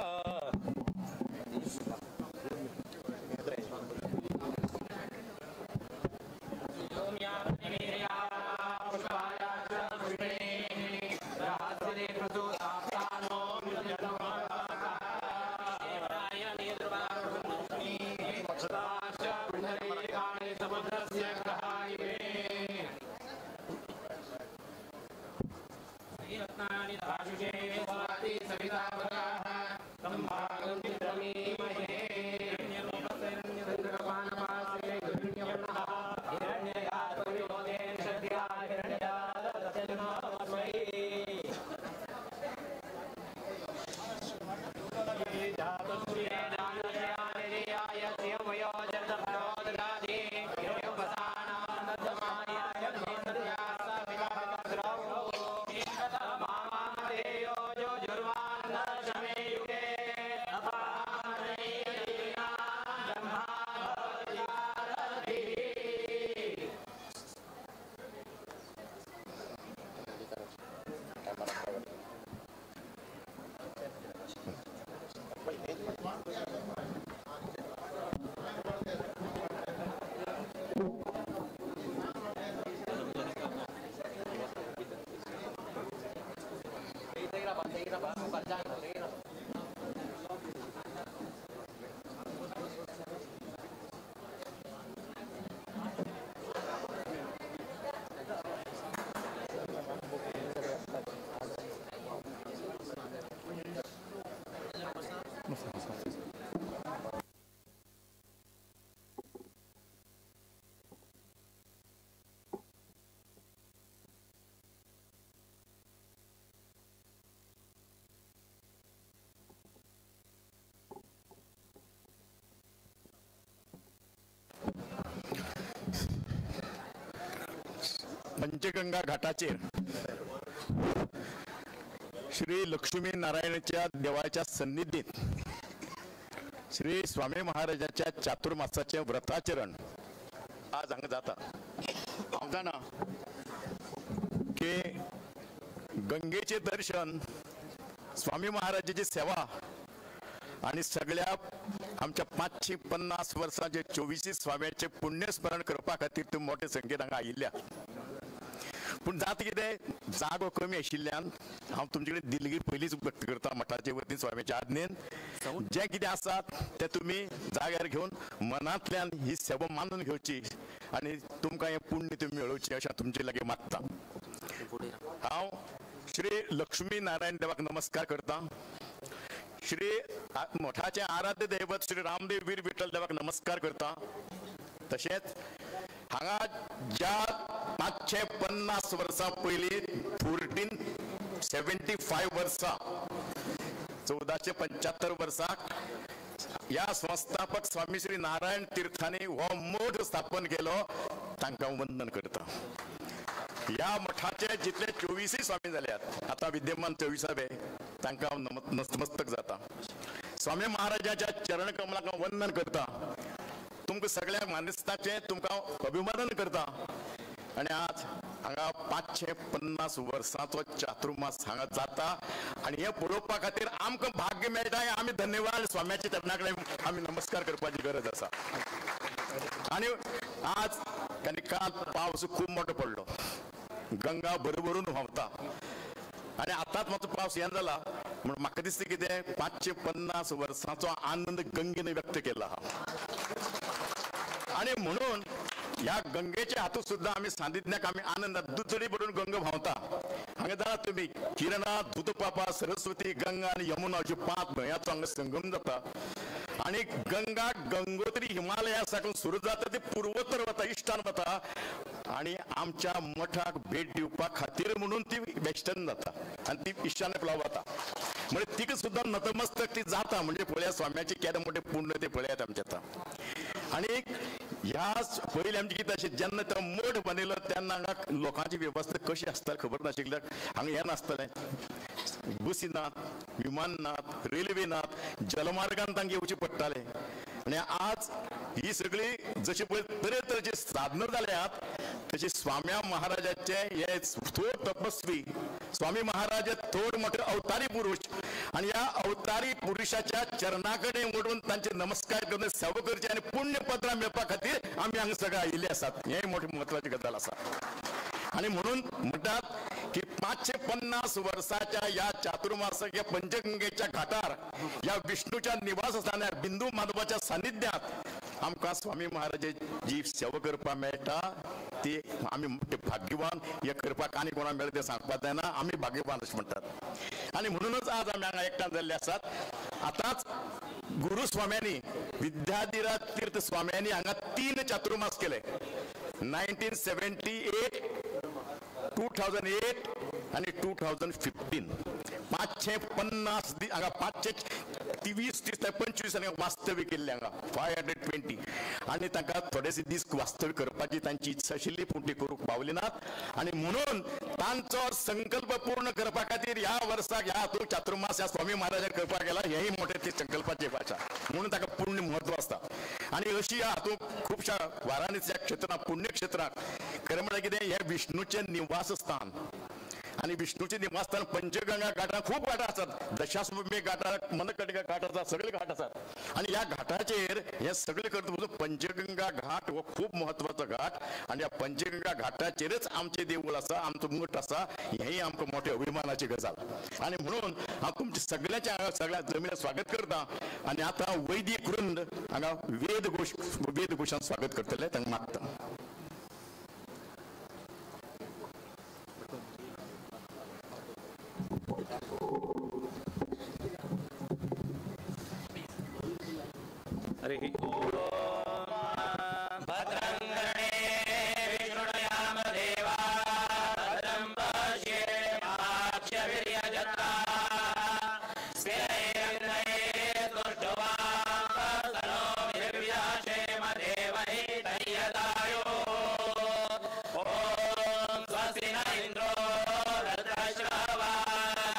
पंचगंगा घाटाचेर श्री लक्ष्मी नारायणाच्या देवाच्या सन्निधीत श्री स्वामी महाराजांच्या चातुर्मासाचे व्रताचरण आज हांगा जाता हांव जाणा की गंगेचे दर्शन स्वामी महाराजांची सेवा आणि सगळ्या आमच्या 550 वर्सांचे 24 स्वाम्यांचे पुण्यस्मरण करपा खातीर तुम्ही मोठे संख्येन हांगा आयिल्ल्या पूण जाता कितें जागो कमी आशिल्ल्यान हांव तुमचे कडेन दिलगीर पयलींच व्यक्त करता मठाचे वतीन स्वामीच्या आज्ञेन जें कितें आसा तें तुमी जाग्यार घेवन मनांतल्यान ही सेवा मानून घेवची आनी तुमकां हें पुण्य तुमी मेळोवचें अशें तुमचे लागीं मागता हांव श्री लक्ष्मी नारायण देवाक नमस्कार करता श्री मठाचे आराध्य दैवत श्री रामदेव वीर विठ्ठल देवाक नमस्कार करता तशेंच हांगा ज्या 550 वर्सां पयलीं 1475 वर्सां 1475 वर्साक ह्या संस्थापक स्वामी श्री नारायण तीर्थांनी हो मठ स्थापन केलो तांकां वंदन करता ह्या मठाचे जितले 24 स्वामी जाल्यात आता विद्यमान 24वे तांकां हांव नतमस्तक जाता स्वामी महाराजांच्या चरण कमलाक हांव वंदन करता तुमकां सगळ्या मानस्ताचे तुमकां अभिवादन करता आणि आज हांगा 550 वर्सांचो चातुर्मास हांगा जाता आणि हे पळोवपा खातीर आमकां भाग्य मेळटा हे आमी धन्यवाद स्वाम्याच्या चरणा कडेन आमी नमस्कार करपाची गरज आसा आणि आज आनी काल पावस खूब मोठो पडलो गंगा भरभरून व्हांवता आणि आतांच मातसो पावस येना जाला म्हण म्हाका दिसता कितें 550 वर्सांचो आनंद गंगेन व्यक्त केला आणि म्हणून ह्या गंगेच्या हातूंत सुद्दां आमी सान्निध्याक आमी आनंदात दुचडी भरून गंगा व्हांवता हांगा जाणा तुमी किरणा दूधपापा सरस्वती गंगा आनी यमुना अश्यो 5 न्हंयांचो हांगा संगम जाता आणि गंगा गंगोत्री हिमालया साकून सुरू जाता ते पूर्वोत्तर वता इश्टान वता आणि आमच्या मठाक भेट दिवपा खातीर म्हणून ती वेस्टर्न जाता आणि ती इश्टान फ्लाव वता म्हणजे तिका सुद्धा नतमस्तक ती जाता म्हणजे पळया स्वाम्याचे केदे मोठे पुण्य ते पळयात आमच्या आता आणि ह्या पहिले आमचे कितें अशें जेन्ना तो मठ बांदिल्लो तेन्ना हांगा लोकांची वेवस्था कशी आसताली खबर नाशिल्ल्या हांगा हें नासतलें बसी नात विमान नात रेल्वे नात जलमार्गान तांकां येवचें पडटालें आणि आज ही सगळी जशी पळय तरेतरेची साधनां जाल्यात तशी स्वाम्या महाराजाचे हे थोड तपस्वी स्वामी महाराज थोड मोठे अवतारी पुरुष आणि या अवतारी पुरुषाच्या चरणाकडे वडून तांचे नमस्कार करून सेवा करचे आणि पुण्यपत्रां मेळपा खातीर आमी हांगा सगळे आयिल्ले आसात हे मोठी महत्वाची गजाल आसा आणि म्हणून म्हणतात की 550 वर्षाच्या या चातुर्मासाच्या पंचगंगेच्या घाटार या विष्णूच्या निवासस्थानार बिंदू माधवाच्या सानिध्यात आमकां स्वामी महाराजाची सेवा करपा मेळटा ती आमी मोठे भाग्यवान हे करपाक आनी कोणाक मेळटा तें सांगपाक जायना आमी भाग्यवान अशें म्हणटात आणि म्हणूनच आज आमी हांगा एकठांय जाल्ले आसात आतांच गुरु स्वाम्यांनी विद्याधीराज तीर्थ स्वाम्यांनी हांगा 3 चातुर्मास केले 1978 2008 आणि 2015 550 हांगा 520 दीस 25 आनी वास्तव्य केल्ले हांगा 520 आणि तांकां थोडेसे दीस वास्तव्य करपाची तांची इत्सा आशिल्ली पूण ती करूंक पावली नात आणि म्हणून तांचो संकल्प पूर्ण करपा खातीर ह्या वर्साक ह्या हातूंत चातुर्मास ह्या स्वामी महाराजान करपाक गेला हेही मोठे ती संकल्पाची भाशा म्हणून ताका पुण्य म्हत्व आसता आणि अशी ह्या हातूंत खुबशा वाराणसीच्या क्षेत्रांत पुण्यक्षेत्रांत खरें म्हळ्यार कितें हे विष्णूचें निवासस्थान आणि विष्णूचे निवासस्थान पंचगंगा घाटात खूप घाट असतात दशाश्वमेध घाटात मनकटिका घाट असतात सगळे घाट असतात आणि या घाटाचेर हे सगळे करता पंचगंगा घाट हो खूप महत्वाचा घाट आणि या पंचगंगा घाटाचेरच आमचे देऊळ आसा आमचो मठ आसा हेही आमकां मोठे अभिमानाची गजाल आणि म्हणून हांव तुमचे सगळ्यांचे सगळ्या जमिनीर स्वागत करता आणि आता वैदिक वृंद हांगा वेदघोशान स्वागत करतले तांकां मागता हरे भद्रं गणे विष्णुयाम देवा भद्रं पश्येमाक्षभिर्यजत्रा स्थिरैर्यन्द्रैः तुष्टुवांसनो निर्व्याशेम देवहि तय्यदायो ॐ स्वस्ति न इन्द्रो वृद्धश्रवा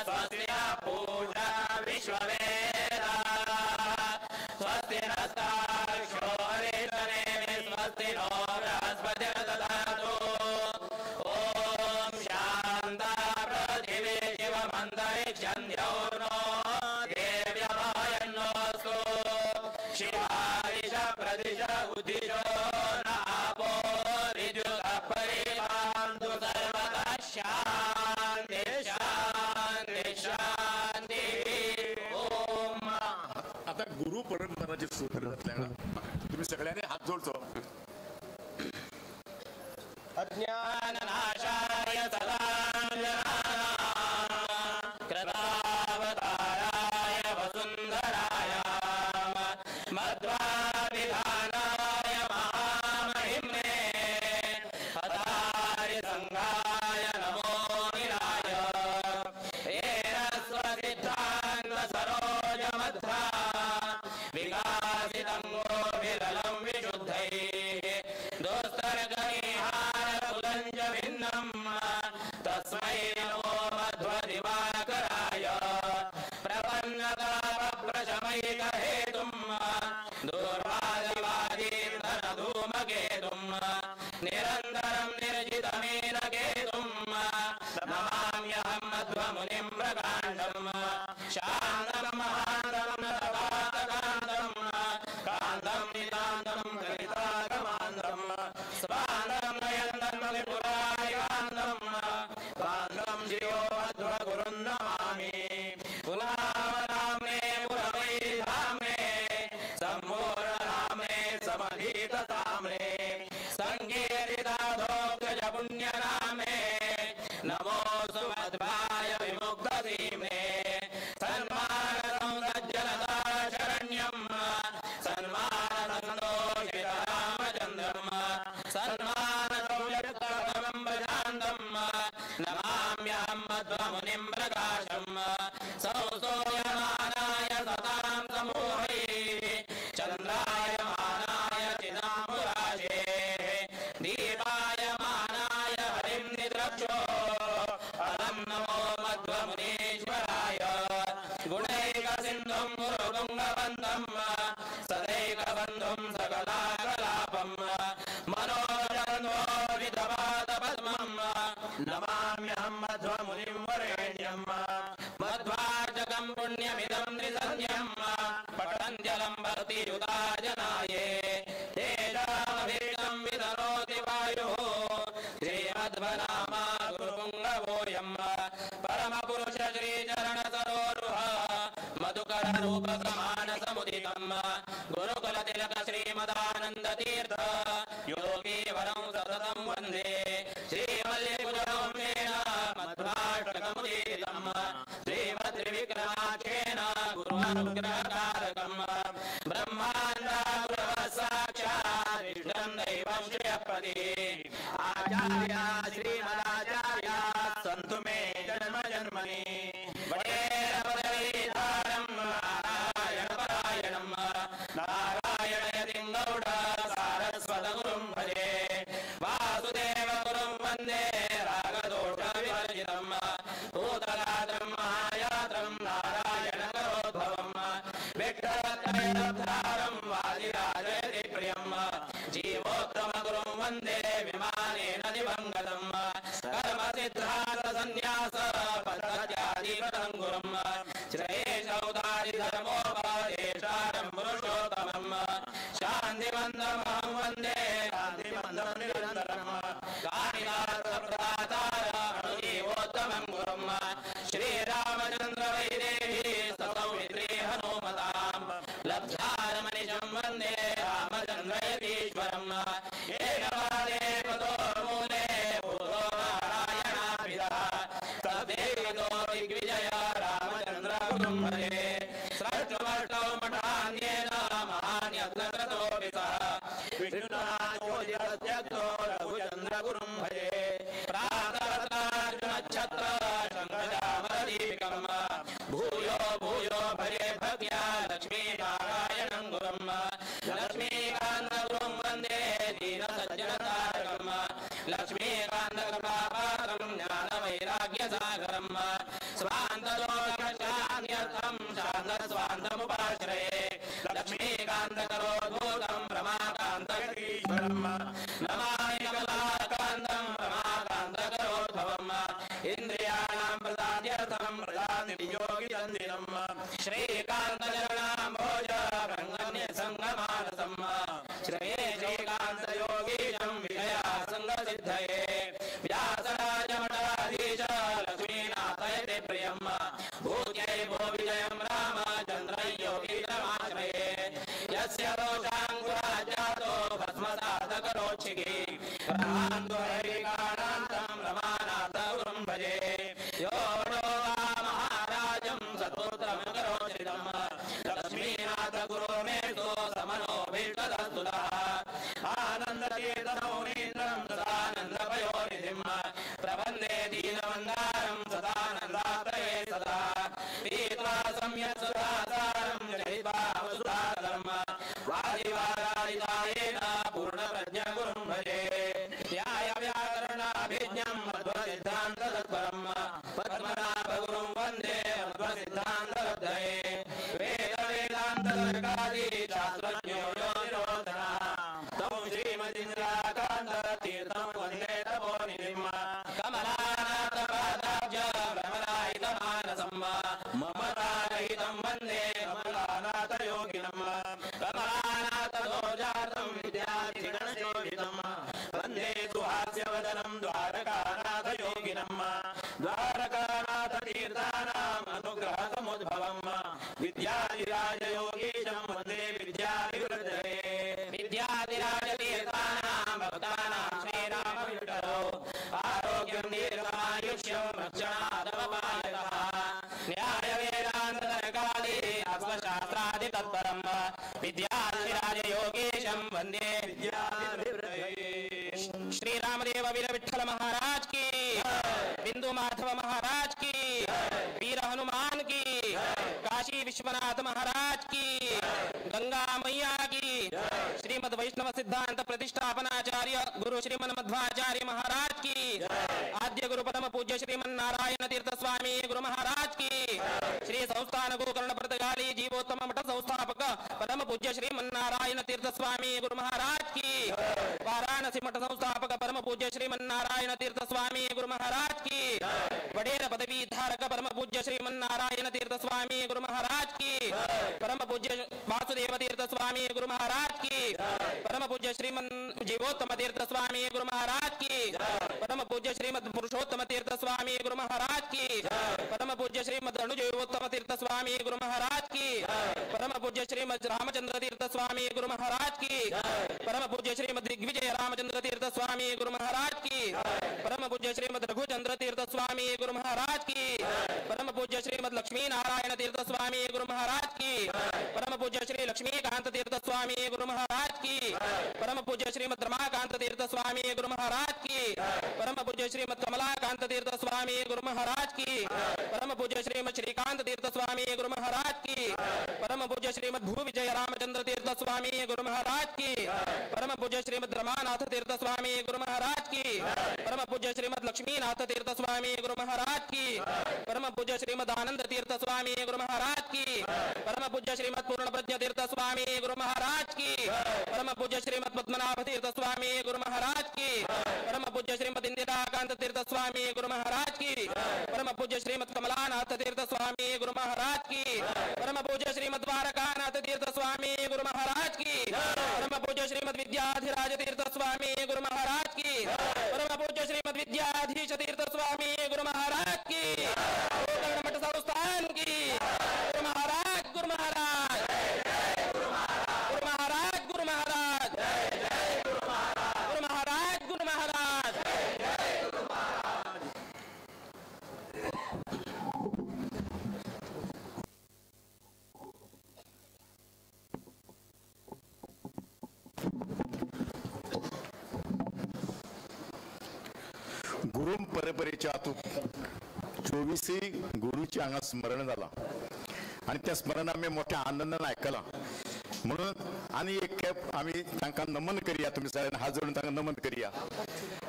स्वस्ति न पूषा विश्ववेदाः स्वस्ति नस्ताक्षो हरितनेमि स्वस्ति नो बृहस्पतिर्दधातु ॐ शान्ता पृथिवी शिवमन्तरिक्षं द्यौर्नो देव्यमायन्नोऽस्तु शिवादिश प्रदिश उदिशो न आपो विद्युतः परिभान्तु सर्वतः शान्ति शान्ति शान्तिः ॐ आता गुरु परंपराचे सूत्र घातल्या तुम्ही सगळ्यांनी हात जोडतो अज्ञाननाशाय सदानन्दनाय कृतावताराय वसुन्धराय मध्वाभिधानाय महामहिम्ने हतारि संघाय नमो निराय येन स्वसिद्धान्त सरोजमध्वा विकासितं गोविरलं विशुद्धैः दोस्तर्गनिहारकुलञ्च भिन्नं तस्मै नमो मध्वदिवाकराय प्रपन्नतापप्रशमैकहेतुं दूर्वादिवादीर्धनधूमकेतुं निरन्तरं निर्जितमेनकेतुं नमाम्यहं मध्वमुनिं प्रकाण्डं शान्तं महान्तं नतवातकान्तं कान्तं नितान्तं कलितागमान्तं स्वान्तं नयन्तं विपुलायकान्तं कान्तं शिवो मध्वगुरुं नमामि पुनामनाम्ने पुरवैधाम्ने सम्पूर्णनाम्ने समधीतताम्ने सङ्कीर्तिताधोक्तज पुण्यनाम्ने नमोऽस्तु मध्वाय विमुक्तसीम्ने सन्मानतं सज्जनता शरण्यं नमाम्यहं मध्वमुनिं प्रकाशम् सौस्तोयमानाय सतां समूहैः चन्द्रायमानाय चिदाम्बुराशे दीपायमानाय हरिं निद्रक्षो अलं नमो मध्वमुनीश्वराय गुणैकसिन्धुं गुरुगुङ्गवन्दं सदैकबन्धुं सकलाकलापं मनोरन्वोरितपादपद्मं नमाम्यहं मध्वमुनिं वरेण्यं मध्वार्चकं पुण्यमिदं त्रिसन्ध्यं पठन्त्यलं भक्तियुता जनाये तेजामभीतं वितरोति वायुः श्रीमध्वनामा गुरुपुङ्गवोऽयं परमपुरुष श्रीचरणसरोरुह मधुकररूपसमानसमुदितं गुरुकुलतिलक श्रीमदानन्दतीर्थ योगीवरं सततं वन्दे श्रीमल्लिकुलसौम्येन मध्वाष्टकमुदीरितं श्रीमद्त्रिविक्रमाख्येन गुरुवानुग्रहकारकं ब्रह्माण्डगुरवः साक्षात् विष्णुं दैवं श्रियःपदे आचार्या श्रीमदाचार्या सन्तु मे जन्म जन्मनि वडेरपदवीधारं नारायणपरायणं नारायणयतिं गौड सारस्वतगुरुं भजे वासुदेवगुरुं वन्दे रागदोषविवर्जितं भूतगात्रं महायात्रं नारायणकरोद्भवं विठ्ठलत्रयलब्धारं वादिराजयति प्रियं जीवोत्तमगुरुं वन्दे विमानेन दिवङ्गतं कर्मसिद्धान्तसन्न्यास पद्धत्यादिव्रतं गुरुं श्रेयसौदारिधर्मोपदेष्टारं पुरुषोत्तमं शान्तिमन्दमहं वन्दे शान्तिमन्दं निरन्तरं काणिनाथप्रदातारमनुजीवोत्तमं गुरुं श्रीरामचन्द्रवैदेही सौमित्री हनुमतां लब्धारमनिशं वन्दे रामचन्द्रयतीश्वरम् एकपादे पदो मूले भूतो नारायणाभिधः तद्देवितो दिग्विजय रामचन्द्रगुरुं भजे स्रष्टुमष्टौ मठान्येन महान्यग्नकृतोऽपि सः विष्णुनाथोऽत्यक्तो रघुचन्द्रगुरुं भजे प्रातरतार्जुनच्छत्र शङ्खचामरदीपिकं भूयो भूयो भजे भक्त्या लक्ष्मीनारायणं गुरुं लक्ष्मीकान्तगुरुं वन्दे दीनसज्जनतारकं लक्ष्मीकान्तकृपापारं ज्ञानवैराग्यसागरं स्वान्तदोषशान्त्यर्थं शान्तस्वान्तमुपाश्रये लक्ष्मीकान्तकरोद्भूतं रमाकान्तगतीश्वरं नमामि कमलाकान्तं रमाकान्तकरोद्भवम् इन्द्रियाणां प्रदान्यर्थं प्रदानियोगिचन्दिनं श्रीकान्तचरणाम्भोज रङ्गन्यसङ्गमानसं श्रये श्रीकान्तयोगीशं विषयासङ्गसिद्धये व्यासराजमठाधीश लक्ष्मीनाथयते प्रियं भूत्यै भो विजयं रामचन्द्रं योगीशमाश्रये यस्य दोषाङ्कुराजातो भस्मसाधकरोक्षिगे प्रहान्तु हरिकाणान्तं रमानाथगुरुं भजे यो नो वा महाराजं सतोत्रमकरोचितं लक्ष्मीनाथगुरो मे तो समनोभीष्टदस्तुतः आनन्दतीर्थमौनीन्द्रं सदानन्दपयोनिधिं प्रबन्धे दीनवन्दारं सदानन्दात्रये सदा पीत्वा सम्यक् सुधासारं जयित्वा वसुधाकरं वादिवारादितायेन पूर्णप्रज्ञगुरुं भजे न्यायव्याकरणाभिज्ञं मध्वसिद्धान्ततत्परं पद्मनाभगुरुं वन्दे मध्वसिद्धान्तलब्धये वेदान्ततर्कादि शास्त्रज्ञो यो निरोधनः तं श्रीमदिन्द्राकान्ततीर्थं वन्दे तपोनिधिं कमलानाथपादाब्ज भ्रमराहितमानसं ममतारहितं वन्दे कमलानाथयोगिनं कमलानाथदोषार्थं विद्याधिगणशोभितं वन्दे सुहास्यवदनं द्वारकानाथयोगिनं द्वारकानाथतीर्थानाम् अनुग्रहसमुद्भवं विद्याधिराजयोगीशं वन्दे विद्याधिवृद्धये विद्याधिराजतीर्थानां भक्तानां श्रीरामविष्टौ आरोग्यं दीर्घमायुष्यं रक्षणादवपायतः न्यायवेदान्ततर्कादि आत्मशास्त्रादितत्परं विद्याधिराजयोगीशं वन्दे विद्याधिवृद्धये श्रीरामदेव वीर विठ्ठल महाराज की बिंदु माधव महाराज की, वीर हनुमान की, काशी विश्वनाथ महाराज की, गंगा मैया की, श्रीमद वैष्णव सिद्धांत प्रतिष्ठापनाचार्य गुरु श्रीमन मध्वाचार्य महाराज की, आद्य गुरु परम पूज्य श्रीमन नारायण तीर्थ स्वामी गुरु महाराज की, श्री संस्थान गोकर्ण प्रतिगाली जीवोत्तम मठ संस्थापक परम पूज्य श्रीमन नारायण तीर्थ स्वामी गुरु महाराज की, वाराणसी मठ संस्थापक परम पूज्य श्रीमन नारायण तीर्थ स्वामी गुरु महाराज की, वडेर पदवी धारक परम पूज्य श्रीमन नारायण तीर्थ स्वामी गुरु महाराज की, परम पूज्य वासुदेव तीर्थ स्वामी गुरु महाराज की, परम पूज्य श्रीमन जीवोत्तम तीर्थ स्वामी गुरु महाराज की, परम पूज्य श्रीमद पुरुषोत्तम तीर्थ स्वामी गुरु महाराज की, परम पूज्य श्रीमद अणुजीवोत्तम तीर्थ स्वामी गुरु महाराज की, परम पूज्य श्रीमद रामचंद्र तीर्थ स्वामी गुरु महाराज की, परम पूज्य श्रीमद दिग्विजय रामचंद्र तीर्थ स्वामी गुरु महाराज की, परम पूज्य श्रीमद रघुचंद्र तीर्थ स्वामी गुरु महाराज की, परम पूज्य श्रीमद लक्ष्मी नारायण तीर्थ स्वामी गुरु महाराज की, परम पूज्य श्री लक्ष्मीकांत तीर्थ स्वामी गुरु महाराज की, परम पूज्य श्रीमद रमाकांत तीर्थ स्वामी गुरु महाराज की, परम पूज्य श्रीमद कमलाकांत तीर्थ स्वामी गुरु महाराज की, परम पूज्य श्रीमद श्रीकांत तीर्थ स्वामी गुरु महाराज की, परम पूज्य श्रीमद भू विजय रामचंद्र तीर्थ स्वामी गुरु महाराज की, परम पूज्य श्रीमद रमानाथ तीर्थ स्वामी गुरु महाराज की, परम पूज्य श्रीमद लक्ष्मीनाथ तीर्थ स्वामी गुरु महाराज की, परम पूज्य श्रीमद आनंद तीर्थ स्वामी गुरु महाराज की, परम पूज्य श्रीमद पूर्ण प्रज्ञ तीर्थ स्वामी गुरु महाराज की, परम पूज्य श्रीमद पद्मनाभ तीर्थ स्वामी गुरु महाराज की, परम पूज्य श्रीमद इंदिराकांत तीर्थ स्वामी गुरु महाराज की, परम पूज्य श्रीमद कमलानाथ तीर्थ स्वामी गुरु महाराज की, परम पूज्य श्रीमद द्वारकानाथ तीर्थ स्वामी गुरु महाराज की, परम पूज्य श्रीमद विद्याधिराज तीर्थ स्वामी गुरु महाराज की, परम पूज्य श्रीमद विद्याधीश तीर्थ स्वामी गुरु महाराज की, गोकर्ण मठ संस्थान की, गुरु महाराज गुरु महाराज गुरु महाराज गुरु महाराज गुरु महाराज गुरु महाराज गुरु परंपरेच्या आतून 24 गुरुची हांगा स्मरण झाला आणि त्या स्मरण आम्ही मोठ्या आनंदाने ऐकला. म्हणून आणि एक खेप आम्ही तांकां नमन करूया, तुम्ही सगळ्यांनी हात जोडून तांकां नमन करूया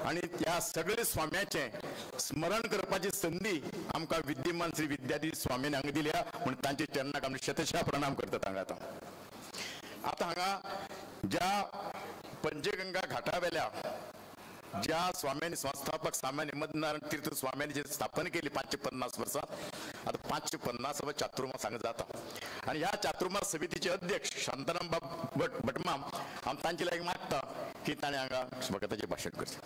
आणि त्या सगळे स्वाम्याचे स्मरण करपाची संधी आमकां विद्यमान श्री विद्याधीश स्वामीन हांगा दिल्या म्हणून तांचे चरणाक आमी शतशः प्रणाम करतात. हांगा आता हांगा ज्या पंचगंगा घाटा वेल्या ज्या स्वाम्यांनी संस्थापक स्वामी हिम्मतनारायण तीर्थ स्वाम्यांनी जे स्थापन केली 550 वर्सां, आता 550 चातुर्मास हांगा जाता आणि ह्या चातुर्मास समितीचे अध्यक्ष शांताराम भटमाम आमी तांचे लागीं मागता की ताणें हांगा भगताचें भाशण करचें.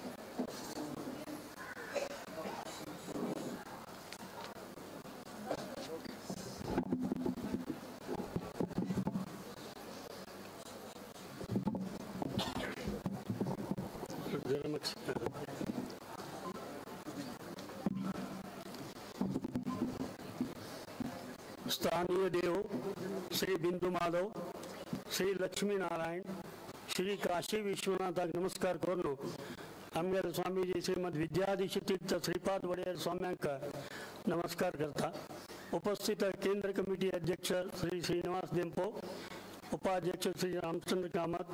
स्थानीय देव श्री बिंदु माधव, श्री लक्ष्मी नारायण, श्री काशी विश्वनाथाक नमस्कार करून आमगेर स्वामीजी श्रीमद विद्याधीश तीर्थ श्रीपाद वडेर स्वाम्यांक नमस्कार करता. उपस्थित केंद्र कमिटी अध्यक्ष श्री श्रीनिवास देंपो, उपाध्यक्ष श्री रामचंद्र कामत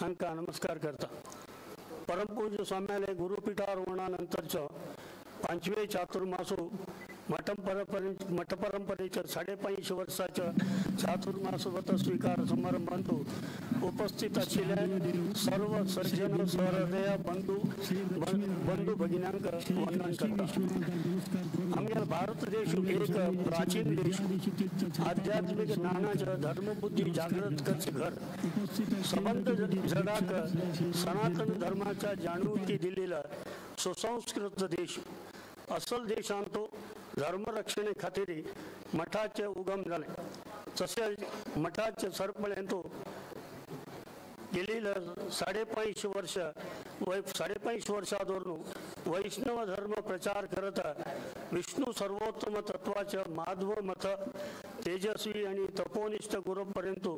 हांकां नमस्कार करता. परमपूज्य स्वाम्याले गुरुपीठारोहणानंतरचो 5वे चातुर्मासो मठ परंपरेच्या 5.5 वर्षाच्या चातुर्मास व्रत स्वीकार समारंभांतू उपस्थित असलेल्या सर्व सज्जन सहृदय बंधू भगिन्यांक वंदन करता. आमच्या भारत देश एक प्राचीन देश, आध्यात्मिक ज्ञानाचं धर्मबुद्धी जागृत करचे घर, संबंध जगाक सनातन धर्माच्या जाणीवकी दिलेला सुसंस्कृत देश. असल देशांतो धर्मरक्षणे खातीर मठाचे उगम झाले. तसेच मठाचे सरपळ्यांतो गेली 5.5 वर्ष 5.5 वर्षांधरून वैष्णव धर्म प्रचार करत विष्णू सर्वोत्तम तत्वाचे माधव मत तेजस्वी आणि तपोनिष्ठ गुरुपर्यंत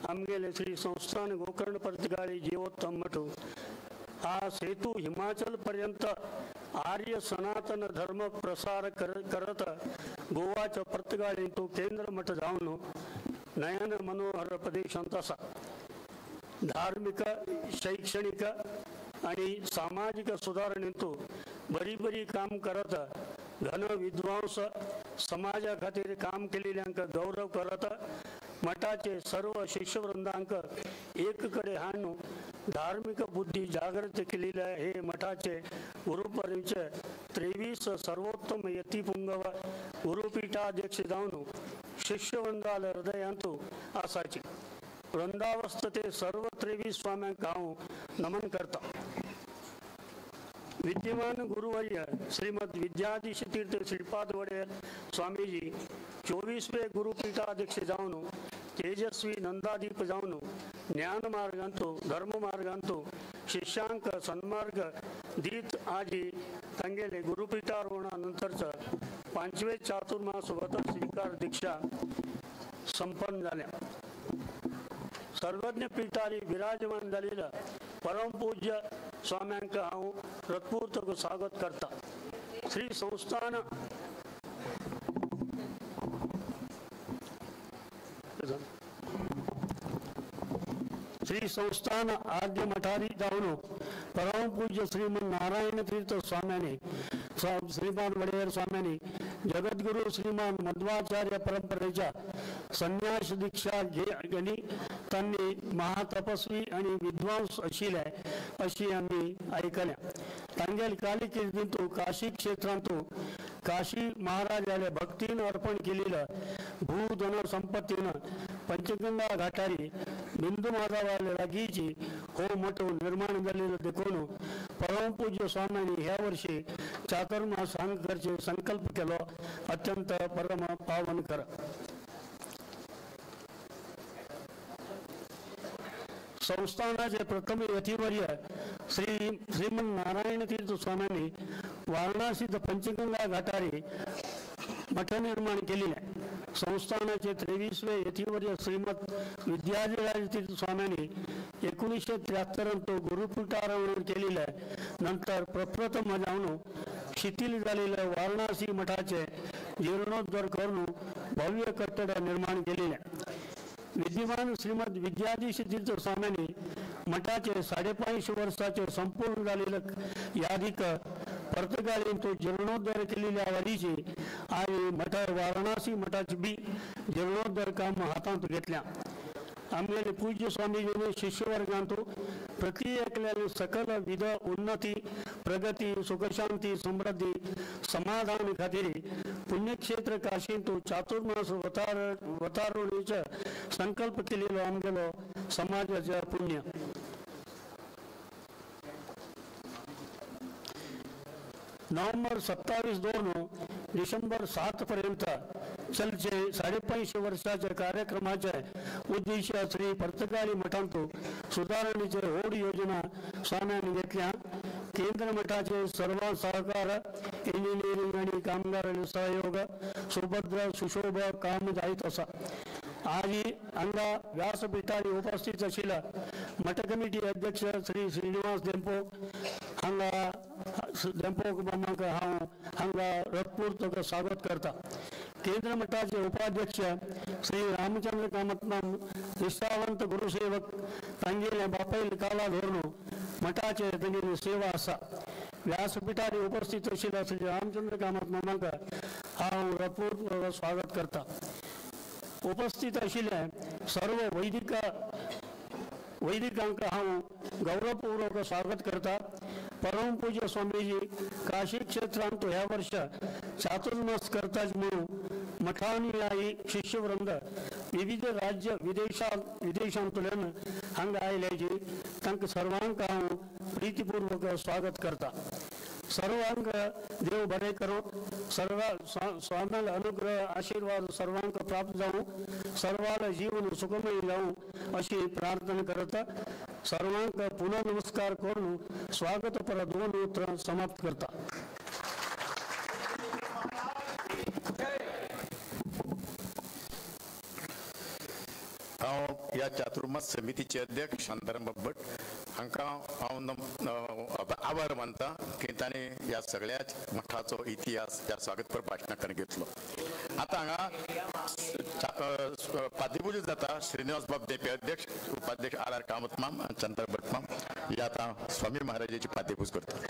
आमगेले श्री संस्थान गोकर्ण प्रतिगाळी जीवोत्तम मठ हा सेतू हिमाचल पर्यंत आर्य सनातन धर्म प्रसार करत गोवाच्या प्रत्येकाने तो केंद्र मठ जाऊन नयन मनोहर प्रदेशांतसा धार्मिक शैक्षणिक आणि सामाजिक सुधारणेतून बरी काम करत घन विद्वांस समाजा खातीर काम केलेल्यांक गौरव करत मठाचे सर्व शिष्यवृंदांक एक कडे हाडून धार्मिक बुद्धी जागृत केलेल्या हे मठाचे गुरुपरीचे 23 सर्वोत्तम यतिपुंगव गुरुपीठाध्यक्ष जाऊन शिष्यवृंदाल हृदयांतू आसाची वृंदावस्थ ते सर्व 23 स्वाम्यांक हांव नमन करता. विद्यमान गुरुवर्य श्रीमद विद्याधीश तीर्थ श्रीपाद वडेर स्वामीजी 24वे गुरुपीठाध्यक्ष जाऊन तेजस्वी नंदादीप जाऊन ज्ञान मार्गांतू धर्म मार्गांतू शिष्यांक सन्मार्ग दीत आजी तांगेले गुरुपीठारोहणानंतरचं 5वे चातुर्मास व्रत स्वीकार दीक्षा संपन्न झाल्या. सर्वज्ञ पीठारी विराजमान झालेलं परमपूज्य स्वाम्यांक हांव हृत्पूर्वक स्वागत करता. श्री संस्थान आद्य मठारी जाऊन परमपूज्य श्रीमन नारायण तीर्थ स्वाम्याने श्रीमान वडेर स्वाम्याने जगद्गुरु श्रीमान मध्वाचार्य परंपरेच्या संन्यास दीक्षा घेतली. त्यांनी महातपस्वी आणि विद्वांस आशिल्ले अशी आम्ही ऐकल्या. तांगेल काली कीर्तीतून काशी क्षेत्रांतून काशी महाराजाले भक्तीनं अर्पण केलेलं भूधन संपत्तीनं पंचगंगा घाटारी बिंदू माधवाला लागीची हो मोठं निर्माण झालेलं देखून परमपूज्य स्वामींनी ह्या वर्षी चातुर्मास सांगण्याचे संकल्प केलो. अत्यंत परम पावन कर. संस्थानाचे प्रथम यतिवर्य श्रीमन नारायण तीर्थ स्वामींनी वाराणसीत पंचगंगा घाटारी मठ निर्माण केलेले. संस्थानाचे 23वे यतिवर्य श्रीमद विद्याधीराज तीर्थ स्वामींनी 1973 गुरुपीठारोहण केलेले. नंतर प्रप्रथम जाऊन शिथिल झालेल्या वाराणसी मठाचे जीर्णोद्धार करून भव्य कट्टड निर्माण केलेले. विद्यमान श्रीमद विद्याधीश तीर्थ स्वामींनी मठाचे 5.5 वर्षाचे संपूर्ण झालेलं याधिक परतगाळीन तो जीर्णोद्धार केलेल्या वाडीची आणि मठ वाराणसी मठाची बी जीर्णोद्धार काम हातात घेतल्या. आमचे पूज्य स्वामीजीने शिष्यवर्गांतून प्रति एकल्याने सकल विध उन्नती प्रगती सुखशांती समृद्धी समाधान खातीर पुण्यक्षेत्र काशींतून चातुर्मास वतारोणीचा संकल्प केलेलो आमगेलो समाजाचे पुण्य. नोव्हेंबर 27 डिसेंबर 7 पर्यंत चलचे 5.5 वर्षाच्या कार्यक्रमाचे उद्देश श्री परतगाळी मठांतून सुधारणेचे होड योजना स्वाम्यांनी घेतल्या. केंद्र मठाचे सर्व सहकार इंजिनिअरिंग आणि कामगार सहयोग सुभद्र सुशोभ काम जायत असा. आज हांगा व्यासपीठारी उपस्थित आशिल्ला मठ कमिटी अध्यक्ष श्री श्रीनिवास देंपोक हांगा देंपोक मामाक हांव हांगा हृत्पूर्वक स्वागत करता. केंद्र मठाचे उपाध्यक्ष श्री रामचंद्र कामतनाम निष्ठावंत गुरुसेवक तांगेले बापैल काला धोरण मठाचे तांगेली सेवा असा. व्यासपीठारी उपस्थित आशिल्ला श्री रामचंद्र कामत मामाक हांव हृत्पूर्वक स्वागत करता. उपस्थित आशिल्ले सर्व वैदिकांक हांव गौरवपूर्वक स्वागत करता. परमपूज्य स्वामीजी काशी क्षेत्रांत ह्या वर्ष चातुर्मास करताच म्हणून मठानुयायी शिष्यवृंद विविध राज्य विदेशांतल्यान हांगा आयल्याची तांकां सर्वांक हांव प्रीतीपूर्वक स्वागत करता. सर्वांक देव बरें करो. सर्व स्वामील अनुग्रह आशीर्वाद सर्वांक प्राप्त जावं सर्वाला जीवन सुखमय जावं अशी प्रार्थना करत सर्वांक पुन्हा नमस्कार करून स्वागत पर 2 उतर समाप्त करता. हांव या ह्या चातुर्मास समितीचे अध्यक्ष शांताराम भट हांकां हांव आभार मानता की तांणी ह्या सगळ्या मठाचो इतिहास ह्या स्वागतपर भाशणांत घेतलो. आतां हांगा पाद्यपूजा जाता. श्रीनिवास बाब देपे अध्यक्ष, उपाध्यक्ष आर कामत माम आनी चंद्र भट माम हे आतां स्वामी महाराजाची पाद्यपूजा करतात.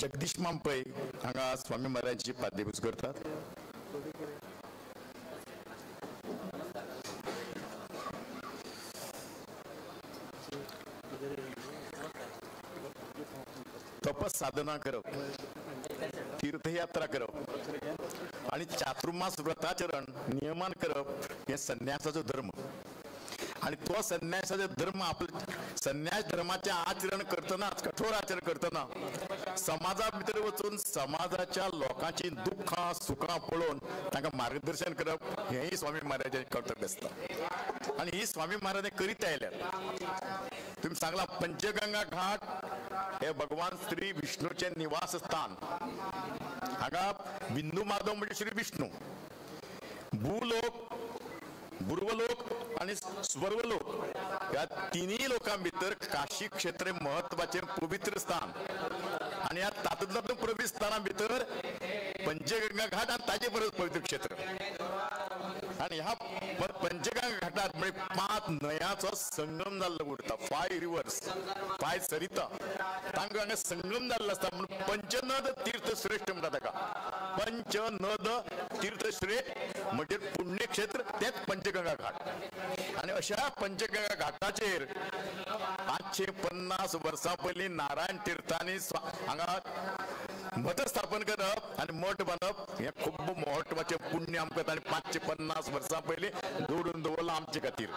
जगदीश माम पै हांगा स्वामी महाराजांची पाद्यपूजा करतात. तपस साधना करप, तीर्थयात्रा करप आणि चातुर्मास व्रताचरण नियमान करप हे संन्यासाचो धर्म. आणि तो संन्यासाचा धर्म आपल्या संन्यास धर्माचे आचरण करतानाच, कठोर आचरण करताना समाजा भितर वचून समाजाच्या लोकांची दुःखां सुखां पळोवन तांकां मार्गदर्शन करप हेही स्वामी महाराजांचे कर्तव्य असता. आणि ही स्वामी महाराजांनी करीत आयल्यात. तुम्ही सांगला पंचगंगा घाट हे भगवान श्री विष्णूचे निवास स्थान. हांगा बिंदू माधव म्हणजे श्री विष्णू, भूलोक, पूर्वलोक आणि स्वर्गलोक या तिन्ही लोकां भितर काशी क्षेत्र महत्वाचे पवित्र स्थान. आणि या तातूंतल्या पवित्र स्थाना भितर पंचगंगा घाट आणि ताचे परस पवित्र क्षेत्र. आणि ह्या पंचगंगा घाटात म्हणजे 5 न्हंयांचो संगम जाल्लो उरता. 5 रिवर्स, 5 सरिता तांकां हांगा संगम जाल्लो आसता म्हणून पंचनद तीर्थ श्रेष्ठ म्हणटा ताका. पंचनद तीर्थ श्रेष्ठ म्हणजे पुण्यक्षेत्र तेच पंचगंगा घाट. आणि अशा पंचगंगा घाटाचेर 550 वर्सां पयलीं नारायण तीर्थांनी हांगा मठ स्थापन करप आणि मठ बांदप हे खूब महत्वाचे पुण्य आमकां ताणें 550 वर्सां पयलीं जोडून दवरला आमचे खातीर.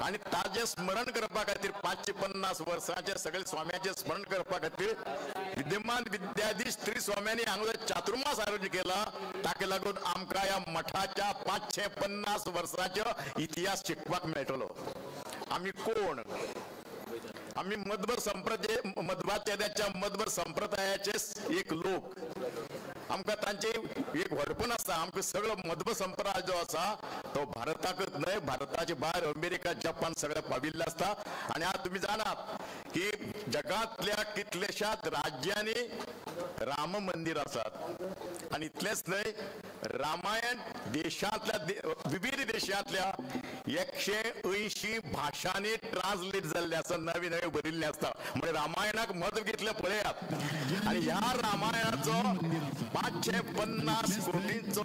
आणि ताजें स्मरण करपा खातीर 550 वर्सांचे सगळे स्वाम्याचे स्मरण करपा खातीर विद्यमान विद्याधीश श्री स्वाम्यांनी हांगा चातुर्मास आयोजन केला. ताका लागून आमकां ह्या मठाच्या 550 वर्सांचो इतिहास शिकपाक मेळटलो. आमी कोण? आम्ही मध्वर संप्रदायाचे एक लोक. आमकां तांचे एक व्हडपण आसता. आमकां सगळो मध्व संप्रदाय जो आसा तो भारताकच न्हय, भारताचे भायर अमेरिका, जपान सगळे पाविल्ले आसता. आणि आज तुम्ही जाणात की जगातल्या कितल्याशाच राज्यांनी राम मंदिर आसात. आणि इतलेच न्हय, रामायण देशांतल्या विविध देशांतल्या 180 भाषांनी ट्रान्सलेट झाले असं नवी नवी बरिल्ले असता म्हणजे रामायणाक महत्व घेतलं पळयात आणि ह्या रामायणाचो 550 कोटींचो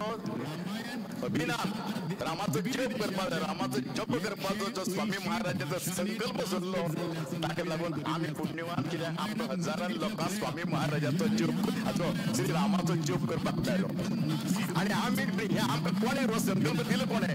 अभिनान रामाचो जप करपाचो जो स्वामी महाराजांचा संकल्प सोडलो ताका लागून आम्ही पुण्यवान कित्याक आमकां हजारांनी लोकांक स्वामी महाराजाचो जप श्री रामाचो जप करपाक लायलो आणि आम्ही आमकां कोणे हो संकल्प दिलो कोणे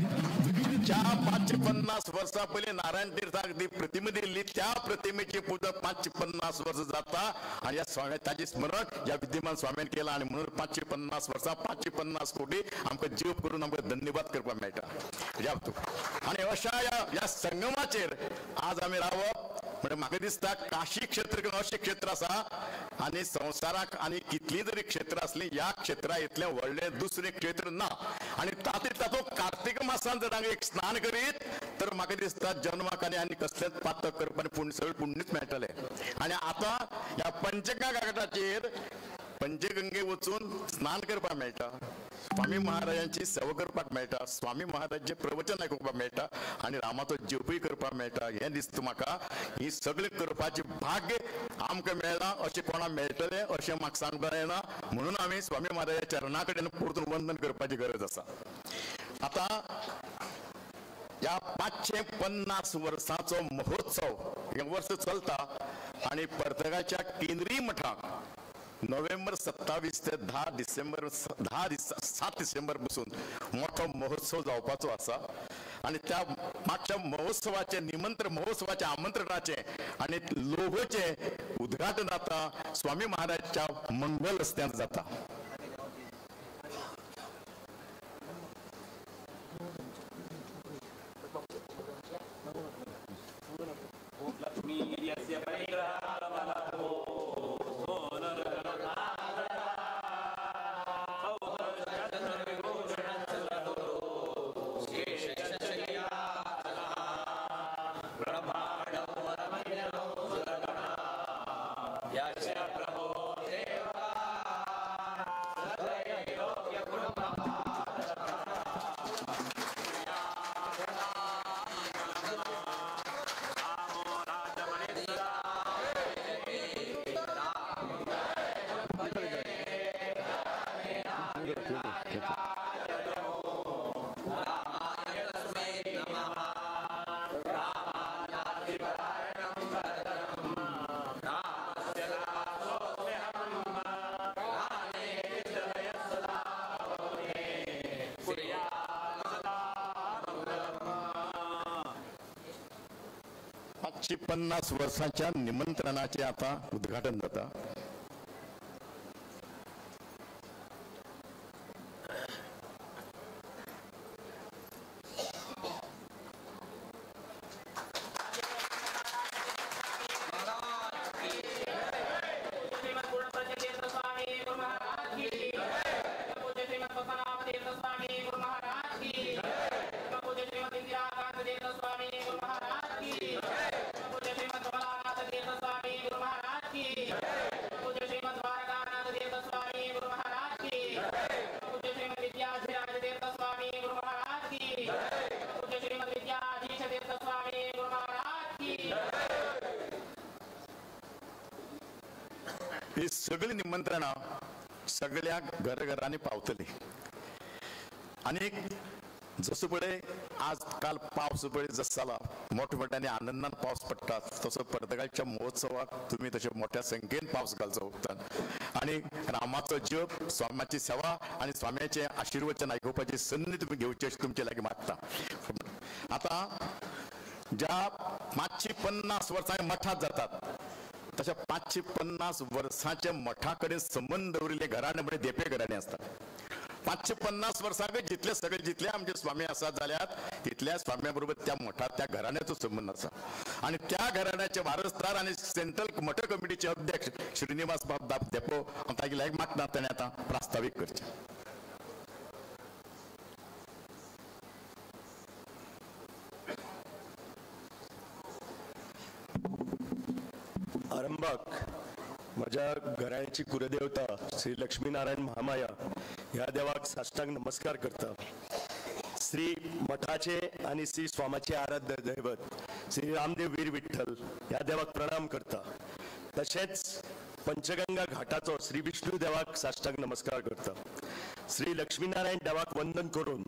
ज्या 550 वर्सां पयलीं नारायण तीर्थाक ती प्रतिमा दिल्ली त्या प्रतिमेची पूजा 550 वर्सां जाता आणि या स्वामी ताचे स्मरण या विद्यमान स्वामीन केला आणि म्हणून 550 वर्सां 550 कोटी आमकां जीव करून आमकां धन्यवाद करपाक मेळटा आणि अशा या संगमाचेर आज आमी रावप म्हणजे म्हाका दिसता काशी क्षेत्र अशें क्षेत्र आसा आणि संवसाराक आणि कितली जरी क्षेत्र असली या क्षेत्रा इतले व्हडले दुसरे क्षेत्र ना आणि तातूंत कार्तिक मासान जर एक स्नान करीत तर म्हाका दिसता जन्माक आनी कसलेच पातक करप आनी पुण्य सगळें पुण्यच मेळटलें आणि आता ह्या पंचगंगा घाटाचेर पंचगंगे वचून स्नान करपाक मेळटा स्वामी महाराजांची सेवा करपाक मेळटा स्वामी महाराजांचे प्रवचन आयकुपाक मेळटा आणि रामाचो जपूय करपाक मेळटा हें दिसता म्हाका ही सगळें करपाची भाग्य आमकां मेळ्ळां अशें कोणाक मेळटलें अशें म्हाका सांगता येना म्हणून आमी स्वामी महाराजाच्या चरणा कडेन परतून वंदन करपाची गरज आसा आता या 550 वर्सांचो महोत्सव हे वर्स चलता आणि पर्तगाळच्या केंद्रीय मठाक नोव्हेंबर 27 ते 7 डिसेंबर पासून मोठो महोत्सव जावपाचो आसा आणि त्या मागच्या महोत्सवाचे महोत्सवाच्या आमंत्रणाचे आणि लोगोचे उद्घाटन आता स्वामी महाराजच्या मंगल रस्त्यान जाता ची 50 वर्षाच्या निमंत्रणाचे आता उद्घाटन जाता ही सगळी निमंत्रणा सगळ्या घरांनी पावतली आणि जसो पळय आज काल पावस पळय जसो जाला मोठमोठ्याने आनंदान पावस पडटा तसो पर्तगाळच्या महोत्सवाक तुम्ही तशे मोठ्या संख्येन पावस घालचो उक्तान आणि रामाचो जप स्वामीची सेवा आणि स्वामीचे आशीर्वचन आयकुपाची संधी तुम्ही घेवची अशी तुमचे लागीं मागता आता ज्या 550 वर्सां मठात जातात तशा 550 वर्सांच्या मठा कडेन संबंध दवरिल्ले घराणे म्हणजे देपे घराणे असतात 550 वर्सांक जितले आमचे स्वामी आसात जाल्यार तितल्या स्वाम्या बरोबर त्या मठात त्या घराण्याचो संबंध आसा आणि त्या घराण्याचे वारसदार आणि सेंट्रल मठ कमिटीचे अध्यक्ष श्रीनिवास बाब देपो तागे लायक मागता ताणें आतां प्रास्ताविक करचें आरंभाक माझ्या घराण्याची कुलदेवता श्री लक्ष्मीनारायण महामाया ह्या देवाक साष्टांग नमस्कार करता श्री मठाचे आणि श्री स्वामाचे आराध्य दैवत श्री रामदेव वीर विठ्ठल ह्या देवाक प्रणाम करता. तशेंच पंचगंगा घाटाचो श्री विष्णू देवाक साष्टांग नमस्कार करता. श्री लक्ष्मीनारायण देवाक वंदन करून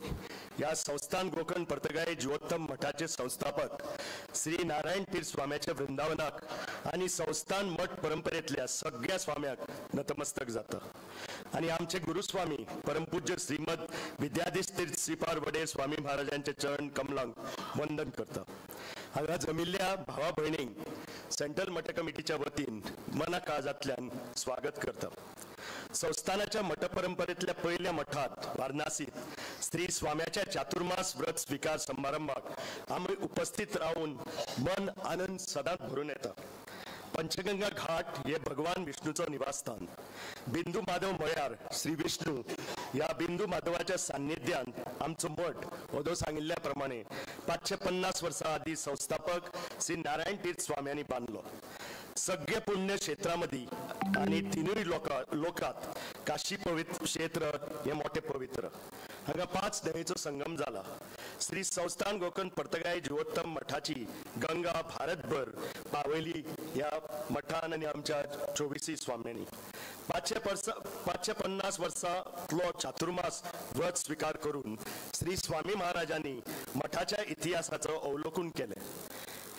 या संस्थान गोकर्ण पर्तगाई जिवोत्तम मठाचे संस्थापक श्री नारायण तीर्थ स्वाम्याच्या वृंदावनाक आणि संस्थान मठ परंपरेतल्या सगळ्या स्वाम्याक नतमस्तक जाता. आणि आमचे गुरुस्वामी परमपूज्य श्रीमद विद्याधीश तीर्थ श्रीपाद वडेर स्वामी महाराजांचे चरण कमलांक वंदन करता. हांगा जमिल्ल्या भावा भयणींक सेंट्रल मठ कमिटीच्या वतीन मना काळजांतल्यान स्वागत करता. संस्थानाच्या मठ परंपरेतल्या पहिल्या मठात वारणासीत श्री स्वाम्याच्या चातुर्मास व्रत स्वीकार समारंभाक आमी उपस्थित राहून मन आनंद सदांच भरून येता. पंचगंगा घाट हे भगवान विष्णूचं निवासस्थान. बिंदू माधव म्हळ्यार श्री विष्णू या बिंदू माधवाच्या सान्निध्यान आमचो मठ वदो सांगिल्ल्या प्रमाणे 550 वर्सां आधी संस्थापक श्री नारायण तीर्थ स्वाम्यांनी बांधलो. सगळे पुण्य क्षेत्रामध्ये आणि तिनूय लोकात काशी पवित्र क्षेत्र हे मोठे पवित्र. हांगा 5 न्हंयेचो संगम जाला. श्री संस्थान गोकर्ण पर्तगाई जिवोत्तम मठाची गंगा भारतभर पावयली ह्या मठान आणि आमच्या 24 स्वाम्यांनी. 550 वर्सांतलो चातुर्मास व्रत स्वीकार करून श्री स्वामी महाराजांनी मठाच्या इतिहासाचं अवलोकन केले.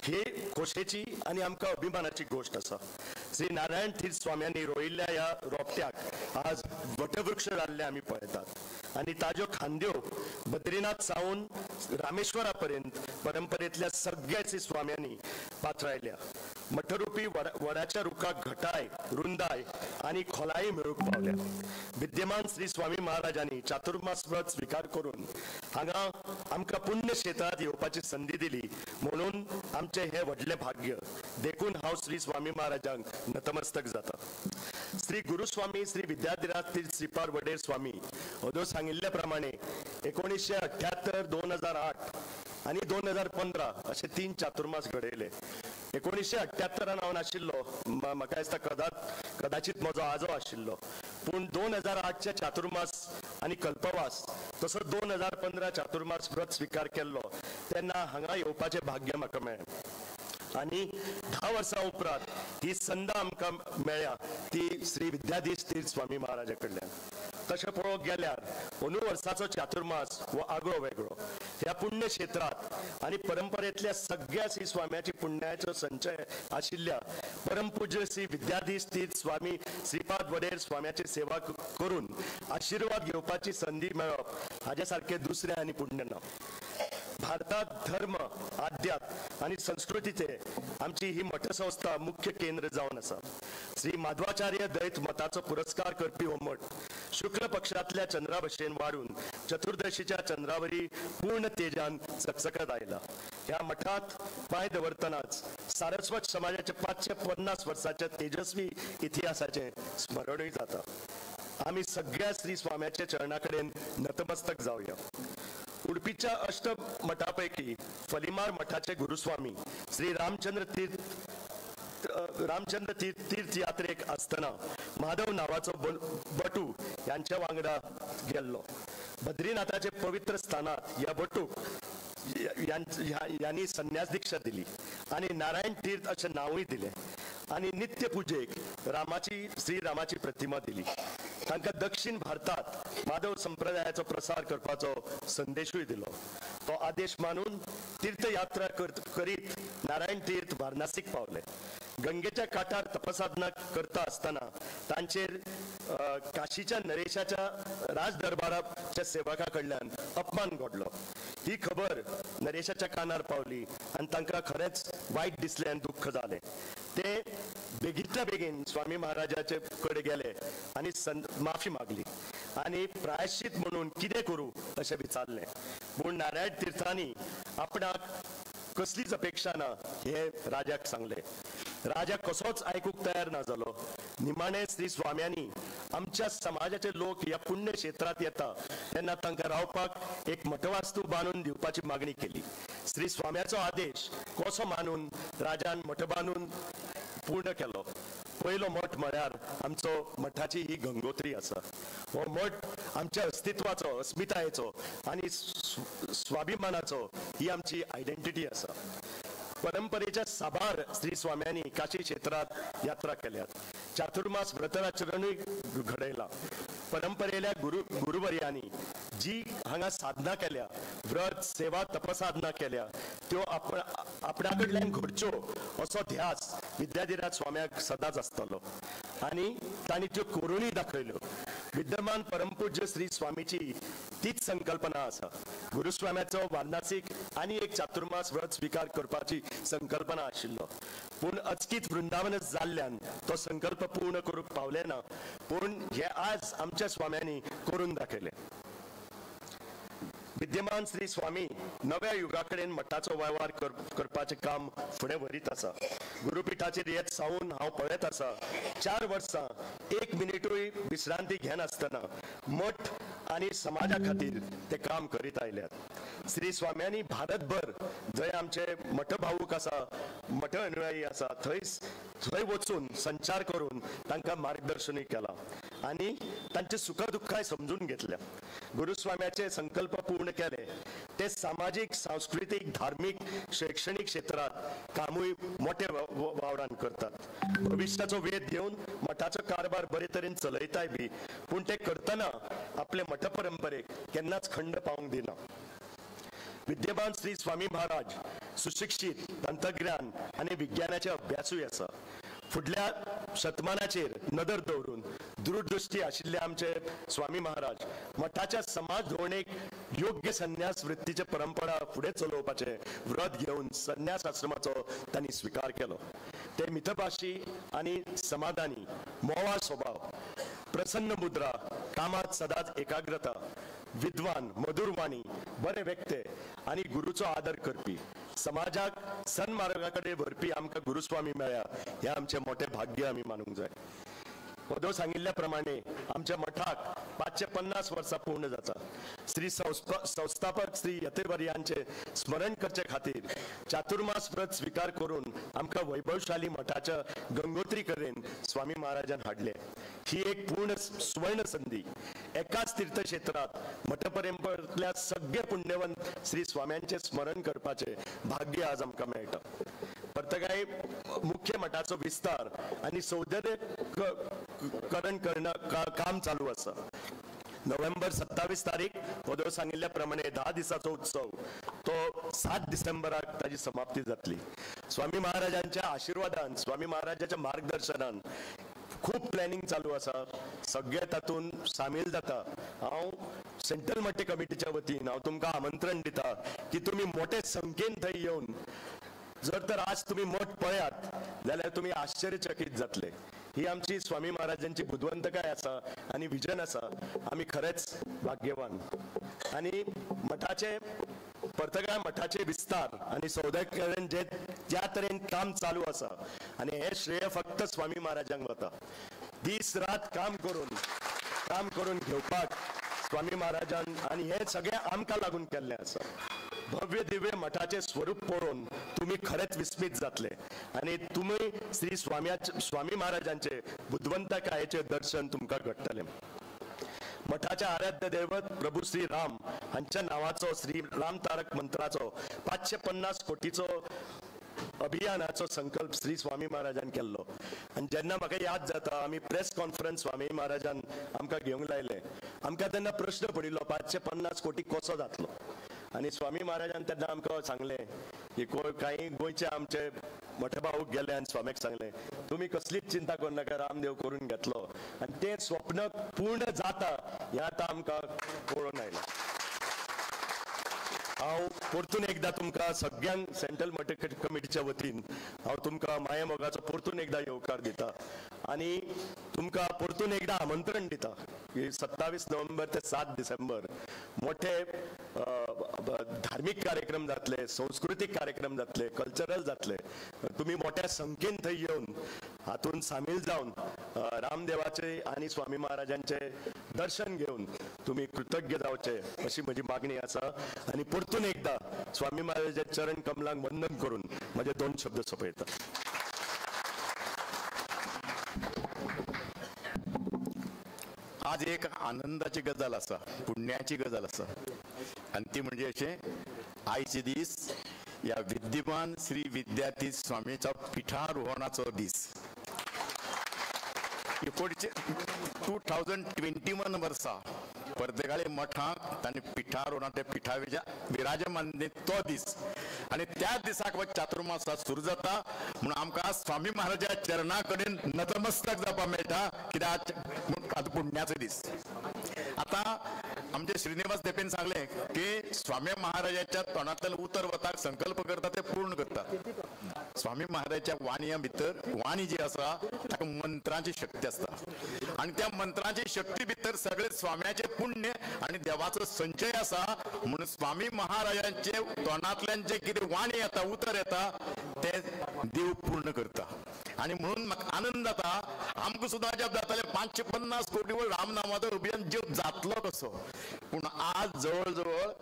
हे खोशेची आणि आमकां अभिमानाची गोष्ट आसा. श्री नारायण तीर्थ स्वाम्यांनी रोयिल्ल्या ह्या रोपट्याक आज वटवृक्ष जाल्ले आमी पळयतात आणि ताज्यो खांद्यो बद्रीनाथ सावन रामेश्वरा पर्यंत परंपरेतल्या सगळ्या श्री स्वाम्यांनी पातळायल्या. मठरूपी वडाच्या रुखाक घटाय रुंदाय आणि खोलाय मेळूंक पावल्या. विद्यमान श्री स्वामी महाराजांनी चातुर्मास व्रत स्वीकार करून हांगा आमकां पुण्य क्षेत्रात येवपाची संधी दिली म्हणून आमचे हे व्हडले भाग्य देखून हांव श्री स्वामी महाराजांक नतमस्तक जाता. श्री गुरुस्वामी श्री विद्याधीराज तीर्थ श्रीपाद वडेर स्वामी वदो सांगिल्ल्या प्रमाणे 1978, 2008 आणि 2015 असे 3 चातुर्मास घडयले. 1978 हांव नाशिल्लो, म्हाका दिसता कदाचित म्हजो आजो आशिल्लो, पूण 2008च्या चातुर्मास आणि कल्पवास तसोच 2015 चातुर्मास व्रत स्वीकार केल्लो तेन्ना हांगा येवपाचें भाग्य म्हाका मेळ्ळें. आणि 10 वर्सां उपरांत ही संद आमकां मेळ्ळ्या ती श्री विद्याधीश तीर्थ स्वामी महाराजा कडल्यान. तशें पळोवंक गेल्यार 19 वर्साचो चातुर्मास हो आगळो वेगळो. ह्या पुण्य क्षेत्रात आणि परंपरेतल्या सगळ्या श्री स्वाम्याची पुण्याचो संचय आशिल्ल्या परमपूज्य श्री विद्याधीश तीर्थ स्वामी श्रीपाद वडेर स्वाम्याची सेवा करून आशीर्वाद घेवपाची संधी मेळप हाचे सारखे दुसरे आनी पुण्य ना. भारतात धर्म आध्यात्म आणि संस्कृतीचे आमची ही मठसंस्था मुख्य केंद्र जावन आसा. श्री माधवाचार्य दैत मताचो पुरस्कार करपी हो मठ शुक्ल पक्षातल्या चंद्रा भशेन वाढून चतुर्दशीच्या चंद्रावरी पूर्ण तेजान चकचकत आयला. ह्या मठात पांय दवरतनाच सारस्वत समाजाच्या 550 वर्साच्या तेजस्वी इतिहासाचे स्मरणूय जाता. आम्ही सगळ्या श्री स्वाम्याच्या चरणाकडेन नतमस्तक जावया. उडपीच्या अष्ट मठापैकी फलिमार मठाचे गुरुस्वामी श्री रामचंद्र तीर्थ यात्रेक असताना माधव नावाचो बटू यांच्या वांगडा गेल्लो. बद्रीनाथाचे पवित्र स्थानात या बटूक यांनी संन्यास दीक्षा दिली आणि नारायण तीर्थ असे नावही दिले आणि नित्य पूजेक श्री रामाची प्रतिमा दिली. तांकां दक्षिण भारतात माधव संप्रदायाचो प्रसार करपाचो संदेशूय दिलो. तो आदेश मानून तीर्थयात्रा करीत नारायण तीर्थ वारणासीक पावले. गंगेच्या काठार तपसाधना करता असताना तांचेर काशीच्या नरेशाच्या राजदरबाराच्या सेवका कडल्यान अपमान घडलो. ही खबर नरेशाच्या कानार पावली आणि तांकां खरेंच वायट दिसलें आनी दुःख जालें. ते बेगीतल्या बेगीन स्वामी महाराजाचे कडे गेले आणि माफी मागली आणि प्रायश्चित म्हणून कितें करूं अशें विचारलें. पूण नारायण तीर्थांनी आपणाक कसलीच अपेक्षा ना हे राजाक सांगले. राजा कसोच आयकूंक तयार ना जालो. निमाणे श्री स्वाम्यांनी आमच्या समाजाचे लोक ह्या पुण्य क्षेत्रात येता तेन्ना तांकां रावपाक एक मठवास्तू बांदून दिवपाची मागणी केली. श्री स्वाम्याचो आदेश कसो मानून राजान मठ बांदून पूर्ण केलो. पयलो मठ म्हळ्यार आमचो मठाची ही गंगोत्री आसा. हो मठ आमच्या अस्तित्वाचो, अस्मितायेचो आनी स्वाभिमानाचो ही आमची आयडेंटिटी आसा. परंपरेच्या साबार श्री स्वाम्यांनी काशी क्षेत्रात यात्रा केल्यात. चातुर्मास व्रताचरणूय घडयला. परंपरेल्या गुरुवर्यांनी जी हांगा साधना केल्या, व्रत सेवा तपसाधना केल्या, त्यो आपणा कडल्यान घडच्यो असो ध्यास विद्याधिराज स्वाम्याक सदांच आसतलो आनी तांणी त्यो करूनय दाखयल्यो. विद्यमान परमपूज्य श्री स्वामीची तीच संकल्पना आसा. गुरुस्वाम्याचो वारणासीक आनी एक चातुर्मास व्रत स्वीकार करपाची संकल्पना आशिल्लो, पूण अचकीत वृंदावनच जाल्ल्यान तो संकल्प पूर्ण करूंक पावले ना. पूण हे आज आमच्या स्वाम्यांनी करून दाखयले. विद्यमान श्री स्वामी नव्या युगा कडेन मठाचो वेव्हार करपाचें काम फुडें व्हरीत आसा. गुरुपिठाचेर येत सावन हांव पळयत आसा 4 वर्सां 1 मिनिटूय विश्रांती घेनासतना मठ आनी समाजा खातीर ते काम करीत आयल्यात. श्री स्वाम्यांनी भारतभर जंय आमचे मठ भावूक आसा, मठ अनुयायी आसा, थंय वचून संचार करून तांकां मार्गदर्शनूय केलां आनी तांचे सुख दुख्खाय समजून घेतल्या. गुरुस्वाम्याचे संकल्प पूर्ण केले. ते सामाजिक, सांस्कृतिक, धार्मिक, शैक्षणिक क्षेत्रात कामूय मोठे वावरान करतात. भविष्याचो वेध घेवन मठाचो कारभार बरे तरेन चलयताय बी, पूण ते करतना आपले मठ परंपरेक केन्नाच खंड पावूंक दिना. विद्यमान श्री स्वामी महाराज सुशिक्षित, तंत्रज्ञान आनी विज्ञानाचे अभ्यासूय आसा. फुडल्या शतमानाचेर नदर दवरून दूरदृश्टी आशिल्ले आमचे स्वामी महाराज मठाच्या समाज धोरणेक योग्य संन्यास वृत्तीचे परंपरा फुडें चलोवपाचे व्रत घेवन संन्यास आश्रमाचो तांणी स्वीकार केलो. ते मितभाशी आनी समाधानी, मोवाळ स्वभाव, प्रसन्न मुद्रा, कामात सदांच एकाग्रता, विद्वान, मधुरवाणी, बरे व्यक्ते आनी गुरुचो आदर करपी, समाजाक सन्मार्गा कडेन व्हरपी आमकां गुरुस्वामी मेळ्ळ्या हे आमचे मोठे भाग्य आमी मानूंक जाय. वदो सांगिल्ल्या प्रमाणे आमच्या मठाक 550 वर्सां पूर्ण जाता. श्री संस्थापक श्री यतेवर्यांचे स्मरण करचे खातीर चातुर्मास व्रत स्वीकार करून आमकां वैभवशाली मठाच्या गंगोत्री कडेन स्वामी महाराजान हाडले. ही एक पूर्ण सुवर्ण संधी. एकाच तीर्थक्षेत्रात मठ परंपरेंतल्या सगळे पुण्यवंत श्री स्वाम्यांचे स्मरण करपाचे भाग्य आज आमकां मेळटा. परतगाय मुख्य मठाचो विस्तार आनी सौंदर्यकरण काम चालू आसा. नोव्हेंबर 27 तारीख वदो सांगिल्ल्या प्रमाणे 10 दिसाचो उत्सव तो 7 डिसेंबराक ताची समाप्ती जातली. स्वामी महाराजांच्या आशिर्वादान, स्वामी महाराजांच्या मार्गदर्शनान खूप प्लॅनिंग चालू आसा. सगळे तातूंत सामील जाता. हांव सेंट्रल मठ कमिटीच्या वतीन हांव तुमकां आमंत्रण दिता की तुमी मोठे संख्येन थंय येवन जर तर आज तुम्ही मठ पळयात जाल्यार तुम्ही आश्चर्यचकित जातले. ही आमची स्वामी महाराजांची बुद्धवंतकाय आसा आनी विजन आसा. आमी खरेच भाग्यवान. आनी मठाचे परतगाळ मठाचे विस्तार आनी सौंदर्यीकरण जे ज्या तरेन काम चालू आसा आनी हे श्रेय फक्त स्वामी महाराजांक वता. दीस रात काम करून घेवपाक स्वामी महाराजान आनी हे सगळे आमकां लागून केल्ले आसा. भव्य दिव्य मठाचे स्वरूप पळोवन तुम्ही खरेच विस्मित जातले आणि तुम्ही श्री स्वामी महाराजांचे बुद्धवंतकायेचे दर्शन तुमकां घडटले. मठाचे आराध्य दैवत प्रभू श्री राम हांच्या नावाचो श्री राम तारक मंत्राचो 550 कोटीचो अभियानाचो संकल्प श्री स्वामी महाराजान केल्लो. आनी जेन्ना म्हाका याद जाता आमी प्रेस कॉन्फरन्स स्वामी महाराजान आमकां घेवंक लायले, आमकां तेन्ना प्रश्न पडिल्लो 550 कोटी कसो जातलो. आनी स्वामी महाराजान तेन्ना आमकां सांगलें की काही गोंयचे आमचे मोठे भाऊक गेले आनी स्वाम्याक सांगलें तुमी कसलीच चिंता करूं नाका, रामदेव करून घेतलो. आनी तें स्वप्न पूर्ण जाता हें आतां आमकां कळून आयलां. हांव परतून एकदा तुमकां सगळ्यांक सेंट्रल मठ कमिटीच्या वतीन हांव तुमकां माये मोगाचो परतून एकदा येवकार दिता आनी तुमकां परतून एकदा आमंत्रण दिता की 27 नोव्हेंबर ते 7 डिसेंबर मोठे धार्मीक कार्यक्रम जातले, सांस्कृतिक कार्यक्रम जातले, कल्चरल जातले. तुम्ही मोठ्या संख्येन थंय येवन हातून सामील जावन रामदेवाचे आणि स्वामी महाराजांचे दर्शन घेवन तुम्ही कृतज्ञ जावचे अशी म्हजी मागणी आसा. आणि परतून एकदा स्वामी महाराजांचे चरण कमलांक वंदन करून माझे 2 शब्द सोंपयता. आज एक आनंदाची गजाल आसा, पुण्याची गजाल आसा, आणि ती म्हणजे अशें आयचे दीस या विद्यमान श्री विद्यार्थी स्वामीचा पिठारोहणाचो दीस. 2021 वर्सा परदेगाळे मठांत तांणी पिठारोहण ते पिठावेच्या विराजमान तो दीस, आणि त्या दिसाक हो चातुर्मास सुरू जाता म्हणून आमकां स्वामी महाराजा चरणा कडेन नतमस्तक जावपाक मेळटा, कित्याक आज पुण्याचो दीस. आता आमचे श्रीनिवास देपेन सांगले की स्वामी महाराजाच्या तोंडांतल्यान उतर वताक संकल्प करता ते पूर्ण करतात. स्वामी महाराजाच्या वाणया भितर वाणी जी आसा ताका मंत्रांची शक्ती आसता, आणि त्या मंत्रांची शक्ती भितर सगळे स्वाम्याचे पुण्य आणि देवाचो संचय आसा. म्हणून स्वामी महाराजांचे तोंडांतल्यान जे कितें वाणी येता, उतर येता, ते देव पूर्ण करता. आणि म्हणून म्हाका आनंद जाता, आमकां सुद्दां जप जाताले 550 कोटी वर राम नामाचो अभियान जप जातलो कसो, पूण आज जवळ जवळ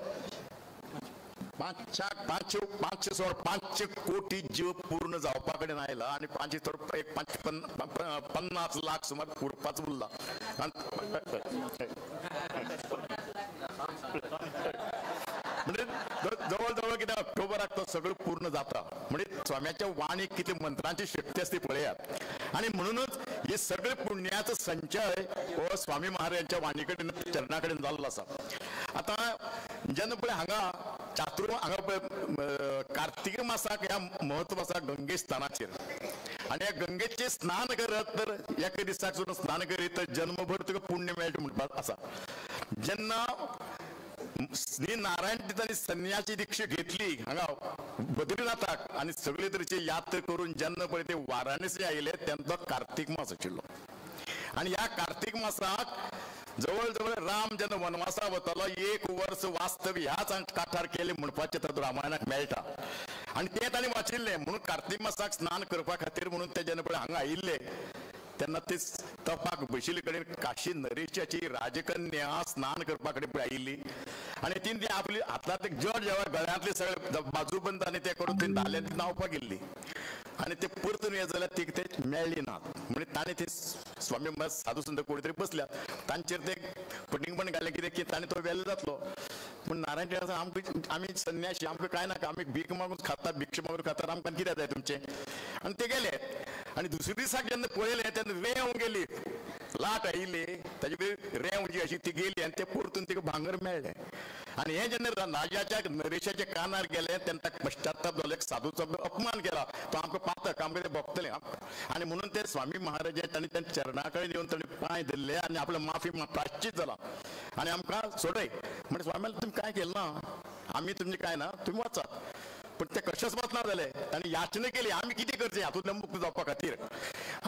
500 कोटी जीव पूर्ण जावपा कडेन आयला, आणि 50 लाख सुमार उरपाच उरला. म्हणजे जवळ जवळ कितें ऑक्टोबराक तो सगळं पूर्ण जाता. म्हणजे स्वाम्याच्या वाणीक किती मंत्रांची शक्ती असते पळयात. आणि म्हणूनच हे सगळे पुण्याचं संचय हो स्वामी महाराजांच्या वाणी कडेन चरणा कडेन जाल्लो आसा. आता जेन्ना पळय हांगा हांगा पळय कार्तिकी मासाक ह्या म्हत्व आसा गंगे स्नानाचेर, आणि ह्या गंगेचे स्नान करत तर एका दिसाक सुद्दां स्नान करीत तर जन्मभर तुका पुण्य मेळटा म्हणपाक आसा. जेन्ना श्री नारायण तिथांनी संन्यासी दीक्षा घेतली हांगा बद्रीनाथाक, आणि सगळे तरेचे यात्रा करून जेन्ना पळय ते वाराणसी आयले तेन्ना कार्तिक मास आशिल्लो. आणि ह्या कार्तिक मासाक जवळ जवळ राम जेन्ना वनवासा वतालो 1 वर्स वास्तव ह्याच काठार केले म्हणपाचे तातूंत रामायणाक मेळटा. आणि ते तांणी वाचिल्ले म्हणून कार्तिक मासाक स्नान करपा खातीर म्हणून ते जेन्ना पळय हांगा आयिल्ले तेन्ना ते तपाक बशिल्ले कडेन काशी नरेशाची राजकन्या स्नान करपा कडेन पळय आयिल्ली, आणि ती आपली हातांतले जड जेव्हा गळ्यांतले सगळे बाजूबंद आणि ते करून ती धाल्यान ती न्हांवपाक गेल्ली, आणि ते परतून येत जाल्यार ती ते मेळ्ळी ना. म्हणजे ताणें ते स्वामी महाराज साधू संत कोणी तरी बसल्यात, तांचेर ते फटिंगपण घालें कितें की ताणें तो वेल्लो जातलो. पूण नारायण आमी संन्याशी आमकां कांय नाका, आमी भीक मागून खाता, भिक्षा मागून खाता, आमकां कितें जाय तुमचें. आणि ते गेले, आणि दुसऱ्या दिसाक जेन्ना पळयलें तेन्ना रेंव गेली, लाट आयिल्ली, ताजे रेंव जी अशी ती गेली, आणि ते परतून तिका भांगर मेळ्ळें. आणि हे जेन्ना राजाच्या नरेशाच्या कानार गेले तेन्ना ताका पश्चाताप जालो, एक साधूचो अपमान केला, तो आमकां पातक, आमकां ते भोगतले. आणि म्हणून ते स्वामी महाराज तांणी त्या चरणा कडेन येवन तांणी पांय धरले आनी आपल्या माफी प्राश्चित जाला, आनी आमकां सोडय म्हणजे स्वामी तुमी काय केलें ना, आमी तुमचें काय ना, तुमी वचात. पण ते कशेंच वचना जाले, तांणी याचना केली आमी कितें करचें हातूंतल्यान मुक्त जावपा खातीर.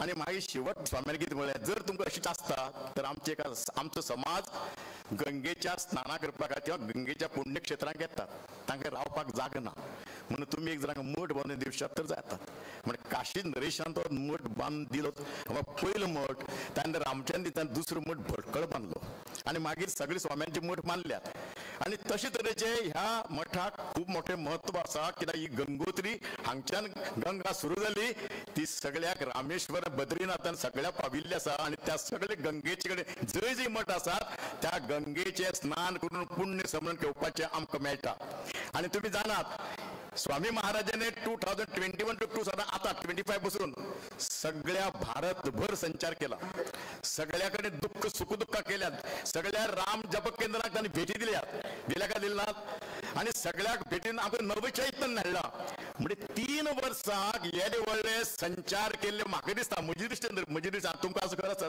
आनी मागीर शेवट स्वाम्यान कितें म्हणलें, जर तुमकां अशीच आसता तर आमचो समाज गंगेच्या स्नाना करपा खातीर गंगेच्या पुण्यक्षेत्रांक येतात, तांकां रावपाक जागा ना, म्हणून तुमी एक जरांक मठ बांदून दिवशात तर जाता. म्हणजे काशी नरेशान तो मठ बांदून दिलो, पयलो मठ, त्यानंतर रामचंद्र दितान दुसरो मठ भटकळ बांदलो, आनी मागीर सगळे स्वाम्यांचे मठ बांदल्यात. आणि तशे तरेचे ह्या मठाक खूब मोठे म्हत्व आसा, कित्याक ही गंगोत्री हांगच्यान गंगा सुरू जाली ती सगळ्याक रामेश्वर बद्रीनाथान सगळ्या पाविल्ली आसा, आणि त्या सगळे गंगेचे कडेन जंय जंय मठ आसात त्या गंगेचे स्नान करून पुण्य समरण घेवपाचे आमकां मेळटा. आणि तुमी जाणात स्वामी महाराजांनी 2021 to 2025 पासून सगळ्या भारतभर संचार केला, सगळ्याकडे दुःख सुखदुःख केल्यात, सगळ्या राम जप केंद्राक त्यांनी भेटी दिल्या का दिल्यात, आणि सगळ्याक भेटीन आमकां नवचैतन्य हाडला. म्हणजे 3 वर्सांक येदे व्हडले संचार केल्ले म्हाका दिसता, म्हजी दिसता तुमकां असं करत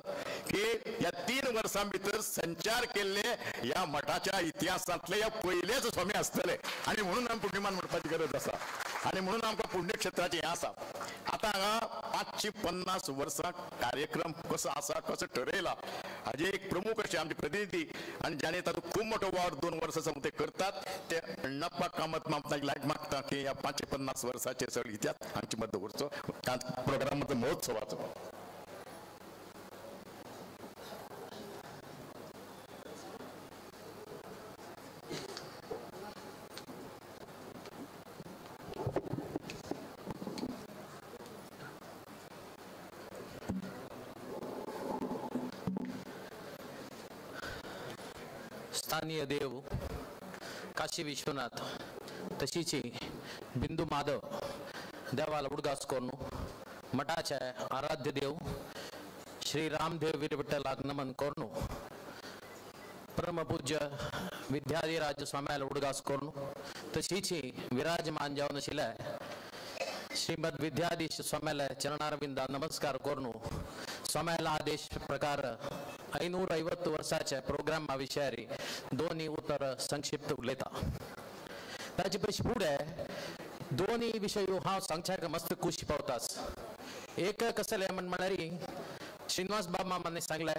की ह्या 3 वर्सां भितर संचार केल्ले ह्या मठाच्या इतिहासांतले ह्या पयलेच स्वामी आसतले, आणि म्हणून आमी पुण्यमान म्हणपाची गरज आसा, आणि म्हणून आमकां पुण्यक्षेत्राचें हें आसा. आता हांगा 550 वर्सां कार्यक्रम कसो आसा, कसो ठरयला, हाजे एक प्रमुख अशे आमचे प्रतिनिधी, आणि ज्याने तातूंत खूब मोठो वावर 2 वर्सां ते करतात, ते अण्णप्पा कामत मागता लायक मागता की ह्या 550 वर्साचे सगळे इतिहास हांचे मध्य उरचो प्रोग्रामाचो महोत्सवाचो. स्थानीय देव काशी विश्वनाथ तशीच बिंदू माधव देवाला उडगास करून मठाचे आराध्य देव श्री रामदेव वीरविठ्ठलाक नमन करून परमपूज्य विद्याधिराज स्वाम्याला उडगास करून तशीच विराजमान जावन आशिल्ले श्रीमद विद्याधीश स्वाम्याला चरणारविंदा नमस्कार करून स्वाम्याला आदेश प्रकार 550 वर्षाच्या प्रोग्राम विषयारी दोन्ही उत्तर संक्षिप्त उलयता ताचे पयलीं फुडें दोन्ही विषय हांव सांगच्याक मस्त खुशी पावतास एक कसले म्हळ्यार श्रीनिवास बाबा माने सांगले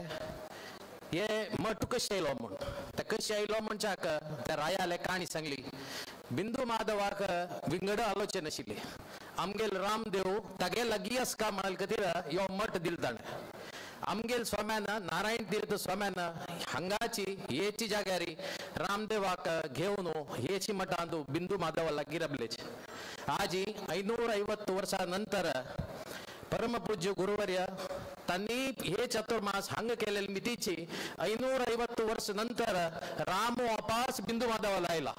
हे मठ कशें येयलो म्हूण ते कशें येयलो म्हणच्याक त्या रायाले काणी सांगली बिंदू माधवाक विंगड आलोचन आशिल्ली आमगेल रामदेव तागे लागीं आसका म्हणाल खातीर ह्यो मठ दिलो ताणें आमगेल स्वाम्यान नारायण तीर्थ स्वाम्यान हांगाची हेची जाग्यारी रामदेवाक घेवन हेची मठांत बिंदू माधवा लागीं रबलेचे आज 550 वर्षा नंतर परमपूज्य गुरुवर्य त्यांनी हे चातुर्मास हांग केलेली मितीची 550 वर्ष नंतर राम वापस बिंदू माधवाला आयला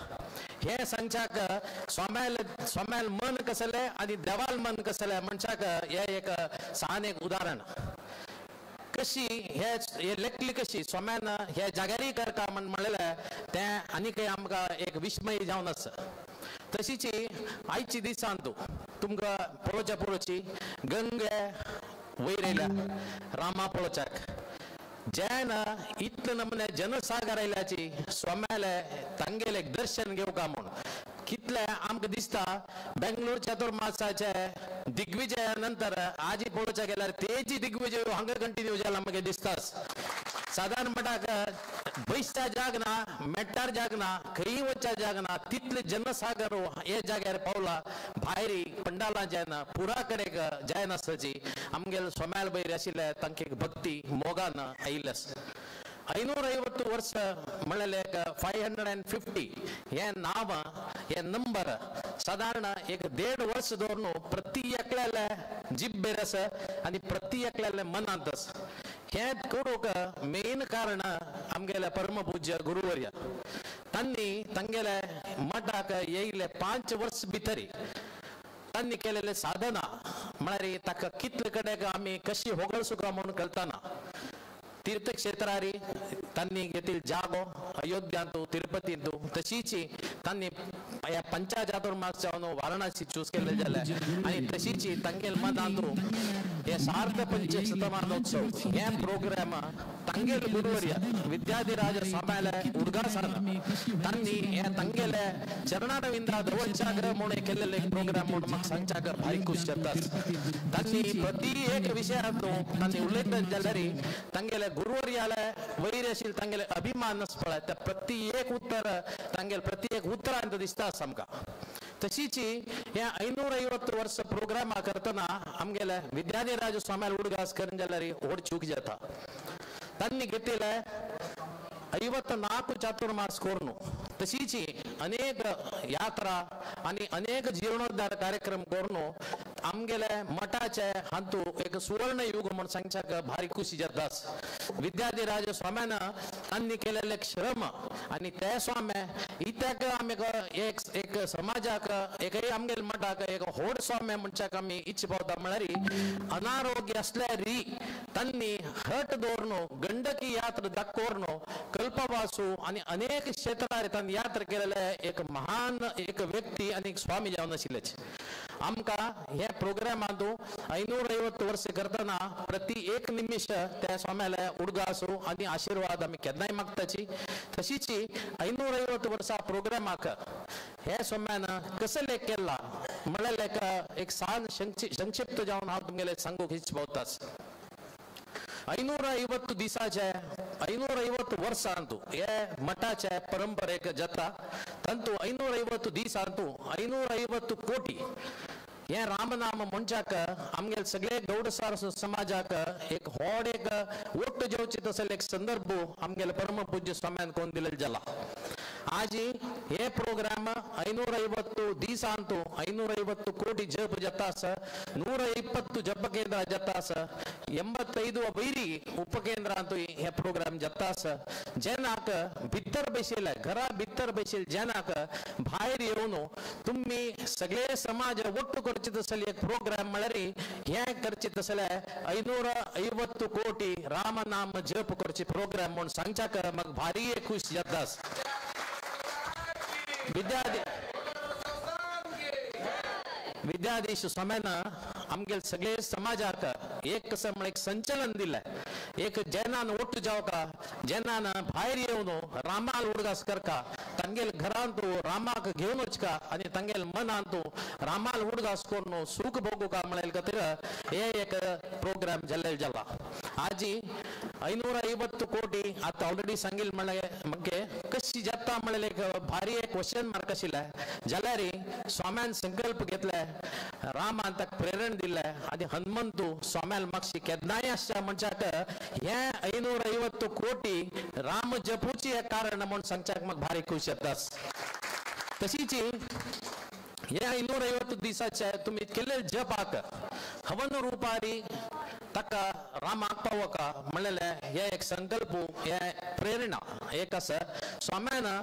हे सांगच्याक स्वाम्याल मन कसले आणि देवाल मन कसले म्हणच्याक हे एक सान एक उदाहरण कशी हे लेखली कशी स्वाम्यान हे जाग्यारी करता म्हणलें तें आनीक आमकां एक विस्मय जावन आसा तशीच आयची दिसांत तुमकां पळोवच्या पळोवची गंगे वयर येयल्या रामा पळोवच्याक जेन इतले नमुने जनसागर आयल्याची स्वाम्याले तांगेले एक दर्शन घेवका म्हूण कितले आमकां दिसता बेंगलोर चातुर्मासाचे दिग्विजया नंतर आज पळोवचे गेल्यार तेजी दिग्विजय हांगा कंटिन्यू जाला म्हाका दिसतास साधारण मठाक बसच्या जाग ना मेट्टार जाग ना खंय वचच्या जाग ना तितले जनसागर हे जाग्यार पावला भायरी पंडालां जायना पुरा कडेक जायनासची आमगेले सोम्याल बैर आशिल्ले तांकां भक्ती मोगान आयिल्ले 550 वर्ष म्हळ्यार 550 हे नाव हे नंबर साधारण एक 1.5 वर्ष दवरून प्रति एकल्याले जिब्बेर आसा आनी प्रति एकल्याले मनांत आसा हे करूंक मेन कारण आमगेले परमपूज्य गुरुवर्य तांणी तांगेले मठाक येयले 5 वर्ष भितरी तांणी केलेले साधना म्हळ्यार ताका कितले कडेक आमी कशी होगळसुका म्हणून कळतना तीर्थक्षेत्रारी तांणी घेतील जागो अयोध्यांतू तिरुपतींतू तशीच तांणी ह्या पंचाचातुर्मास जावन वाराणसी चूज केले जाले आनी तशीच तांगेल मनांतू हे सार्थ पंच शतमानोत्सव हे प्रोग्राम तांगेल गुरुवर्य विद्याधिराज स्वाम्याले उडगासान तांणी हे तांगेले चरणारविंदा दवरच्याग्र म्हणून केलेले प्रोग्राम म्हणून म्हाका सांगच्याक भारी खूश जाता तांणी प्रति एक विशयांतू तांणी उलयता जाल्यार तांगेले गुरुवर्याले वैर आशिल्ले तांगेले अभिमान पळय त्या प्रति एक उत्तर तांगेले प्रति एक उतरांत दिसता आमकां तशीच हे 550 वर्ष प्रोग्राम करतना आमगेले विद्याधिराज स्वाम्याल उडगास करून जाल्यार व्हड चूक जाता तांणी घेतिल्ले 54 चातुर्मास करून तशीच अनेक यात्रा आणि अनेक जीर्णोद्धार कार्यक्रम करून आमगेले मठाचे हातू एक सुवर्ण युग म्हणून सांगच्याक भारी खुशी जाता विद्याधिराज स्वाम्यान तांणी केलेले श्रम आणि ते स्वाम्या इत्याक आमी एक समाजाक एकय आमगेले मठाक एक व्हड स्वाम्या म्हणच्याक आमी इच्छ पावता म्हळ्यार अनारोग्य असल्यारी तांणी हट दवरून गंडकी यात्रा दाखोवन कल्पवासू आणि अनेक क्षेत्रार तांणी यात्रा केलेले एक महान एक व्यक्ती आणि एक स्वामी जावन आशिल्ले आमकां हे प्रोग्रामांत 550 वर्ष करतना प्रति एक निमिष त्या स्वाम्याले उडगासू आणि आशीर्वाद आमी केन्नाय मागताची तशीच 550 वर्सां प्रोग्रामाक हे स्वाम्यान कसले केला म्हळ्यार एक सान संक्षिप्त जावन हांव तुमगेले सांगूंक इच्छ पावतास 550 दिसाचे 550 वर्सांतू हे मठाचे परंपरेक जाता तंतू 550 दिसांतू 550 कोटी हे रामनाम म्हणच्याक आमगेले सगळे गौडसार समाजाक एक व्हड एक ओट्ट जेवची तसले एक संदर्भ आमगेले परमपूज्य स्वाम्यान कोण दिलेलो जाला आज हे ಪ್ರೋಗ್ರಾಮ್ 550 ದಿವಸ ಅಂತೂ 550 ಕೋಟಿ ಜಪ ಜತಾಸ 120 ಜಪ ಕೇಂದ್ರ ಜತಾಸ 85 ವೈರಿ ಉಪಕೇಂದ್ರ ಅಂತೂ हे ಪ್ರೋಗ್ರಾಮ್ ಜತಾಸ जेनाक भितर बसेल घरा भितर बसेल जेनाक बाहेर येऊन तुम्ही सगळे समाज ಒಟ್ಟು करचित असेल एक प्रोग्राम मळरी हे करचित असेल 550 कोटी रामनाम जप करची प्रोग्राम म्हणून सांगचा कर मग भारी खुश जातास विद्याधीश स्वाम्यानं आमगेल सगळे समाजाक एक कसं मला एक संचलन दिलंय एक जैनान ओट्टू जाव का जैनान बाहेर येऊन रामाल उडगास कर का तंगेल घरांतू रामाक घेऊनच का आणि तंगेल मनांतू रामाल उडगास करून सुख भोगू का म्हणाल का तर हे एक प्रोग्राम जल्लेल जला आजी 550 कोटी आता ऑलरेडी सांगेल म्हणे मग कशी जाता म्हणाल एक भारी एक क्वेश्चन मार्क आशिल्लाय जाल्यार स्वाम्यान संकल्प घेतलाय राम अंतक प्रेरण दिलाय आणि हनुमंतू स्वाम्याल मागशी केदनाय आसच्या मनशाक हे 550 कोटी राम जपूची कारण म्हणून सांगच्याक मग भारी खुश येतास तशीच हे 550 दिवसाचे तुम्ही केले जपाक हवन रूपारी तका राम आगपावका म्हणलेले हे एक संकल्प हे प्रेरणा एक असं स्वाम्यानं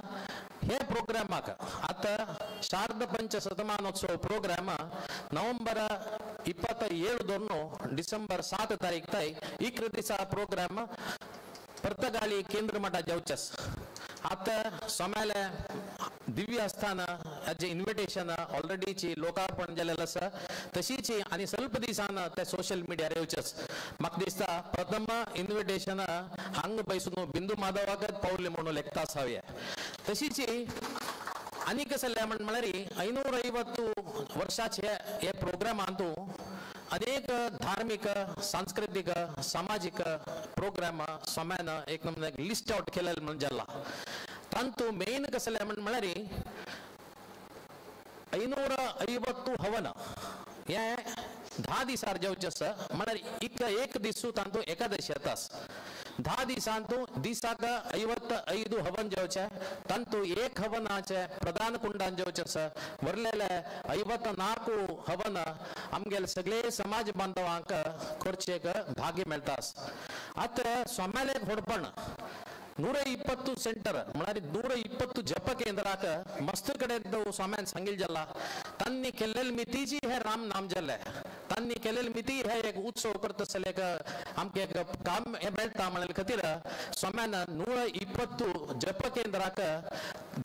हे प्रोग्रामाक आता शारद पंच शतमानोत्सव प्रोग्राम नोव्हेंबर 27 दोन डिसेंबर 7 तारीख ताई एक दिसा प्रोग्राम पर्तगाली केंद्र मठा जावचस आता स्वाम्याला दिव्य असताना जे इन्व्हिटेशन ऑलरेडीची लोकार्पण झालेलं असं तशीच आणि ಸ್ವಲ್ಪ दिवसान ते सोशल मीडिया येवचस म्हाका दिसता प्रथम इन्व्हिटेशन हांग बैसून बिंदू माधवागत पावले म्हणून लेखता हवे तशीच आणि कसं म्हणारी 550 वर्षाचे हे प्रोग्राम आणतो अनेक धार्मिक सांस्कृतिक सामाजिक प्रोग्राम स्वाम्यानं एक नंबर लिस्ट आउट केलेलं म्हणजे परंतु मेन कसं म्हणारी 550 हवन हे 10 दिवसार जेवचस म्हणारी एक दिसू तांतू एकादशी येतास 10 दिवसांतू दिसाक 55 हवन जेवचे तांतू एक हवनाचे प्रधान कुंडान जेवचस वरलेले 54 हवन आमगेल सगळे समाज बांधवांक करचेक भाग्य मेळतास आता स्वाम्याले घोडपण 120 सेंटर म्हणारी 120 जप केंद्राक मस्त कडे स्वाम्यान सांगिल जाला तांनी केलेली मितीची हे राम नाम जल्ले तांनी केलेली मिती हे एक उत्सव करत असेल एक आमके एक काम हे मेळटा म्हणाल खातीर स्वाम्यान 120 जप केंद्राक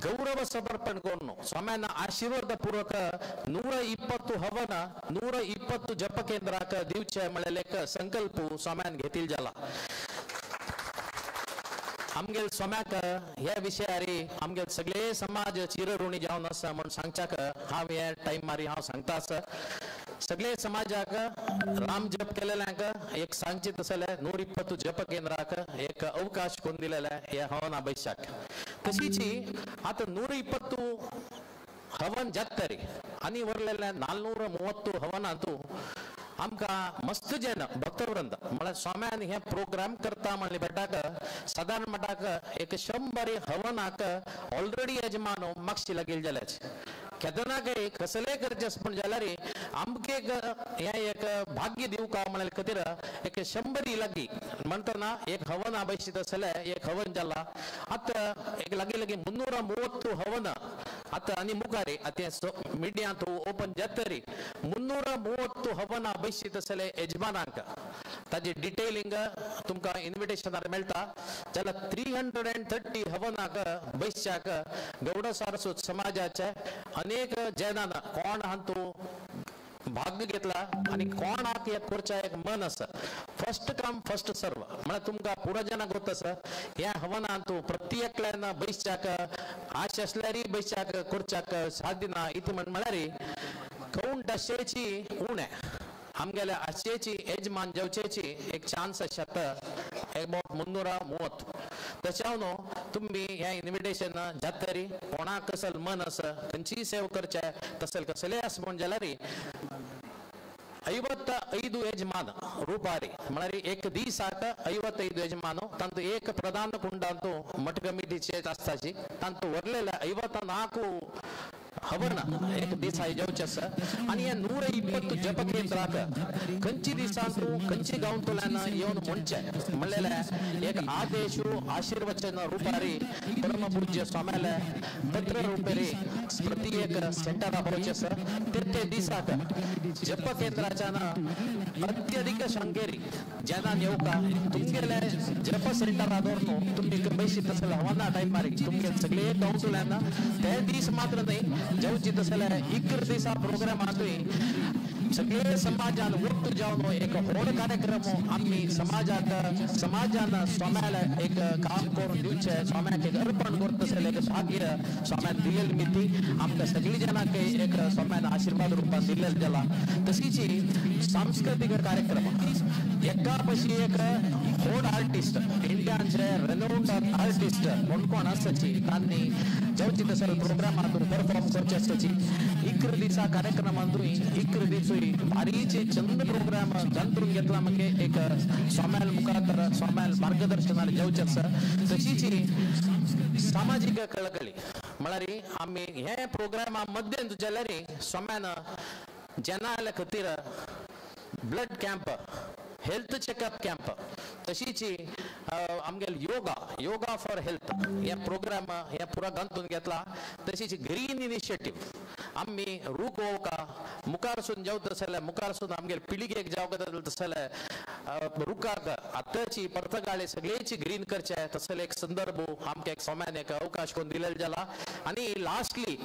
गौरव समर्पण करून स्वाम्यान आशीर्वाद पूर्वक 120 हवन 120 जप केंद्राक दिवचे म्हणाल एक संकल्प स्वाम्यान घेतील जाला आमगेल स्वाम्याक ह्या विषयारी आमगेल सगळे समाज चिरऋणी जावन आसा म्हणून सांगच्याक हांव हे टाइम मारी हांव सांगतास सगळे समाजाक राम जप केलेल्यांक एक सांगचीत आसले 120 जप केंद्राक एक अवकाश करून दिलेले हे हवन अभ्यासाक तशीच आता 120 हवन जातरी आणि वरलेले 430 हवनांतू आमका मस्त जन भक्तवृंद मला स्वाम्यान हे प्रोग्राम करता म्हणले बेटाक साधारण मटाक एक 100 हवनाक ऑलरेडी यजमान मागशी लागेल जाल्याच केदनाक कसले करचेस पण जाल्यार आमके हे एक भाग्य दिव का म्हणाल खातीर एक 100 लागी म्हणतना एक हवन अभ्यासित असले एक हवन जाला आता एक लागी लागी 330 हवन आता आणि मुखारी आता मीडिया थ्रू ओपन जातरी 330 हवन अभ्यासित असले यजमानांक ताजे डिटेलिंग तुमका इन्व्हिटेशनार मेळटा जाल्यार 330 हवनाक बैशाक गौड सारस्वत समाजाचे अनेक जैनान कोण हांतू भाग घेतला आणि कोणाक एक करचा एक मन आसा फर्स्ट कम फर्स्ट सर्व म्हळ्यार तुमकां पुरो जनाक गोत ह्या हवनांतू प्रत्येकल्यान बैशाक आश असल्यारी बैशाक करच्याक साध्य ना इति म्हळ्यार कौंट अशेची उणे आमगेल्या आशेची यजमान जेवचेची एक चान्स आसता अबाउट 330 तशावन तुम्ही ह्या इन्व्हिटेशन जातरी कोणाक कसल मन आसा तांची सेवा करचे तसल कसले आस म्हण जाल्यार 55 ಯಜಮಾನ ರೂಪಾರಿ म्हळ्यार एक दिसाक 55 यजमान तांतू एक प्रधान कुंडांतू मठ कमिटीचे आसताची तांतू वरलेले 54 हवन एक दिसा जावचे आसा आनी हे 120 जप केंद्राक खंयची दिसांतू खंयची गांवतल्यान येवन म्हणचे म्हणलेले एक आदेशू आशीर्वचन रूपारी परम पूज्य स्वाम्याले पत्र रूपेरी प्रति एक सेंटर आपोवचे आसा ते दिसाक जप केंद्राच्यान अत्यधिक संख्येरी जेन्ना येवका तुमगेले जप सेंटर आदोर न्हू तुमी बशीत आसले हवना टायमार तुमगे सगळे गांवतल्यान ते दीस मात्र न्ही जावची तसले इकर दिसा प्रोग्राम आतूय सगळे समाजान वक्त जावन एक व्हड कार्यक्रम आम्ही समाजान स्वाम्याला एक काम करून दिवचे स्वाम्याक एक अर्पण करतसले एक भाग्य स्वाम्यान दिलेली मिती आमकां सगळी जाणांक एक स्वाम्यान आशीर्वाद रूपान दिलेले जाला तशीच सांस्कृतिक कार्यक्रम एका पशी एक व्हड आर्टिस्ट इंडियाचे रेनोवड आर्टिस्ट कोण आसची तांणी जावची तसले प्रोग्रामांतून परफॉर्म करचे आसची इकर दिसा कार्यक्रमांतूय इकर दिसूय भारीचे चंद प्रोग्राम जांतून घेतला म्हणजे एक स्वाम्याल मुखार स्वाम्याल मार्गदर्शनाला जावचे आसा तशीच सामाजिक कळकळी म्हळ्यार आमी हे प्रोग्रामा मध्येच जाल्यार स्वाम्यान जनाल्या खातीर blood camp health checkup camp तशीच आमगेल योगा फॉर हेल्थ हे प्रोग्राम हे पुरा गांतून घेतला तशीच ग्रीन इनिशिएटिव्ह आम्ही रूख वोवका मुखारसून जावं तसले मुखारसून आमगेल पिळगेक जावं तसले रुखाक आतांची पर्तगाळी सगळेची ग्रीन करचे तसले एक संदर्भ आमकां एक सोम्यान एक अवकाश करून दिलेलो जाला आनी लास्टली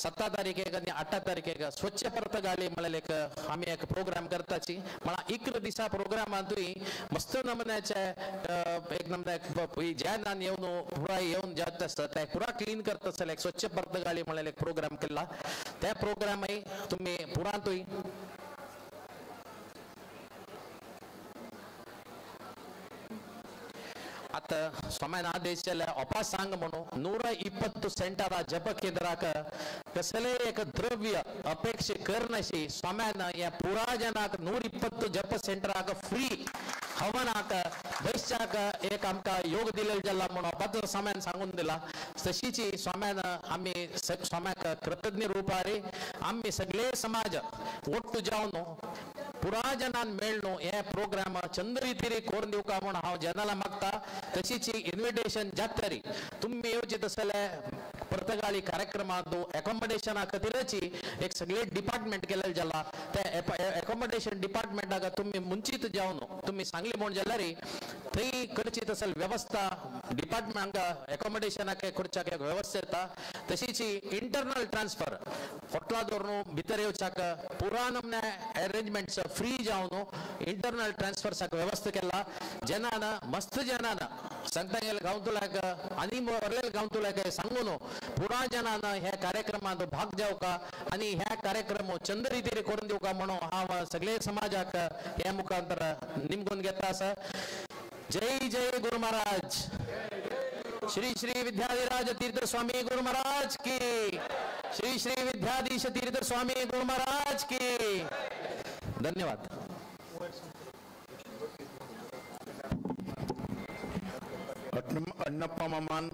7 तारीखेक आनी 8 तारीखेक स्वच्छ पर्तगाळी म्हळ्यार एक आमी एक प्रोग्राम करताची म्हळ्यार इकर दिसा प्रोग्रामांतूय मस्त नमुन्याचे एक नमुने जेन्ना येवन पुरा येवन जाता आसता ते पुरा क्लीन करता आसतले एक स्वच्छ पर्तगाळी म्हळ्यार एक प्रोग्राम केला त्या प्रोग्रामय तुम्ही पुरांतूय आता स्वाम्यान आदेश केला अपासांग म्हणून 120 सेंटरा जप केंद्राक कसले एक द्रव्य अपेक्षा करनाशी स्वाम्यान या पुरा जनाक 120 जप सेंटराक फ्री हवनाक बसच्याक एक आमकां योग दिलेलो जाला म्हणून पात्र स्वाम्यान सांगून दिला तशीच स्वाम्यान आमी स्वाम्याक कृतज्ञ रुपारी आमी सगळे समाज ओट्टू जावन पुरा जनान मेळून हे प्रोग्राम चंद रितीरी करून दिवका म्हणून हांव जनाला मागता तशीच इन्विटेशन जातरी तुम्ही येवचे तसले पर्तगाळी कार्यक्रमांत एकोमोडेशना खातीरची एक सगळे डिपार्टमेंट केलेले जाला त्या एकोमोडेशन डिपार्टमेंटाक तुम्ही मुंचीत जावन तुम्ही सांगले म्हण जाल्यार थंय करची तसले व्यवस्था डिपार्टमेंट एकोमोडेशनाक करच्याक एक व्यवस्था येता तशीच इंटरनल ट्रान्सफर हॉटेला धरून भितर येवच्याक पुरा नमने अरेंजमेंट्स फ्री जावन इंटरनल ट्रान्सफर्साक व्यवस्था केला जेन्ना मस्त जेन्ना सांगता गेले गांवतुल्याक आनी व्हरलेले गांवतुल्याक सांगून पुरा जनान ह्या कार्यक्रमांत भाग जावका आनी ह्या कार्यक्रम चंद रितीर करून दिवका म्हणून हांव सगळे समाजाक ह्या मुखांतर निमगून घेता आसा जय जय गुरु महाराज श्री श्री विद्याधिराज तीर्थ स्वामी गुरु महाराज की श्री श्री विद्याधीश तीर्थ स्वामी गुरु महाराज की धन्यवाद अण्णप्पा मामान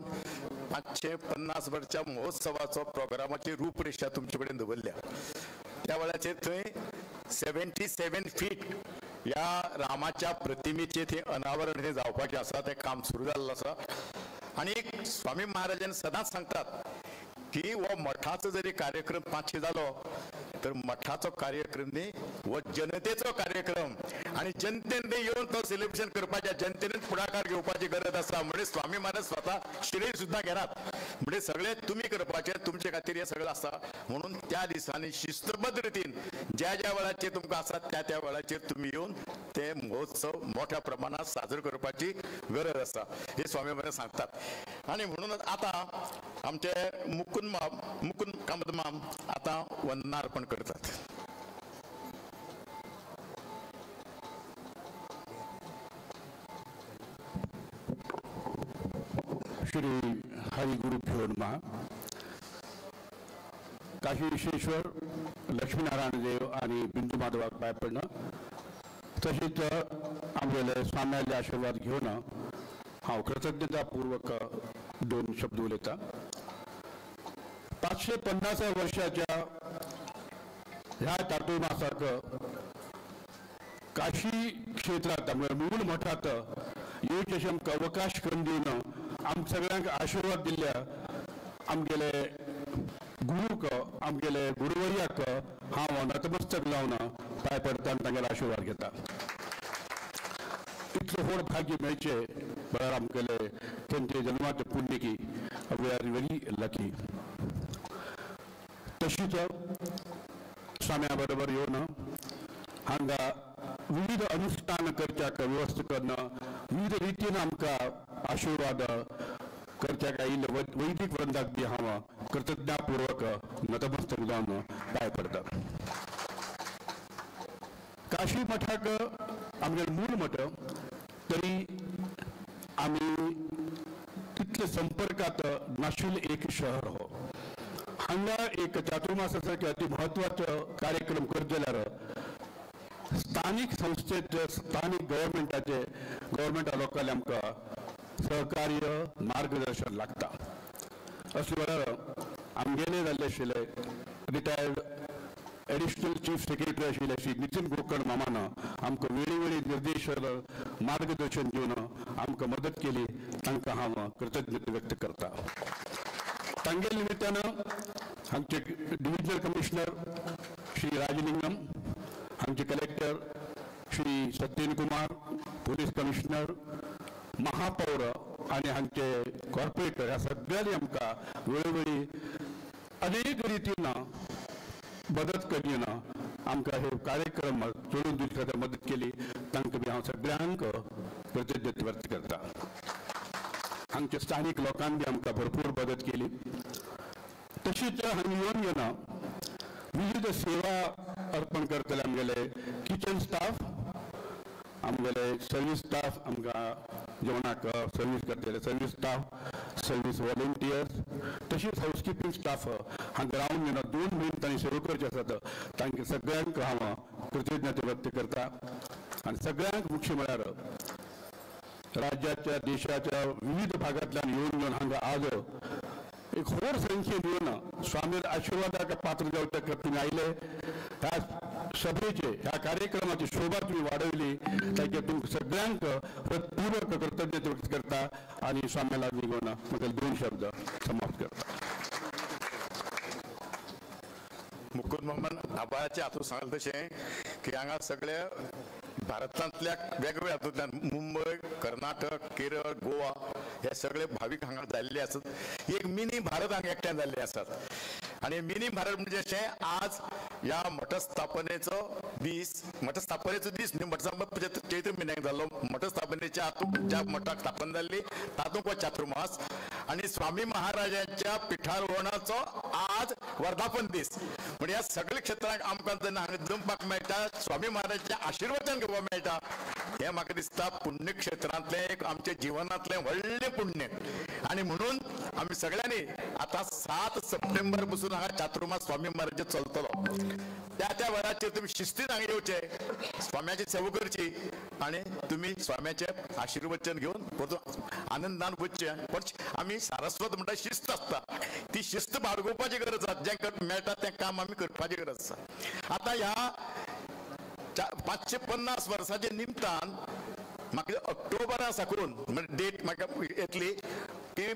550 वर्षाच्या महोत्सवाचो प्रोग्रामाची रूपरेषा तुमचे कडेन दवरल्या त्या वेळाचेर थंय 77 फीट या रामाच्या प्रतिमेचे थंय अनावरण थंय जावपाचें आसा तें काम सुरू जाल्लें आसा आनी स्वामी महाराजान सदांच सांगतात की हो मठाचो जरी कार्यक्रम 500 जालो तर मठाचो कार्यक्रम न्ही हो जनतेचो कार्यक्रम आणि जनतेन ते येवन तो सेलिब्रेशन करपाचें जनतेन फुडाकार घेवपाची गरज आसा म्हणजे स्वामी महाराज स्वता शिरय सुद्दां घेनात म्हणजे सगळे तुम्ही करपाचे तुमचे खातीर हे सगळें आसा म्हणून त्या दिसांनी शिस्तबद्ध रितीन ज्या ज्या वेळाचेर तुमकां आसा त्या वेळाचेर तुम्ही येवन ते महोत्सव मोठ्या प्रमाणात साजरो करपाची गरज आसा हे स्वामी महाराज सांगतात आणि म्हणूनच आता आमचे मुकुंद कामत माम आता वंदनार्पण करतात श्री हरिगुरुभ्यो नमः काशी विश्वेश्वर लक्ष्मीनारायण देव आणि बिंदू माधवाक पाय पडणं तशीच आमगेले स्वाम्याले आशीर्वाद घेऊन हांव कृतज्ञतापूर्वक 2 शब्द उलयता. 550 वर्षाच्या ह्या चातुर्मासाक काशी क्षेत्रात मूळ मठात येवचे अशें आमकां अवकाश करून दिवन आम सगळ्यांक आशीर्वाद दिल्ल्या आमगेले गुरूक आमगेले गुरुवर्याक हांव नतमस्तक लावन पांय पडटा आनी तांगेलो आशीर्वाद घेता. इतलो व्हड भाग्य मेळचें म्हळ्यार आमगेले तेंचे जन्माचें पुण्य की वी आर व्हेरी लकी. तशीच स्वाम्या बरोबर येवन हांगा विविध अनुष्ठान करच्याक व्यवस्था करणं विविध रितीन आमकां आशीर्वाद करच्याक आयिल्ले वैदीक वृंदाक बी हांव कृतज्ञतापूर्वक नतमस्तक जावन पांय पडटा. काशी मठाक आमगे मूळ मठ तरी आमी तितले संपर्कात नाशिल्ले एक शहर हो. हांगा एक चातुर्मासासारखे अति म्हत्वाचो कार्यक्रम करत जाल्यार स्थानिक संस्थेचे स्थानिक गव्हर्मेंटा लोकांनी आमकां सहकार्य मार्गदर्शन लागता. अशें वेळार आमगेले जाल्ले आशिल्ले रिटायर्ड एडिशनल चीफ सेक्रेटरी आशिल्ले श्री नितीन गोकर्ण मामान आमकां वेळोवेळी निर्देश मार्गदर्शन दिवन आमकां मदत केली तांकां हांव कृतज्ञता व्यक्त करता. तांगे निमित्तान आमचे डिव्हिजनल कमिशनर श्री राजलिंगम, आमचे collector Shri Satyen Kumar, police commissioner, महापौर आणि हांचे कॉर्पोरेटर ह्या सगळ्यांनी आमकां वेळोवेळी अनेक रितीन मदत करून आमकां हे कार्यक्रम चलून दिवचे खातीर मदत केली. तांकां बी हांव सगळ्यांक कृतज्ञता व्यक्त करता. हांगच्या स्थानिक लोकांनी बी आमकां भरपूर मदत केली. तशीच हांगा येवन विविध सेवा अर्पण करतले आमगेले किचन स्टाफ, आमगेले सर्वीस स्टाफ, आमकां जेवणाक सर्वीस करतले सर्वीस स्टाफ, सर्वीस वॉलंटियर्स, तशीच हाऊसकीपिंग स्टाफ हांगा रावन 2 म्हयने तांणी सेवा करचे आसात. तांकां सगळ्यांक हांव कृतज्ञता व्यक्त करता. आनी सगळ्यांक मुख्य म्हळ्यार राज्याच्या देशाच्या विविध भागांतल्यान येवन हांगा आज एक व्हड संख्येन येवन स्वामी आशीर्वादाक पात्र जावपाक तुमी आयले. ह्या सभेचे ह्या कार्यक्रमाची शोभा तुम्ही वाडयली ताचे तुमकां सगळ्यांक हृदयपूर्वक कृतज्ञता व्यक्त करता आनी स्वाम्याला निगोवन म्हजे 2 शब्द समाप्त करता. मुकुंद मोहन आबाळाचे हातूंत सांगलें तशें की हांगा सगळे भारतांतल्या वेगवेगळ्या हातूंतल्यान मुंबय, कर्नाटक, केरळ, गोवा हे सगळे भावीक हांगा जाल्ले आसात. एक मिनी भारत हांगा एकठांय जाल्ले आसात. आणि मिनी भारत म्हणजे अशें आज ह्या मठस्थापनेचो दीस न्ही, मठस्थापन चैत्र म्हयन्याक जाल्लो. मठस्थापनेच्या हातूंत ज्या मठाक स्थापन जाल्ली तातूंत हो चातुर्मास आणि स्वामी महाराजांच्या पिठारोहणाचो आज वर्धापन दीस. म्हणजे ह्या सगळ्या क्षेत्रांक आमकां जेन्ना हांगा जमपाक मेळटा, स्वामी महाराजांच्या आशिर्वादान घेवपाक मेळटा, हें म्हाका दिसता पुण्यक्षेत्रांतलें एक आमच्या जिवनांतलें व्हडलें पुण्य. आणि म्हणून आमी सगळ्यांनी आता 7 सप्टेंबर पासून हांगा चातुर्मास स्वामी महाराज चलतलो. त्या वेळाचेर तुमी शिस्तीन हांगा येवचे, स्वाम्याची सेवा करची आणि तुम्ही स्वाम्याचे आशीर्वचन घेवन परतून आनंदान वचचें. पण आमी सारस्वत म्हणटा शिस्त आसता, ती शिस्त बाळगोवपाची गरज आसा. जें मेळटा तें काम आमी करपाची गरज आसा. आता ह्या 550 वर्साच्या निमतान म्हाका ऑक्टोबरा साकून म्हणजे डेट म्हाका येतली की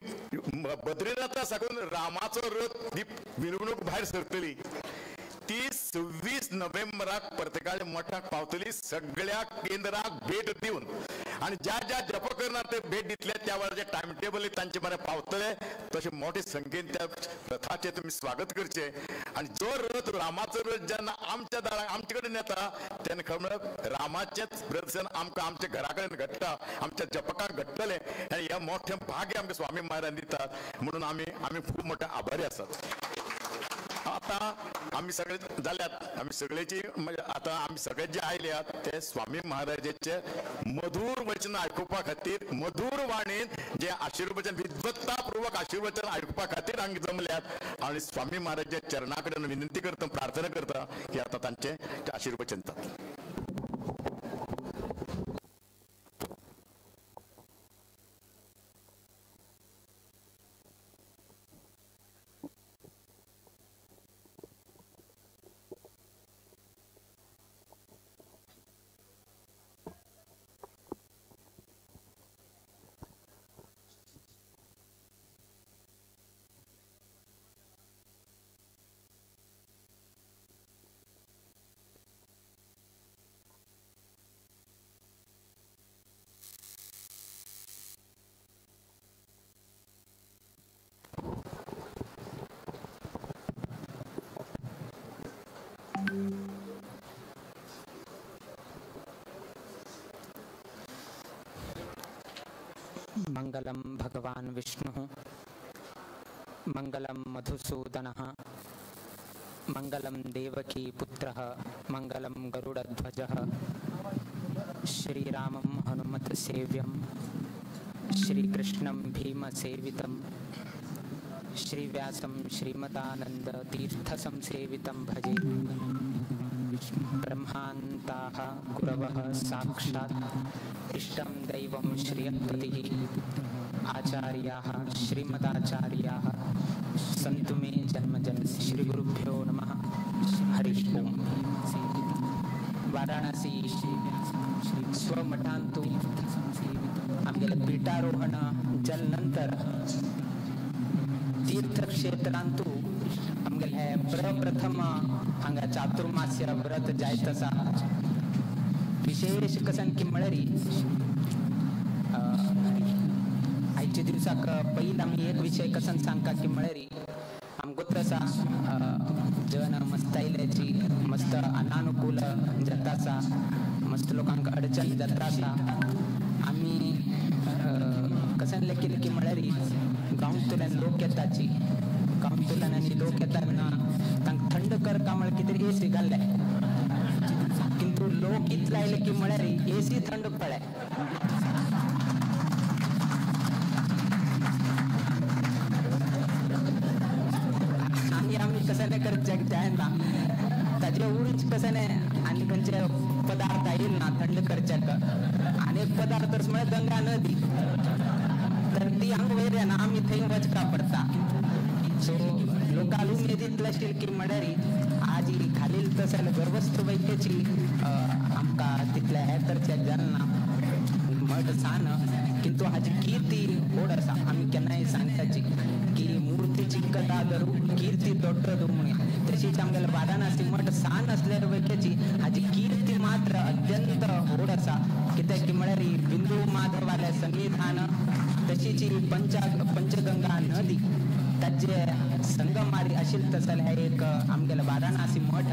बद्रीनाथा साकून रामाचो रथ ही मिरवणूक भायर सरतली. ती 26 नोव्हेंबराक परतगाळे मठाक पावतली. सगळ्या केंद्राक भेट दिवन आणि ज्या ज्या जपकरणाक ते भेट दितले त्या वेळाचे टायम टेबल तांचे बरें पावतले. तशें मोठे संख्येन त्या रथाचे तुमी स्वागत करचे. आणि जो रथ रामाचो रथ जेन्ना आमच्या दाराक आमचे कडेन येता तेन्ना खबर रामाचेच दर्शन आमकां आमच्या घरा कडेन घडटा, आमच्या जपकाक घडटलें. आनी हें मोठें भाग्य आमकां स्वामी महाराज दितात. म्हणून आमी खूब मोठे आभारी आसात. आता आम्ही सगळे जाल्यात आम्ही सगळ्याची म्हणजे आता आम्ही सगळे जे आयल्यात ते स्वामी महाराजाचे मधुर वचन आयकुपा खातीर मधुर वाणीत जे आशीर्वचन विद्वत्तापूर्वक आशीर्वचन आयकुपा खातीर हांगा जमल्यात आणि स्वामी महाराजाच्या चरणा कडेन विनंती करता प्रार्थना करता की आता तांचे आशीर्वचन जाता. मंगलम भगवान विष्णु मंगलम मधुसूदनः मंगलम देवकी पुत्रः मंगलम गरुडध्वजः श्रीरामं हनुमत सेव्यं श्रीकृष्णं भीमसेवितं श्रीव्यासं श्रीमदानंद तीर्थ संसेवितं भजे. ब्रह्मान्ताः गुरवः साक्षात् इष्टं दैवं श्रियपतिः आचार्याः श्रीमदाचार्याः सन्तु मे जन्मजन्. श्रीगुरुभ्यो नमः. हरिः ओम्. वाराणसी स्वमठांतू आमगेले पीठारोहण जल नंतर तीर्थक्षेत्रांतू आमगेले प्रप्रथम हांगा चातुर्मास्य व्रत जायत आसा. विशेष कसन की म्हळ्यारी आयच्या दिवसाक पयलीं आमी एक विशय कसन सांगता की म्हळ्यारी आमकां आसा जन मस्त आयल्याची मस्त अनानुकूल जाता आसा मस्त लोकांक अडचण जाता आसा. आमी कसन लेखिल्लें की म्हळ्यारी गांवतल्यान लोक येताची गांवतल्यान आनी लोक येताना तांकां थंड करता म्हळ्यार कितें एसी घाल्ले किंतु लोक इतले आयले की म्हळ्यार एसी थंड पडले. आम्ही कशाने करचेक जायना ताजे उरीच कशाने आनी खंयचे पदार्थ येईल ना थंड करचेक. अनेक पदार्थ म्हळ्यार गंगा नदी तर ती हांगा वयर येना आमी थंय वचका पडटा. सो लोकाल उमेद इतले आशिल्ली की म्हळ्यार आज ही घालील तशें गर्वस्थ वैद्यची आमकां तितले हें करचें जालना मठ सान किंतु हाजी कीर्ती व्हड आसा. आमी केन्नाय सांगताची की मुर्तीची कथा धरू कीर्ती दोट्टदू म्हणून तशीच आमगेले वाराणसी मठ सान आसल्यार वैद्यची हाजी कीर्ती मात्र अत्यंत व्हड आसा. कित्याक की म्हळ्यार बिंदू माधवाले संविधान तशीच पंचगंगा नदी ताजे संगमारी आशिल्ले तसले हे एक आमगेले वाराणसी मठ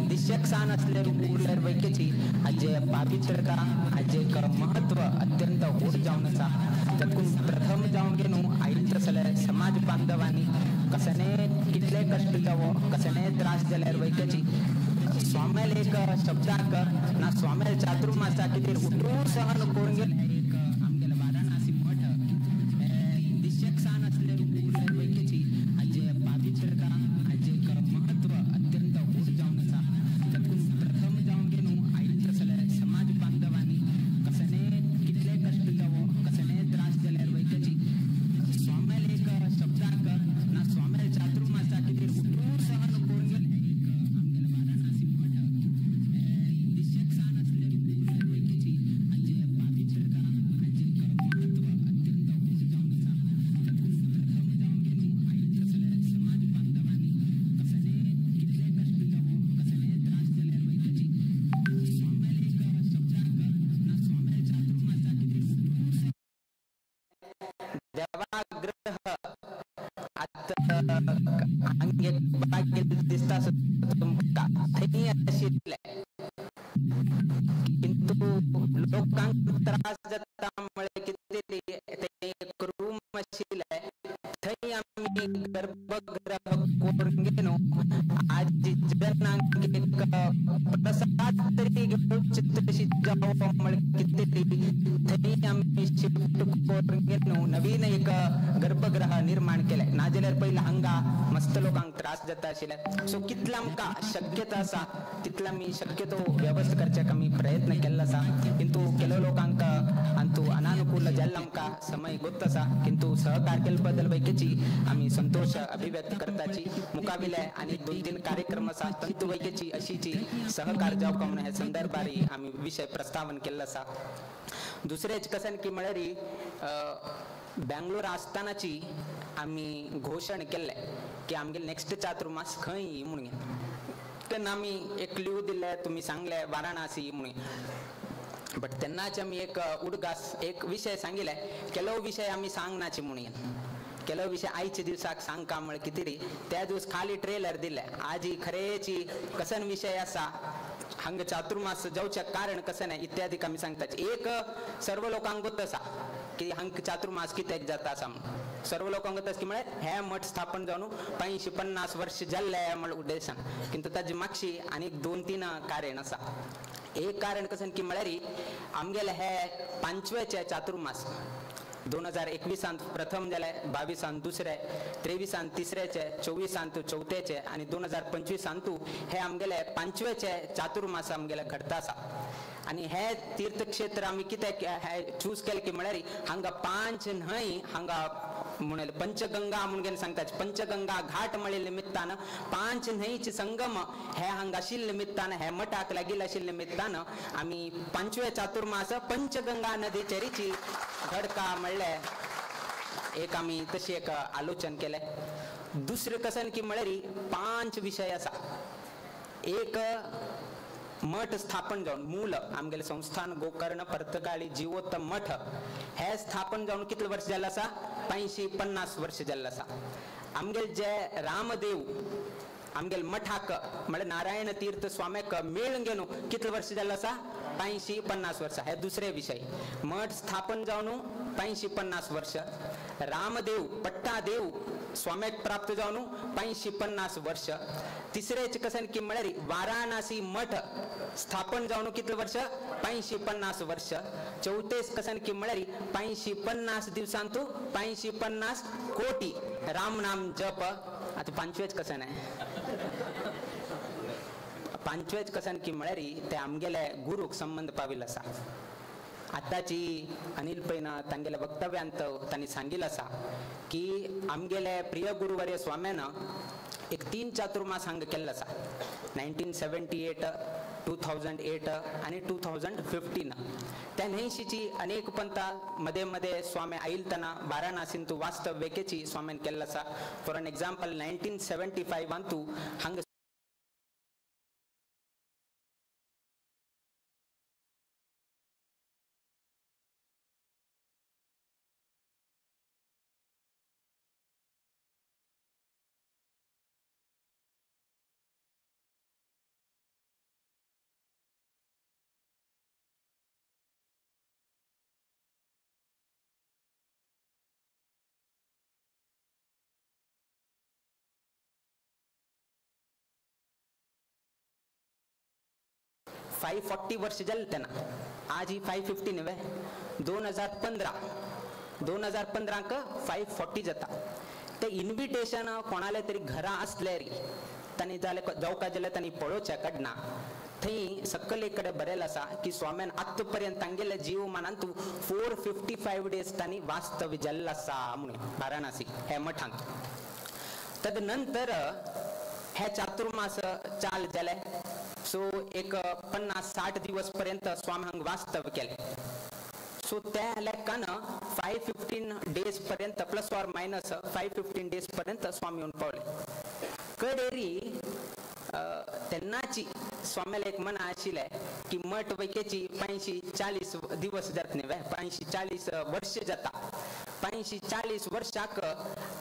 दिशेक सान आसल्यार उरल्यार वैद्यची हाजे पावित्रता हाजे एक महत्व अत्यंत व्हड जावन आसा. तातूंत प्रथम जावन घे न्हू आयिल्ले तसले समाज बांधवांनी कसने कितले कश्ट जावो कसने त्रास जाल्यार वैद्यची स्वामेल एक शब्दाक ना स्वामेल चातुर्मासा कितें उठून सहन करून गेले. आमगेले वाराणसी मठ दिशेक सान आसल्यार उरल्यार वैद्यची हाजे पावित्रता हाजे एक महत्व अत्यंत व्हड जावन आसा. तातूंत प्रथम जावन घे न्हू आयिल्ले तसले समाज बांधवांनी कसने कितले कश्ट जावो कसने त्रास जाल्यार वैद्यची स्वामेल एक शब्दाक ना स्वामेल चातुर्मासा कितें उठून सहन करून गेले. आमगेले वाराणसी मठ दिशेक सान आसल्यार उरल्यार वैद्यची हाजे पावित्रता हाजे एक महत्व अत्यंत व्हड जावन आसा. तातूंत प्रथम जावन घे न्हू आयिल्ले तसले समाज बांधवांनी कसने कितले कश्ट जावो कसने त्रास जाल्यार वैद्यची स्वामेल एक शब्दाक ना स्वामेल चातुर्मासा कितें उठून देवाग्रह हांगे बागेल दिसता तुमकां थंय आशिल्ले किंतु लोकांक त्रास जाता म्हळ्यार कितें ते एक रूम आशिल्ले थंय आमी गर्भगृह करून घेणो आजी जनांक एक प्रसाद तरी घेऊन चित्रशी जाऊ मळ किती थई आम्ही शिफ्ट करून घेणो नवीन एक गर्भगृह निर्माण केलाय नाजेल्यार पहिला हंगा मस्त लोकांक त्रास जाता आशिल्ले सो कितला आमकां शक्यता आसा तितला मी शक्यतो व्यवस्था करच्याक आमी प्रयत्न केल्लो आसा किंतु केलो लोकांक अंतू अनानुकूल जाल्ला आमकां समय गोत आसा किंतु सहकार केले बद्दल वैकेची आम्ही संतोष अभिव्यक्त करताची मुकाबिले आणि 2-3 कार्यक्रम आसा तंतु वैकेची अशीची सहकार जावका म्हणून ह्या संदर्भारी आम्ही विषय प्रस्तावन केल्लो आसा दुसरेच कसन की म्हळ्यारी बँगलोर आसतानाची आम्ही घोषण केल्ले की आमगे नेक्स्ट चातुर्मास खंय म्हणून तेन्ना आमी एक लीव दिल्ले तुम्ही सांगले वाराणसी म्हणून बट तेन्नाच आमी एक उडगास एक विषय सांगिल्ले केलो विषय आमी सांगनाचे म्हणून केलो विषय आयच्या दिवसाक सांगका म्हळ्यार कितें रे त्या दिवस खाली ट्रेलर दिले आजी खरेची कसन विषय आसा हांगा चातुर्मास जावचे कारण कसन आहे इत्यादी आमी सांगताचे एक सर्व लोकांक गोत आसा की हांगा चातुर्मास कित्याक जाता आसा म्हणून सर्व लोकांक गोत आसा की म्हळ्यार हे मठ स्थापन जावन 550 वर्ष जाल्ले म्हळ्यार उद्देशान किंतु ताजे मागशी आनी 2-3 कारण आसा एक कारण कसन की म्हळ्यार आमगेले हे 5वेचे चातुर्मास 2021 प्रथम जाले 22 दुसरे 23 तिसरेचे 24 चौथेचे आणि 2025 हे आमगेले 5वेचे चातुर्मास आमगेले घडता आसा आणि हे तीर्थक्षेत्र आमी कित्याक हे चूज केले की म्हळ्यार हांगा 5 न्हंय हांगा म्हणले पंचगंगा म्हणून सांगतात पंचगंगा घाट म्हळे निमित्तान 5 न्हंयचे संगम हे हांगा आशिल्ले निमित्तान हे मठाक लागील आशिल्ले निमित्तान आमी 5वे चातुर्मास पंचगंगा नदीचेरीची घडका म्हणले एक आमी तशी एक आलोचन केले दुसरे कसन की म्हळ्यार 5 विषय आसा एक मठ स्थापन जावन मूल आमगेले संस्थान गोकर्ण पर्तकाळी जीवोत्तम मठ हे स्थापन जावन कितले वर्ष जाल्ले आसा 550 वर्ष जाल्ले आसा आमगेले जे रामदेव आमगेले मठाक म्हळ्यार नारायण तीर्थ स्वाम्याक मेळून घेवन कितले वर्ष जाल्ले आसा 550 वर्ष हे दुसरे विषय मठ स्थापन जावन 550 वर्ष रामदेव पट्टादेव स्वाम्याक प्राप्त जावन 550 वर्ष तिसरेच कसन की म्हळ्यार वाराणसी मठ स्थापन जावन कितले वर्ष 550 वर्ष चौथेच कसन की म्हळ्यार 550 दिवसांतू 550 कोटी राम नाम जप आता 5वेच कसन आहे 5वेच कसन की म्हळ्यार ते आमगेले गुरूक संबंध पाविल्लो आसा आताची अनिल पैन तांगेल्या वक्तव्यांत तांणी सांगिल्लें आसा की आमगेले प्रिय गुरुवर्य स्वाम्यान एक 3 चातुर्मास हांगा केल्लो आसा 1978 2008 आणि 2015 त्या न्हंयशीची अनेक पंथा मध्ये मध्ये स्वामी आयिल्तना वाराणसींतू वास्तव वेकेची स्वाम्यान केल्लो आसा फॉर एन एग्जांपल 1975 अंतू हांगा 540 वर्ष जाल्ले त्यांना आज ही 550 नव्हे 2015 क 540 जाता ते इन्विटेशन कोणाले तरी घरा असले री तांणी जाले जावका जाल्यार तांणी पळोवचे कडना थंय सकल कडेन बरयलें आसा की स्वाम्यान आत्त पर्यंत तांगेले जीवमानांत 455 डेज तांणी वास्तव्य जाल्लें आसा म्हणून वाराणसी हे मठांत तदनंतर हे चातुर्मास चाल जाले सो एक 50-60 दिवस पर्यंत स्वामी हांगा वास्तव्य केले सो त्या लेखान 515 डेज पर्यंत प्लस ऑर मायनस 515 डेज पर्यंत स्वामी येऊन पावले कडेरी तेन्नाची स्वाम्याला एक मना आशिल्ले की मठ वैकेची 540 दिवस जात न्ही 540 वर्ष जाता 540 वर्षाक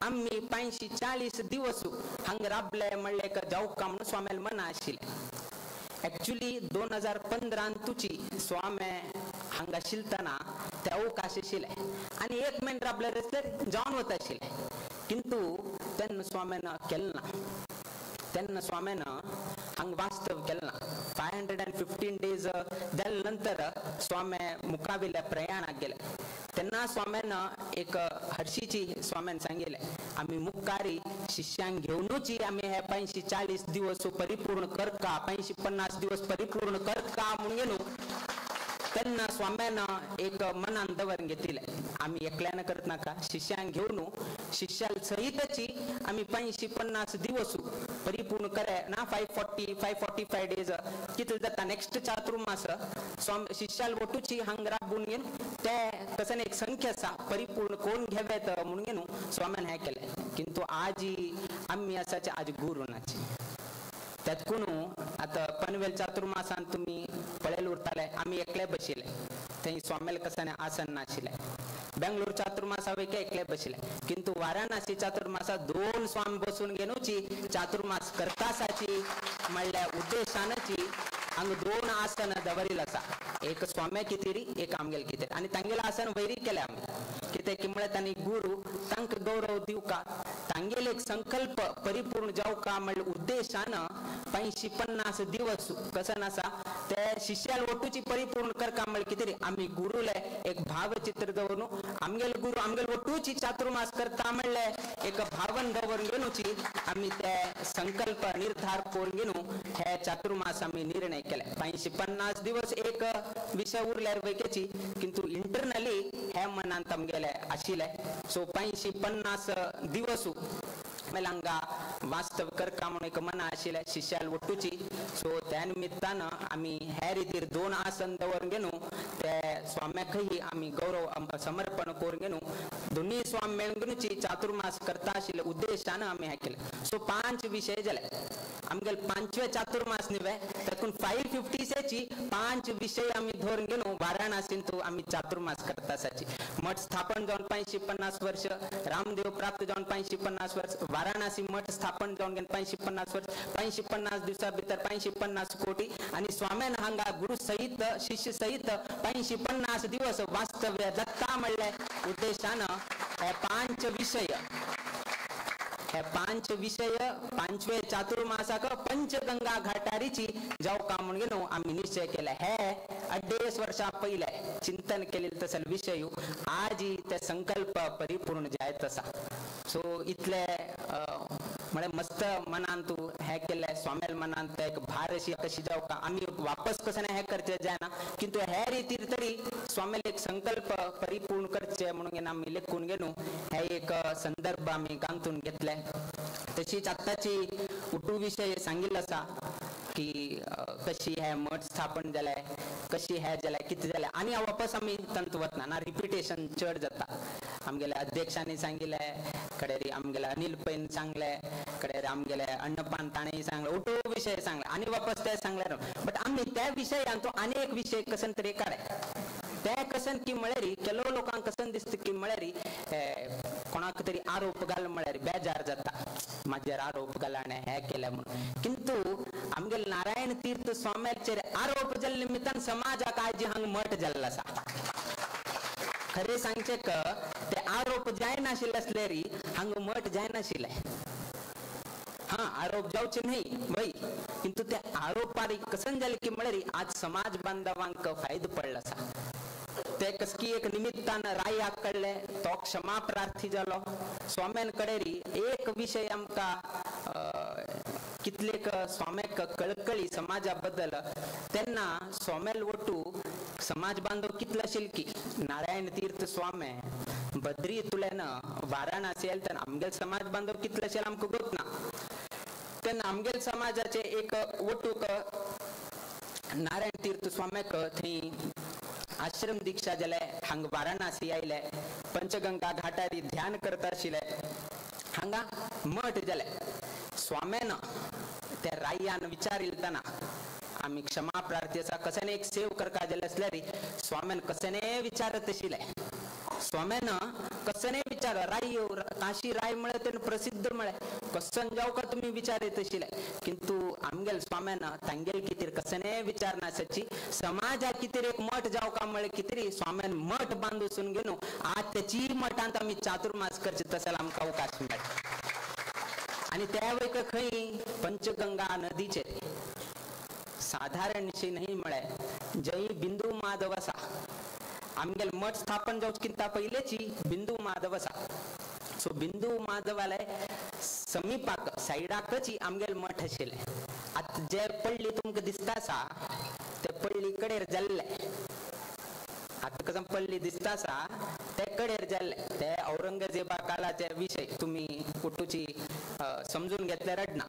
आम्ही 540 दिवस हांगा राबले म्हणले जावका म्हणून स्वाम्याला मना आशिल्ले एक्चुअली 2015 तुची स्वामी हांगा शिलतना ते अवकाश आशिल्ले आणि एक महिने राबले रस्ते जावन वता आशिल्ले किंतु तेन्ना स्वाम्यानं केलें ना. तेन्ना स्वाम्यानं हांग वास्तव केलें ना. 515 days जाले नंतर स्वामी मुकाविल्या प्रयाणाक गेले. तेन्ना स्वाम्यानं एक हरशीची स्वाम्यान सांगिल्लें, आमी मुखारी शिष्यांक घेवनूच आमी हे 540 दिवस परिपूर्ण करता, 550 दिवस परिपूर्ण करता म्हणून न्हू. तेन्ना स्वाम्यानं एक मनान दवरून घेतिल्लें, आमी एकल्यान करत नाका, शिष्यांक घेवन शिष्यां सहितची आमी 550 दिवस परिपूर्ण करे ना. 545 days कितले जाता नेक्स्ट चातुर्मास शिष्याल वटूची हांग राबून घेवन ते कसन एक संख्या आसा परिपूर्ण कोण घेवेत म्हणून न्हू स्वाम्यान हें केलें. किंतु आज आमी आसाचे आज गुरू नाचे. त्यातून आता पनवेल चातुर्मासान तुम्ही पळयले उरताले, आमी एकले बशिले थंय स्वाम्याल कसाने आसन नाशिले. बेंगलोर चातुर्मासा वयके एकले बशिले. किंतु वाराणसी चातुर्मासा 2 स्वामी बसून घेवनूची चातुर्मास करतासाची म्हणल्यार उद्देशानची हांग 2 आसन दवरिल्ले आसा. एक स्वाम्या कितेरी, एक आमगेल कितेरी, आनी तांगेलें आसन वैरी केलें आमी. कितें की म्हळ्यार तांणी गुरू तांकां गौरव दिवका, तांगेले एक संकल्प परिपूर्ण जावका म्हणल्यार उद्देशान 550 दिवस कसन आसा ते शिष्याल वटूची परिपूर्ण करका म्हणल्यार कितें आमी गुरुले एक भावचित्र दवरून आमगेले गुरू आमगेले वटूची चातुर्मास करता म्हणल्यार एक भावन दवरून घेवनूची आमी ते संकल्प निर्धार करून घेवन हे चातुर्मास आमी निर्णय केले. 550 दिवस एक विषय उरल्यार वयकेची, किंतु इंटरनली हे मनांत आमगेले आशिल्ले. सो 550 दिवस मागीर हांगा वास्तव करता म्हणून एक मना आशिल्लें शिष्याल वटूची. सो त्या निमित्तान आमी हे रितीर 2 आसन दवरून घेवन ते स्वाम्याकय आमी गौरव समर्पण करून घेवन दोन्ही स्वामी मेळूनची चातुर्मास करता आशिल्ले उद्देशान आमी हें केलें. सो 5 विशय जाले आमगेले 5वे चातुर्मास न्ही तातूंत 550ची 5 विशय आमी धरून घेवन वाराणसींत आमी चातुर्मास करता आसाची. मठ स्थापन जावन 550 वर्ष, रामदेव प्राप्त जावन 550 वर्ष, वाराणसी मठ स्थापन जावन 550 वर्ष, 550 दिवसा भितर 550 कोटी आणि स्वाम्यान हांगा गुरु सहित शिष्य सहित 550 दिवस वास्तव्य दत्ता म्हणल्यार उद्देशान हे 5 विषय हे 5 विषय 5वे चातुर्मासाक पंचगंगा घाटारीची जावका म्हणून घेवन आमी निश्चय केला. हे 1.5 वर्षा पयले चिंतन केलेले तसले विषय आज ते संकल्प परिपूर्ण जायत आसा. सो इतले म्हळ्यार मस्त मनान तूं हें केलें स्वाम्याल मनांत एक भार अशी कशी जावका आमी वापस कसं हें करचें जायना, किंतु हे रितीर तरी स्वाम्याल एक संकल्प परिपूर्ण करचे म्हणून आमी लेखून घेवन हे एक संदर्भ आमी गांथून घेतले. तशीच आत्ताची उटू विशय सांगिल्लो आसा की कशी हे मठ स्थापन जाले, कशी हे जाले, कितें जालें आनी वापस आमी तंत वतना ना, रिपिटेशन चड जाता. आमगेले अध्यक्षांनी सांगिल्ले कडेरी आमगेले अनिल पैन सांगले कडेर आमगेले अण्णपान ताणेय सांगले उठो विषय सांगले आनी वापस ते सांगले. बट आमी त्या विशयांचो आनी एक विशय कसन तरी काडे ते कसन की म्हळ्यार केलो लोकांक कसन दिसता की म्हळ्यार कोणाक तरी आरोप घाल म्हळ्यार बेजार जाता, म्हाजेर आरोप घालाणे हे केले म्हणून. किंतु आमगेले नारायण तीर्थ स्वाम्याचेर आरोप जाल्ले निमित्तान समाजाक आज हांग मठ जाल्लो आसा. खरें सांगचें ते आरोप जायनाशिल्ले असल्यार हांग मठ जायनाशिल्ले. हाँ आरोप जावचे नाही वय, किंतु ते आरोपारी कसन जाले की म्हळ्यार आज समाज बांधवांक फायदो पडला आसा. ते कसकी एक निमित्तान रायाक कडले तो क्षमा प्रार्थी जालो. स्वाम्यान कडेरी एक विषय आमकां कितलेक स्वाम्याक कळकळी समाजा बद्दल तेन्ना स्वाम्याल वटू समाज बांधव कितले आशिल्ले की नारायण तीर्थ स्वामी बद्री तुलेन वाराणसी येल तेन्ना आमगेल समाज बांधव कितले आशिल्ले आमकां गोत ना. तेन्ना आमगेल समाजाचे एक वटूक नारायण तीर्थ स्वाम्याक थंय आश्रम दीक्षा जाले, हांग वाराणसी आयले, पंचगंगा घाटारी ध्यान करता आशिल्ले, हांगा मठ जाले. स्वाम्यान त्या रायान विचारिल्ताना आमी क्षमा प्रार्थी आसा कसेने एक सेव करता जाले असल्यार स्वाम्यान कसेने विचारत आशिल्ले. स्वाम्यान कसेने विचार राय काशी राय म्हळ्यार तेन्ना प्रसिद्ध म्हळ्यार कसन जावका तुमी विचारीत आशिल्ले. किंतु आमगेल स्वाम्यान तांगेल कितें कसेने विचारनासची समाजा कितें एक मठ जावका म्हळ्यार कितें स्वाम्यान मठ बांदून घेवन आज त्याची मठांत आमी चातुर्मास करचे तसले आमकां अवकाश मेळ्ळा. आणि त्या वैक खंय पंचगंगा नदीचे साधारण नाही म्हळे जय बिंदू माधवसा आमगेल मठ स्थापन जाऊचकिंता पहिलेची बिंदू माधवसा सो बिंदू माधवाला समीपाक साईडाकच आमगेल मठ आशिल्ले आता जे पडली तुमकां दिसता सा ते पडली कडेर जाल्ले आता कसं पडली दिसता सा ते कडेर जाल्ले ते औरंगजेबा काळाचे विषय तुम्ही कुठूची समजून घेतले रडना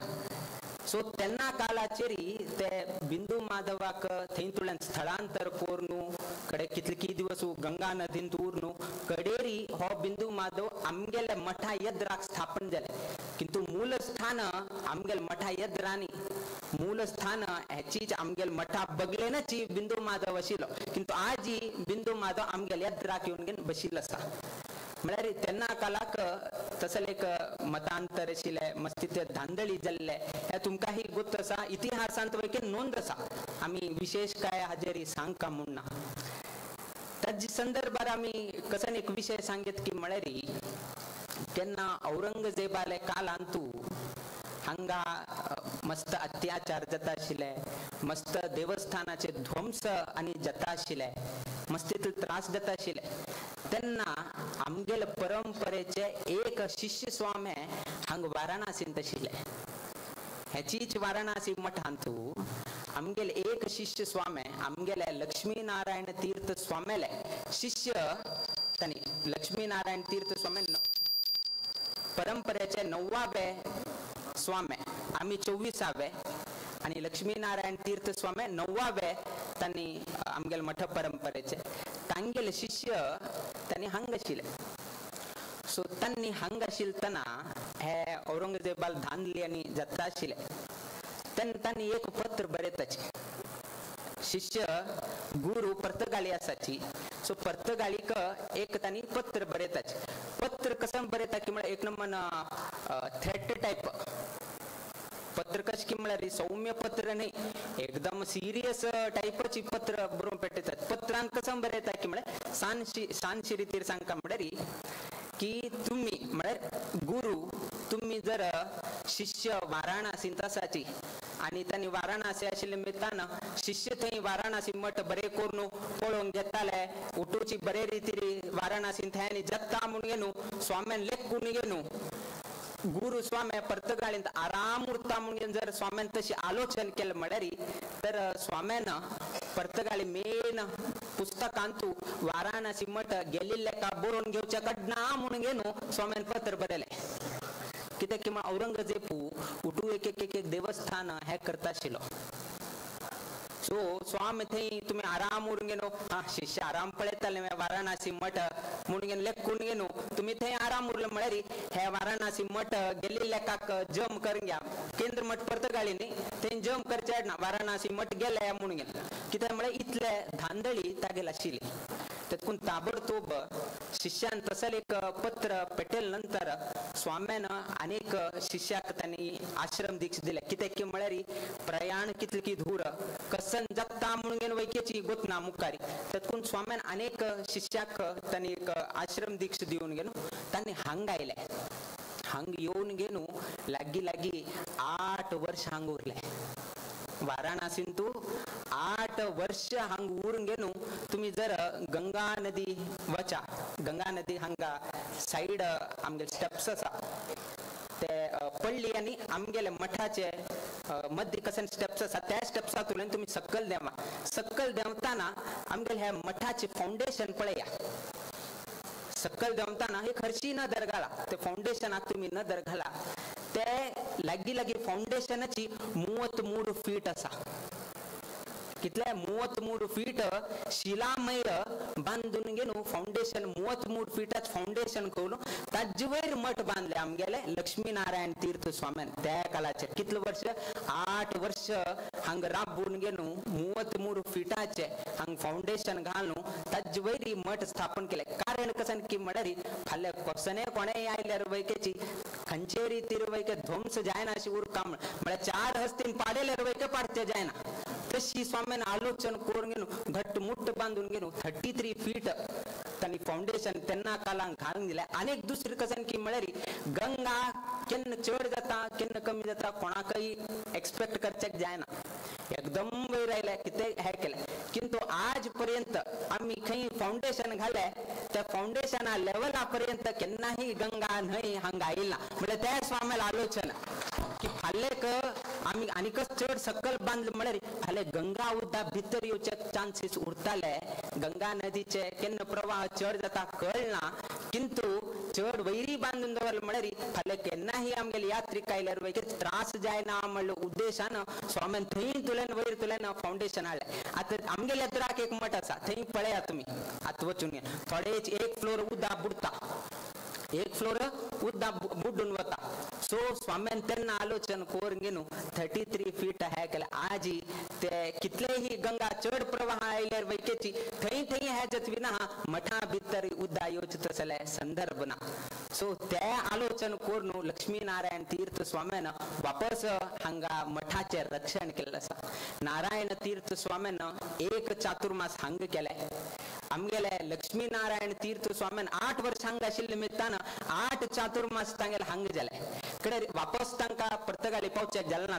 सो तेन्ना काळाचेरी ते बिंदू माधवाक थंय स्थळांतर कोरनू कडे कितले दिवस गंगा नदीन उरनू कडेरी हो बिंदू माधव आमगेले मठा यद्राक स्थापन जाले किंतु मूल स्थान आमगेल मठा यद्रानी मूल स्थान ह्याचीच आमगेल मठा बगलेनच बिंदू माधव आशिल्लो किंतु आज ही बिंदू माधव आमगेल यद्राक येवन घेवन बशिल्लो आसा म्हळ्यार तेन्ना काळाक तसले एक मतांतर आशिल्ले मस्ती ते धांदळी जाल्ले हे तुमकां ही गोष्ट आसा इतिहासांत वैके नोंद आसा आमी विशेष काय हाजेरी सांगका म्हणना त्याच संदर्भात आमी कसन एक विषय सांगीत की म्हळ्यार तेन्ना औरंगजेबाले काळांतू हांगा मस्त अत्याचार जाता आशिल्ले मस्त देवस्थानाचे ध्वंस आनी जाता आशिल्ले मस्त त्रास जाता आशिल्ले तेन्ना आमगेल परंपरेचे एक शिष्य स्वामी हांग वाराणसींत आशिल्ले ह्याचीच वाराणसी मठांतू आमगेले एक शिष्य स्वामी आमगेले लक्ष्मी नारायण तीर्थ स्वामीले शिष्य तांणी लक्ष्मी नारायण तीर्थ स्वामी परंपरेचे 9वे स्वामी आम्ही 24वे आणि लक्ष्मी नारायण तीर्थ स्वामी 9वे तांणी आमगेल मठ परंपरेचे तांगेले शिष्य तांणी हांग आशिल्ले सो तांणी हांग आशिल्तना हे औरंगजेबाल धांदली आनी जाता आशिल्ले तेन्ना तांणी एक पत्र बरयताचे शिष्य गुरु पर्तगाळी आसाची सो पर्तगाळीक एक तांणी पत्र बरयताचे पत्र कसं बरयता की म्हळ्यार एक नंबर थ्रेट टाइप पत्र कश की म्हळ्यार सौम्य पत्र नाही एकदम सिरियस टाइपची पत्र बरोवन पेटयतात पत्रांत कसं बरयता की म्हळ्यार शानशी रितीर सांगता म्हळ्यार की तुम्ही म्हळ्यार गुरु तुम्ही जर शिष्य वाराणसींत आसाची आणि तांणी वाराणसी आशिल्ले निमित्तान शिष्य थंय वाराणसी मठ बरे करून पळोवंक घेताले उठूची बरे रितीर वाराणसींत थंय जगता म्हूण गेनू स्वाम्यान लेखून गेनू गुरु स्वामी पर्तगाळींत आराम उरता म्हणून जर स्वाम्यान तशी आलोचन केलं म्हळ्यार तर स्वाम्यान पर्तगाळी मेन पुस्तकांतू वाराणसी मठ गेल्ले का बरोवन घेवचे कडना म्हणून गेनू स्वाम्यान पत्र बरयले कित्याक की औरंगजेबू उठू एक एक देवस्थान हे करता आशिल्लो सो स्वामी थंय तुमी आराम उरून गेनो शिष्य आराम पळयताले वाराणसी मठ म्हणून घेवन लेखून गेनू तुमी थंय आराम उरलो म्हळ्यार हे वाराणसी मठ गेल्ले काक जम करून घ्या केंद्र मठ पर्तगाळीनी थंय जम करचे आडना वाराणसी मठ गेले म्हणून घेन कित्याक म्हळ्यार इतले धांदळी तागेल आशिल्ली तेतून ताबडतोब शिष्यान तसल एक पत्र पेटयल नंतर स्वाम्यान अनेक शिष्याक तांणी आश्रम दीक्षा दिले कित्याक की म्हळ्यार प्रयाण कितले की दूर कसन जगता म्हणून घेवन वैकेची गोत ना मुखारी तेतून स्वाम्यान अनेक शिष्याक तांणी एक आश्रम दीक्षा दिवन गेलो तांणी हांग आयले हांग येवन गेनू लागीं 8 वर्ष हांग उरले वाराणसींतू 8 वर्ष हांग उरून गेनू तुम्ही जर गंगा नदी वचा गंगा नदी हांगा साइड आमगे स्टेप्स आसा ते पडली आनी आमगेले मठाचे मध्य कसन स्टेप्स आसा त्या स्टेप्सांतल्यान तुम्ही सकल देंवताना आमगेले ह्या मठाचे फाउंडेशन पळया सकल देंवताना एक हरशी नदर घाला ते फाउंडेशनाक तुम्ही नदर घाला ते लागीं फाउंडेशनाची 33 फीट आसा कितले 33 फीट शिलामय बांधून गेलो फाउंडेशन 33 फीटाच फाउंडेशन करून ताजे वयर मठ बांधले आमगेले लक्ष्मी नारायण तीर्थ स्वाम्यान त्या काळाचे कितले वर्ष 8 वर्ष हांग राबून गेलो 33 फीटाचे हांग फाउंडेशन घालून ताजे वयर मठ स्थापन केले कारण कसन की म्हळ्यार फाल्यां कसने कोणे आयल्यार वैकेची खंचेरी तिरवैके ध्वंस जायना अशी उरकाम म्हळ्यार 4 हस्तीन पाडेल्यार वैके पाडते जायना तशी स्वाम्यान आलोचन करून गेलो घट्ट मुट्ट बांधून गेलो 33 फीट दिसांनी फाउंडेशन त्यांना कालांक घालून दिले अनेक दुसरी कसन की म्हळ्यारी गंगा केन्ना चड जाता केन्ना कमी जाता कोणाकय एक्सपेक्ट करचेक जायना एकदम वयर आयले कितें हे केले किंतु आज पर्यंत आम्ही खंय फाउंडेशन घाले त्या फाउंडेशना लेवला पर्यंत केन्नाही गंगा न्हंय हांगा आयिल्ला म्हणजे त्या स्वाम्याला आलोचना की फाल्याक आम्ही आनीकच चड सकल बांधले म्हळ्यार फाल्यां गंगा उदका भितर येवचे चान्सीस उरताले गंगा नदीचे केन्ना प्रवाह चड जाता कळना किंतु चड वैरी बांधून दवरले म्हळ्यार फाल्यां केन्नाही आमगेले यात्रिक आयल्यार वयके त्रास जायना म्हणले उद्देशान स्वाम्यान थंय तुलेन वयर तुलेन फाउंडेशन हाडले आतां आमगेल्या येत्राक एक मठ आसा थंय पळया तुमी आतां वचून थोडे एक फ्लोर उदक बुडता एक फ्लोर उदक बुडून वता सो स्वाम्यान तेन्ना आलोचन करून घेवन 33 फीट हे केले आजी ते कितलेही गंगा चड प्रवाह आयल्यार वयकेची थंय थंय हे जतविना मठा भितर उदक येवचे तसले संदर्भ ना सो ते आलोचन करून लक्ष्मी नारायण तीर्थ स्वाम्यान वापस हांगा मठाचे रक्षण केल्लें आसा नारायण तीर्थ स्वाम्यान एक चातुर्मास हांगा केले आमगेले लक्ष्मी नारायण तीर्थ स्वाम्यान 8 वर्ष हांगा आशिल्ले निमित्तान 8 चातुर्मास तांगेले हांगा जाले कडे वापस तांकां पर्तगाळी पावचेक जालें ना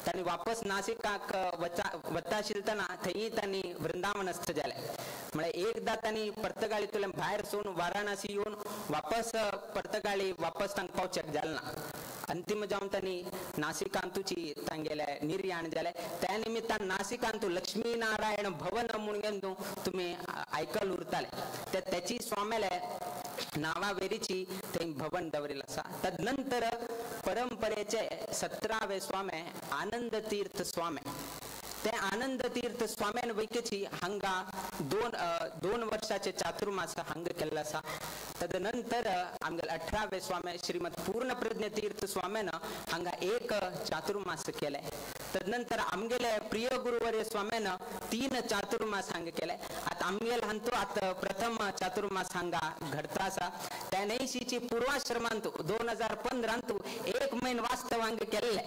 तांणी वापस नासिकाक वता आशिल्तना थंय तांणी वृंदावनस्थ जाले म्हळ्यार एकदां तांणी पर्तगाळींतल्यान भायर सोडून वाराणसी येवन वापस पर्तगाळी वापस तांकां पावचेक जालें ना अंतिम जावन तांणी नासिकांतूची तांगेले निर्याण जाले त्या निमित्तान नासिकांतू लक्ष्मी नारायण भवन म्हणून तुमी आयकल उरताले ते त्याची स्वाम्याले नावावेरीची थंय भवन दवरिल्लें आसा तदनंतर परंपरेचे 17वे स्वामे आनंद तीर्थ स्वामे ते आनंद तीर्थ स्वाम्यान वयकेची हांगा दोन वर्षाचे चातुर्मास हांगा केल्ले आसा तदनंतर आमगेले 18वे स्वामे श्रीमद पूर्ण प्रज्ञ तीर्थ स्वाम्यान हांगा एक चातुर्मास केले तदनंतर आमगेले प्रिय गुरुवर्य स्वाम्यान 3 चातुर्मास हांगा केले आता आमगेले हांतू आता प्रथम चातुर्मास हांगा घडता आसा त्या नैशीची पूर्वाश्रमांतू 2015 एक महिना वास्तव हांगा केल्ले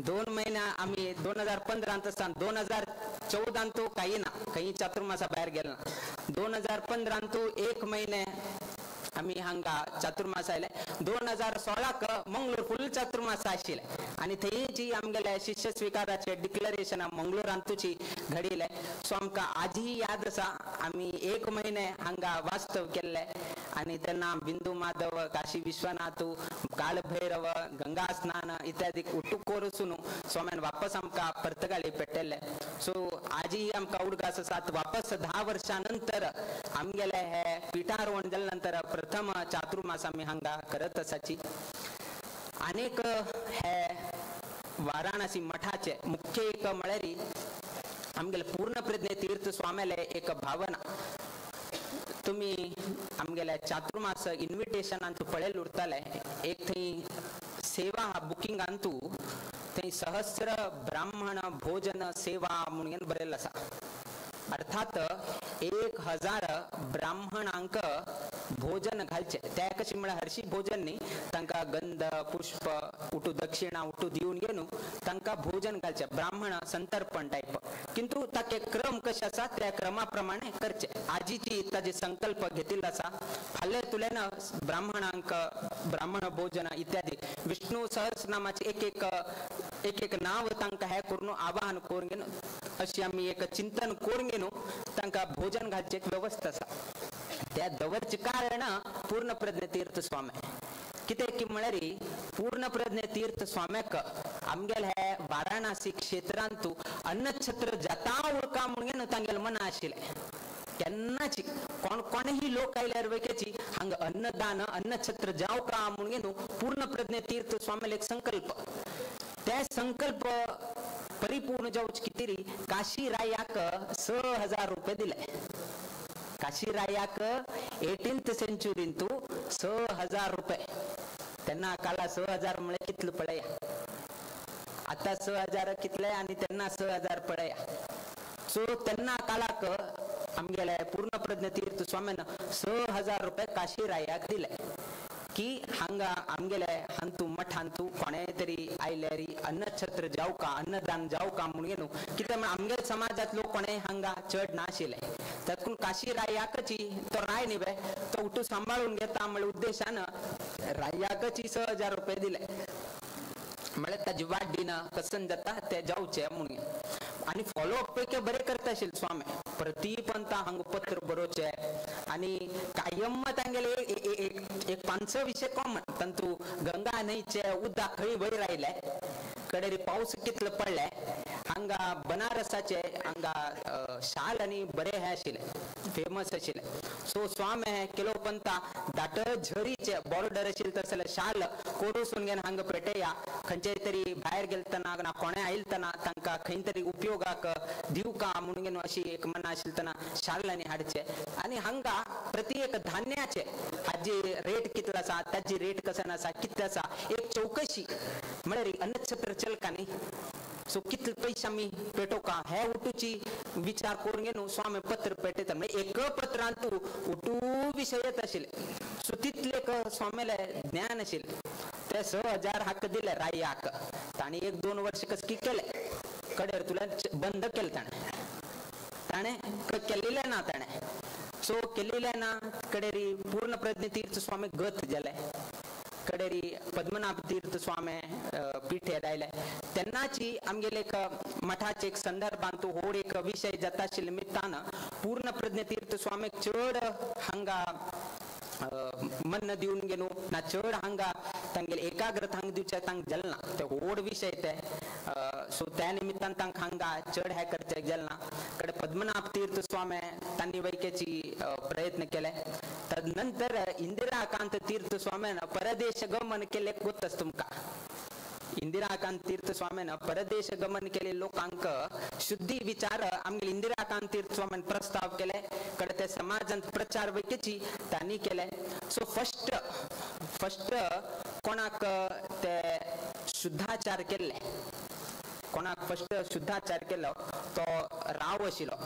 2 महिना आम्ही 2015 असताना 2014 काही चातुर्मासा बाहेर गेला 2015 एक महिने आम्ही हांगा चातुर्मास आयले 2016 मंगळूर फुल चातुर्मास आशिल्ले आणि थंयची आमगेले शिष्य स्वीकाराचे डिक्लेरेशन मंगळूरांतूची घडिले सो आमकां आजही याद आसा आम्ही एक महिने हांगा वास्तव केल्ले आणि तेन्ना बिंदू माधव काशी विश्वनाथ कालभैरव गंगा स्नान इत्यादी उटूक करून स्वाम्यान वापस आमकां पर्तगाळी पेटयल्ले सो आजही आमकां उडगास आसा वापस 10 वर्षानंतर आमगेले हे पिठारोहण जाले नंतर प्रथम चातुर्मास आमी हांगा करत आसाची अनेक हे वाराणसी मठाचे मुख्य एक म्हळ्यार आमगेले पूर्ण प्रज्ञ तीर्थ स्वाम्याले एक भावना तुम्ही आमगेले चातुर्मास इन्विटेशनांतू पळयले उरताले एक थंय सेवा बुकिंगांतू थंय सहस्र ब्राह्मण भोजन सेवा म्हणून बरयल्लें आसा अर्थात 1000 ब्राह्मणांक भोजन घालचे त्या कशी म्हळ्यार हरशी भोजन न्ही तांकां गंध पुष्प उठू दक्षिणा उठू दिवन घेवन तांकां भोजन घालचे ब्राह्मण संतर्पण टायप किंतु ताके क्रम कशे आसा त्या क्रमा प्रमाणे करचे आजीची ताजे संकल्प घेतिल्लो आसा फाल्यां तुलेन ब्राह्मणांक ब्राह्मण भोजन इत्यादी विष्णू सहस्रनामाचे एक नाव तांकां हे करून आवाहन करून घेवन अशी आमी एक चिंतन करून घेवन तांकां भोजन घालचे एक व्यवस्था आसा त्या दवरचे कारण पूर्ण प्रज्ञ तीर्थ स्वामी कितें की म्हळ्यार पूर्ण प्रज्ञ तीर्थ स्वाम्याक आमगेले हे वाराणसी क्षेत्रांतू अन्नछत्र जाता उरका म्हणून तांगेलें मन आशिल्लें केन्नाची कोणेही लोक आयल्यार वयकेची हांगा अन्नदान अन्नछत्र जावं का म्हणून पूर्ण प्रज्ञ तीर्थ स्वामीले एक संकल्प ते संकल्प परिपूर्ण जावचे कितेरी काशी रायाक 6000 रुपये दिले काशी रायाक 18th सेंचुरींतू 6000 रुपये तेन्ना काला 6000 म्हळ्यार कितले पळया आता 6000 कितले आणि तेन्ना 6000 पळया सो तेन्ना कालाक आमगेले पूर्ण प्रज्ञ तीर्थ स्वामीन 6000 रुपये काशी रायाक दिले की हांगा आमगेले हांतू मठांतू कोणे तरी आयल्यारी अन्नछत्र जावं का अन्नदान जावं का म्हणून कित्याक आमगे समाजांत लोक कोणे हांगा चड नाशिल्ले त्यातून काशी रायाकची तो राय निभे तो उठू सांभाळून घेता म्हणजे उद्देशानं रायाकची 6,000 रुपये दिले म्हणजे त्याची वाट दिनं कसन जाता ते जाऊचे म्हणून आणि फॉलोअप पैकी बरे करता असेल स्वामी प्रति पंत हंग पत्र बरोचे आणि कायम तांगेले एक 5 विषय कॉमन तंतू गंगा न्हयचे उद्दा खळी वय राहिलाय कडेरी पाऊस कितलं पडलाय हांगा बनारसाचे हांगा शाल आणि बरे हे आशिल्ले फेमस आशिल्ले सो स्वामी केलो पंता दाट झरीचे बॉर्डर आशिल्ले तसले शाल कोरूसून घेन हांगा पेटया खंयचे तरी भायर गेलतना ना कोणे आयलतना तांकां खंय तरी उपयोगाक दिवका म्हणून घेन अशी एक मना आशिल्तना शालांनी हाडचे आणि हांगा प्रति एक धान्याचे हाजी रेट कितलो आसा ताजी रेट कसन आसा कितले आसा एक चौकशी म्हळ्यार अन्नछत्र चलका न्ही सो कितले पैसे आमी पेटोवका हे उठूची विचार करून घेवन स्वामी पत्र पेटयता म्हणजे एक पत्रांत उठू विशय येत आशिल्ले सो तितले स्वामीले ज्ञान आशिल्ले ते 6,000 हक्क दिले रायाक ताणी 1-2 वर्ष कसकी केले कडेर तुला बंद केले ताणे केलेले ना ताणे सो केलेले ना कडेरी पूर्ण प्रज्ञ तीर्थ स्वामी गत जाले कडेरी पद्मनाभ तीर्थ स्वामी पिठे दायले तेन्नाची आमगेले एक मठाचे एक संदर्भांत होड एक विषय जाता आशिल्ले निमित्तान पूर्ण प्रज्ञ तीर्थ स्वामी चड हांगा मन दिवन गेलो ना चड हांगा तांगेले एकाग्रता हांगा दिवचे तांकां जलना ते होड विषय ते सो त्या निमित्तान तांकां हांगा चड हे करचे जलना कडे पद्मनाभ तीर्थ स्वामी तांणी वैकेची प्रयत्न केले तदनंतर इंदिराकांत तीर्थ स्वामीन परदेश गमन केले गोतच तुमका इंदिराकांत तीर्थ स्वामीन परदेश गमन केले लोकांक शुद्धी विचार आमगे इंदिराकांत तीर्थ स्वामीन प्रस्ताव केले कडे ते समाजांत प्रचार वैकेची तांणी केले सो फर्स्ट कोणाक ते शुद्धाचार केले कोणाक फर्स्ट शुद्धाचार केलो तो राव आशिल्लो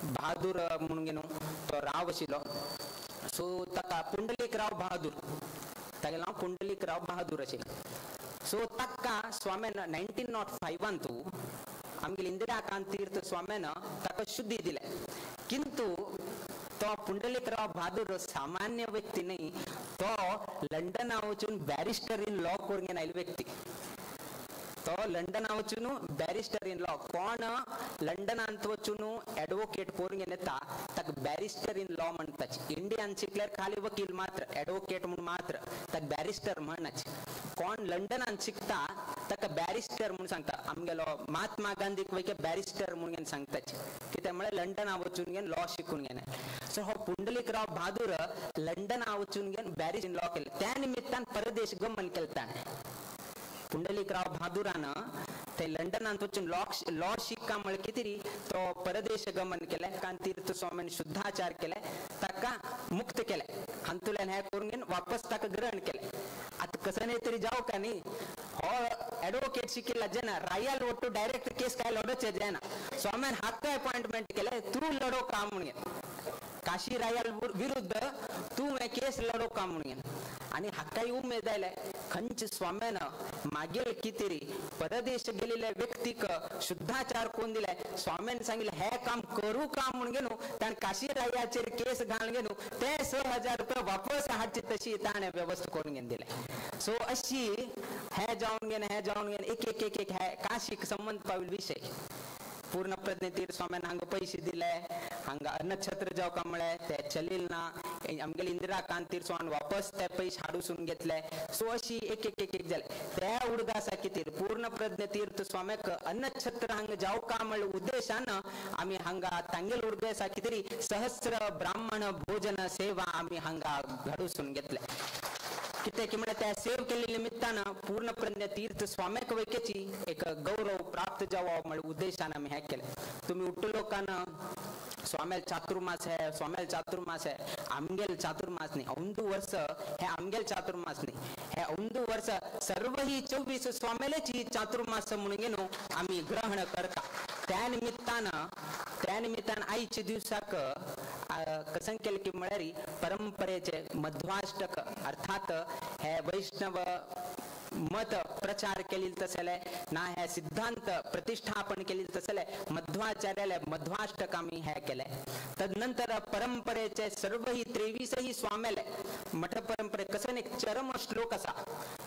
बहादूर म्हणून घेवन तो राव आशिल्लो सो ताका पुंडलीकराव बहादूर तागेलें नांव पुंडलीकराव बहादूर आशिल्लें सो ताका स्वामीन 1905 आमगे इंदिराकांत तीर्थ स्वामीन ताका शुद्धी दिले किंतु तो पुंडलीकराव बहादूर सामान्य व्यक्ती नाही तो लंडन वचून बॅरिस्टर इन लॉ करून घेवन आयिल्लो व्यक्ती तो लंडन वचून बॅरिस्टर इन लॉ कोण लंडनांत वचून एडवोकेट करून घेवन येता ताका बॅरिस्टर इन लॉ म्हणटाचे इंडियान शिकल्यार खाली वकील मात्र एडवोकेट म्हणून मात्र ताका बॅरिस्टर म्हणनाचे कोण लंडनांत शिकता ताका बॅरिस्टर म्हणून सांगता आमगेलो महात्मा गांधीक वयके बॅरिस्टर म्हणून घेवन सांगताचे कित्याक म्हळ्यार लंडना वचून घेवन लॉ शिकून घेवन सो हो पुंडलीकराव बहादूर लंडना वचून घेवन बॅरिस्टर इन लॉ केले त्या निमित्तान परदेश गमन केलें ताणें पुंडलीकराव बहादुरान ते लंडनांत वचून लॉ शिक्का म्हळ्यार कितें तो परदेश गमन केले कांत तीर्थ स्वामीन शुद्धाचार केले ताका मुक्त केले हातूंतल्यान हे करून घेवन वापस ताका ग्रहण केले आता कसं तरी जावं का न्ही हो एडवोकेट शिकिल्ला जेना रायल वट्टू डायरेक्ट केस काय लढोचे जेना स्वामीन हाका अपॉइंटमेंट केले तू लढो का म्हणून काशी रायल विरुद्ध तू केस लढो का म्हणून आणि हाकाय उमेद आयले खंच स्वामीन मागील कितेरी परदेश गेलेल्या व्यक्तीक शुद्धाचार कोण दिले स्वामीन सांगितले हे काम करू का म्हणून घेऊन ताण काशी रायाचेर केस घालून घेऊन ते 6,000 रुपये वापस हाडची तशी ताणे व्यवस्था करून घेवन दिले सो अशी हे जावन घेवन एक हे काशीक संबंध पाविल विषय पूर्ण प्रज्ञ तीर्थ स्वामीन हांगा पैसे दिले हांगा अन्नछत्र जावका म्हळे ते चलील ना आमगेले इंदिराकांत तीर्थ स्वामीन वापस ते पैसे हाडूसून घेतले सो अशी एक जाले त्या उडगासा कितेर पूर्ण प्रज्ञ तीर्थ स्वामीक अन्नछत्र हांगा जावका म्हळे उद्देशान आमी हांगा तांगेल उडगासा कितेरी सहस्र ब्राह्मण भोजन सेवा आमी हांगा घडूसून घेतले कित्याक म्हळ्यार त्या सेव केल्ल्या निमित्तान पूर्ण प्रज्ञ तीर्थ स्वामीक वयकेची एक गौरव प्राप्त जावो म्हळ्यार उद्देशान आमी हे केले तुमी उट्ट लोकान स्वामेल चातुर्मास है आमगेल चातुर्मास न्ही औंदू वर्ष हे आमगेल चातुर्मास न्ही हे औंदू वर्ष सर्व ही 24 स्वामेलेची चातुर्मास म्हणून घेवन आमी ग्रहण करता त्या निमित्तान आयच्या दिवसाक कसन केले की म्हळ्यार परंपरेचे मध्वाष्टक अर्थात हे वैष्णव मत प्रचार केली तसले ना हे सिद्धांत प्रतिष्ठापन केली तसले मध्वाचार्याला मध्वाष्टकामी हे केले. तदनंतर परंपरेचे सर्वही 23 स्वाम्याले मठ परंपरे कसं एक चरम श्लोक असा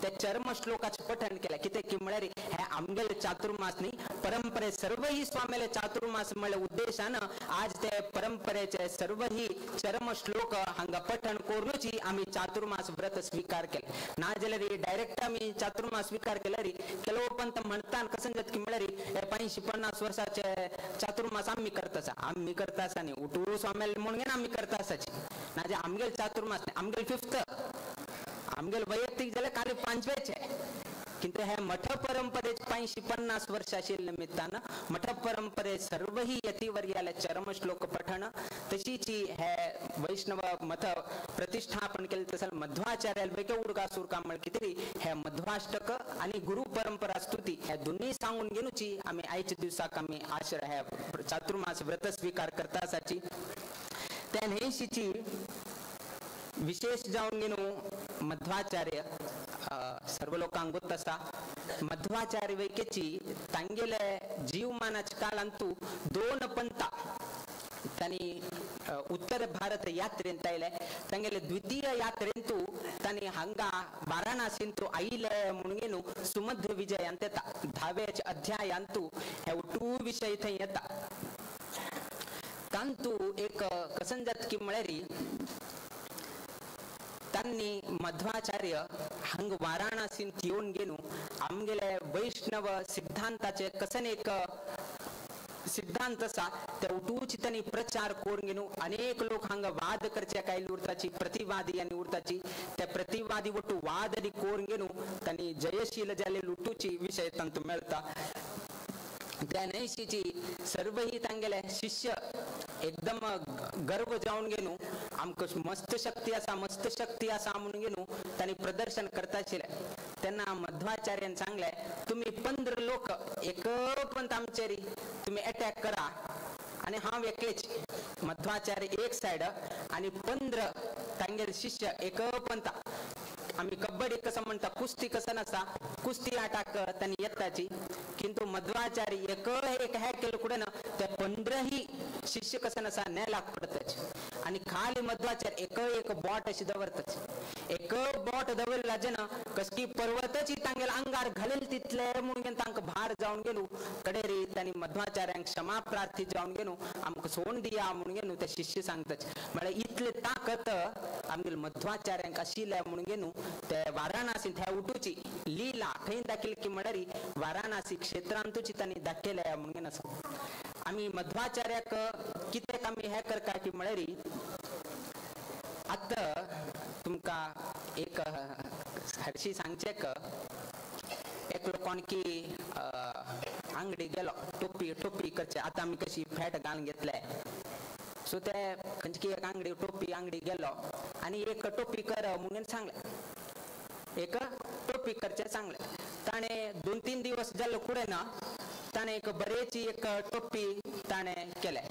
त्या चरम श्लोकाचे पठण केलं की ते किमळरी हे आमगेल चातुर्मास नाही परंपरे सर्वही स्वाम्याले चातुर्मास मला उद्देशानं आज ते परंपरेचे सर्वही चरम श्लोक हंगा पठण करूनची आम्ही चातुर्मास व्रत स्वीकार केले ना जलरी डायरेक्ट आम्ही चातुर्मास स्वीकार केला री ಕೆಲವು पंत म्हणतात कसंजत किमळरी 50-50 वर्षाचे चातुर्मास आम्ही करतास आणि उठू स्वाम्याला म्हणून आम्ही करतासाची ना जे आमगेल चातुर्मास नाही आमगेल 5th आमगेल वैयक्तिक झाले कार्य 5वेचे किंतु हे मठ परंपरेचे 50-50 वर्षाशी निमित्तानं मठ परंपरे सर्वही यतिवर्याला चरम श्लोक पठण तशीची हे वैष्णव मठ प्रतिष्ठापन केले तसं मध्वाचार्याला पैकी उडगासूर कामळ किती हे मध्वाष्टक आणि गुरु परंपरा स्तुती हे दोन्ही सांगून घेऊची आम्ही आईच्या दिवसाक आम्ही आश्रय हे चातुर्मास व्रत स्वीकार करतासाची त्या नेशीची विशेष जाऊन गेलो मध्वाचार्य सर्व लोकांक ಗೊತ್ತसा मध्वाचार्य वैकेची तांगेले जीवमानाच्या काळांतू 2 पंथ त्यांनी उत्तर भारत यात्रेंत आयले तांगेले द्वितीय यात्रेंतू त्यांनी हंगा वाराणसींतू आईले म्हणून सुमध्य विजय ಅಂತ 10वे अध्याय अंतू हे उटू विषय थंय येता तांतू एक कसंजत की मळरी त्यांनी मध्वाचार्य हंग वाराणसीत येऊन गेलो आमगेले वैष्णव सिद्धांताचे कसन एक सिद्धांत असा त्या उठूची त्यांनी प्रचार करून गेलो अनेक लोक हंग वाद करच्या काही उरताची प्रतिवादी आणि उरताची त्या प्रतिवादी उठू वाद आणि करून गेलो त्यांनी जयशील झाले लुटूची विषय तंतु मिळता त्या नैशीची सर्वही तांगेले शिष्य एकदम गर्व जाऊन गेलो आमक मस्त शक्ती असा म्हणून गेलो त्यांनी प्रदर्शन करताशिले त्यांना मध्वाचार्यान सांगले तुम्ही 15 लोक एक पंत आमचेरी तुम्ही अटॅक करा आणि हा एकलेच मध्वाचार्य एक साइड आणि 15 तांगेले शिष्य एक पंत आम्ही कबड्डी कसं म्हणता कुस्ती कसं नसा कुस्ती अटॅक त्यांनी येताची किंतु मध्वाचार्य एक हे केलं कुठे ना त्या 15ही शिष्य कसं नसा न्यायला पडतच आणि खाली मध्वाचार्य एक बॉट अशी दवरतच एक बॉट दवरला जन कसकी पर्वतची तांगेला अंगार घालेल तिथले म्हणून तांक भार जाऊन गेलो कडेरी त्यांनी मध्वाचार्यांक क्षमा प्रार्थी जाऊन गेलो आमक सोन दिया म्हणून गेलो त्या शिष्य सांगतच म्हणजे इथले ताकत आमगेल मध्वाचार्यांक आशिल्या म्हणून गेलो ते वाराणसी त्या उठूची लीला खंय दाखल की मडरी वाराणसी क्षेत्रांतूची त्यांनी दाखवल्या म्हणून असं आम्ही मध्वाचार्याक कितेक आम्ही हे करता की मळरी आता तुमका एक हरशी सांगचे एक लोकांकी अंगडी गेलो टोपी करचे आता आम्ही कशी फॅट घालून घेतले सो ते खंयची एक टोपी अंगडी गेलो आणि एक टोपी कर म्हणून सांगले एक टोपी करचे सांगले ताणे 2-3 दिवस जालो कुडे ना ताणे एक बरेची एक टोपी ताणे केले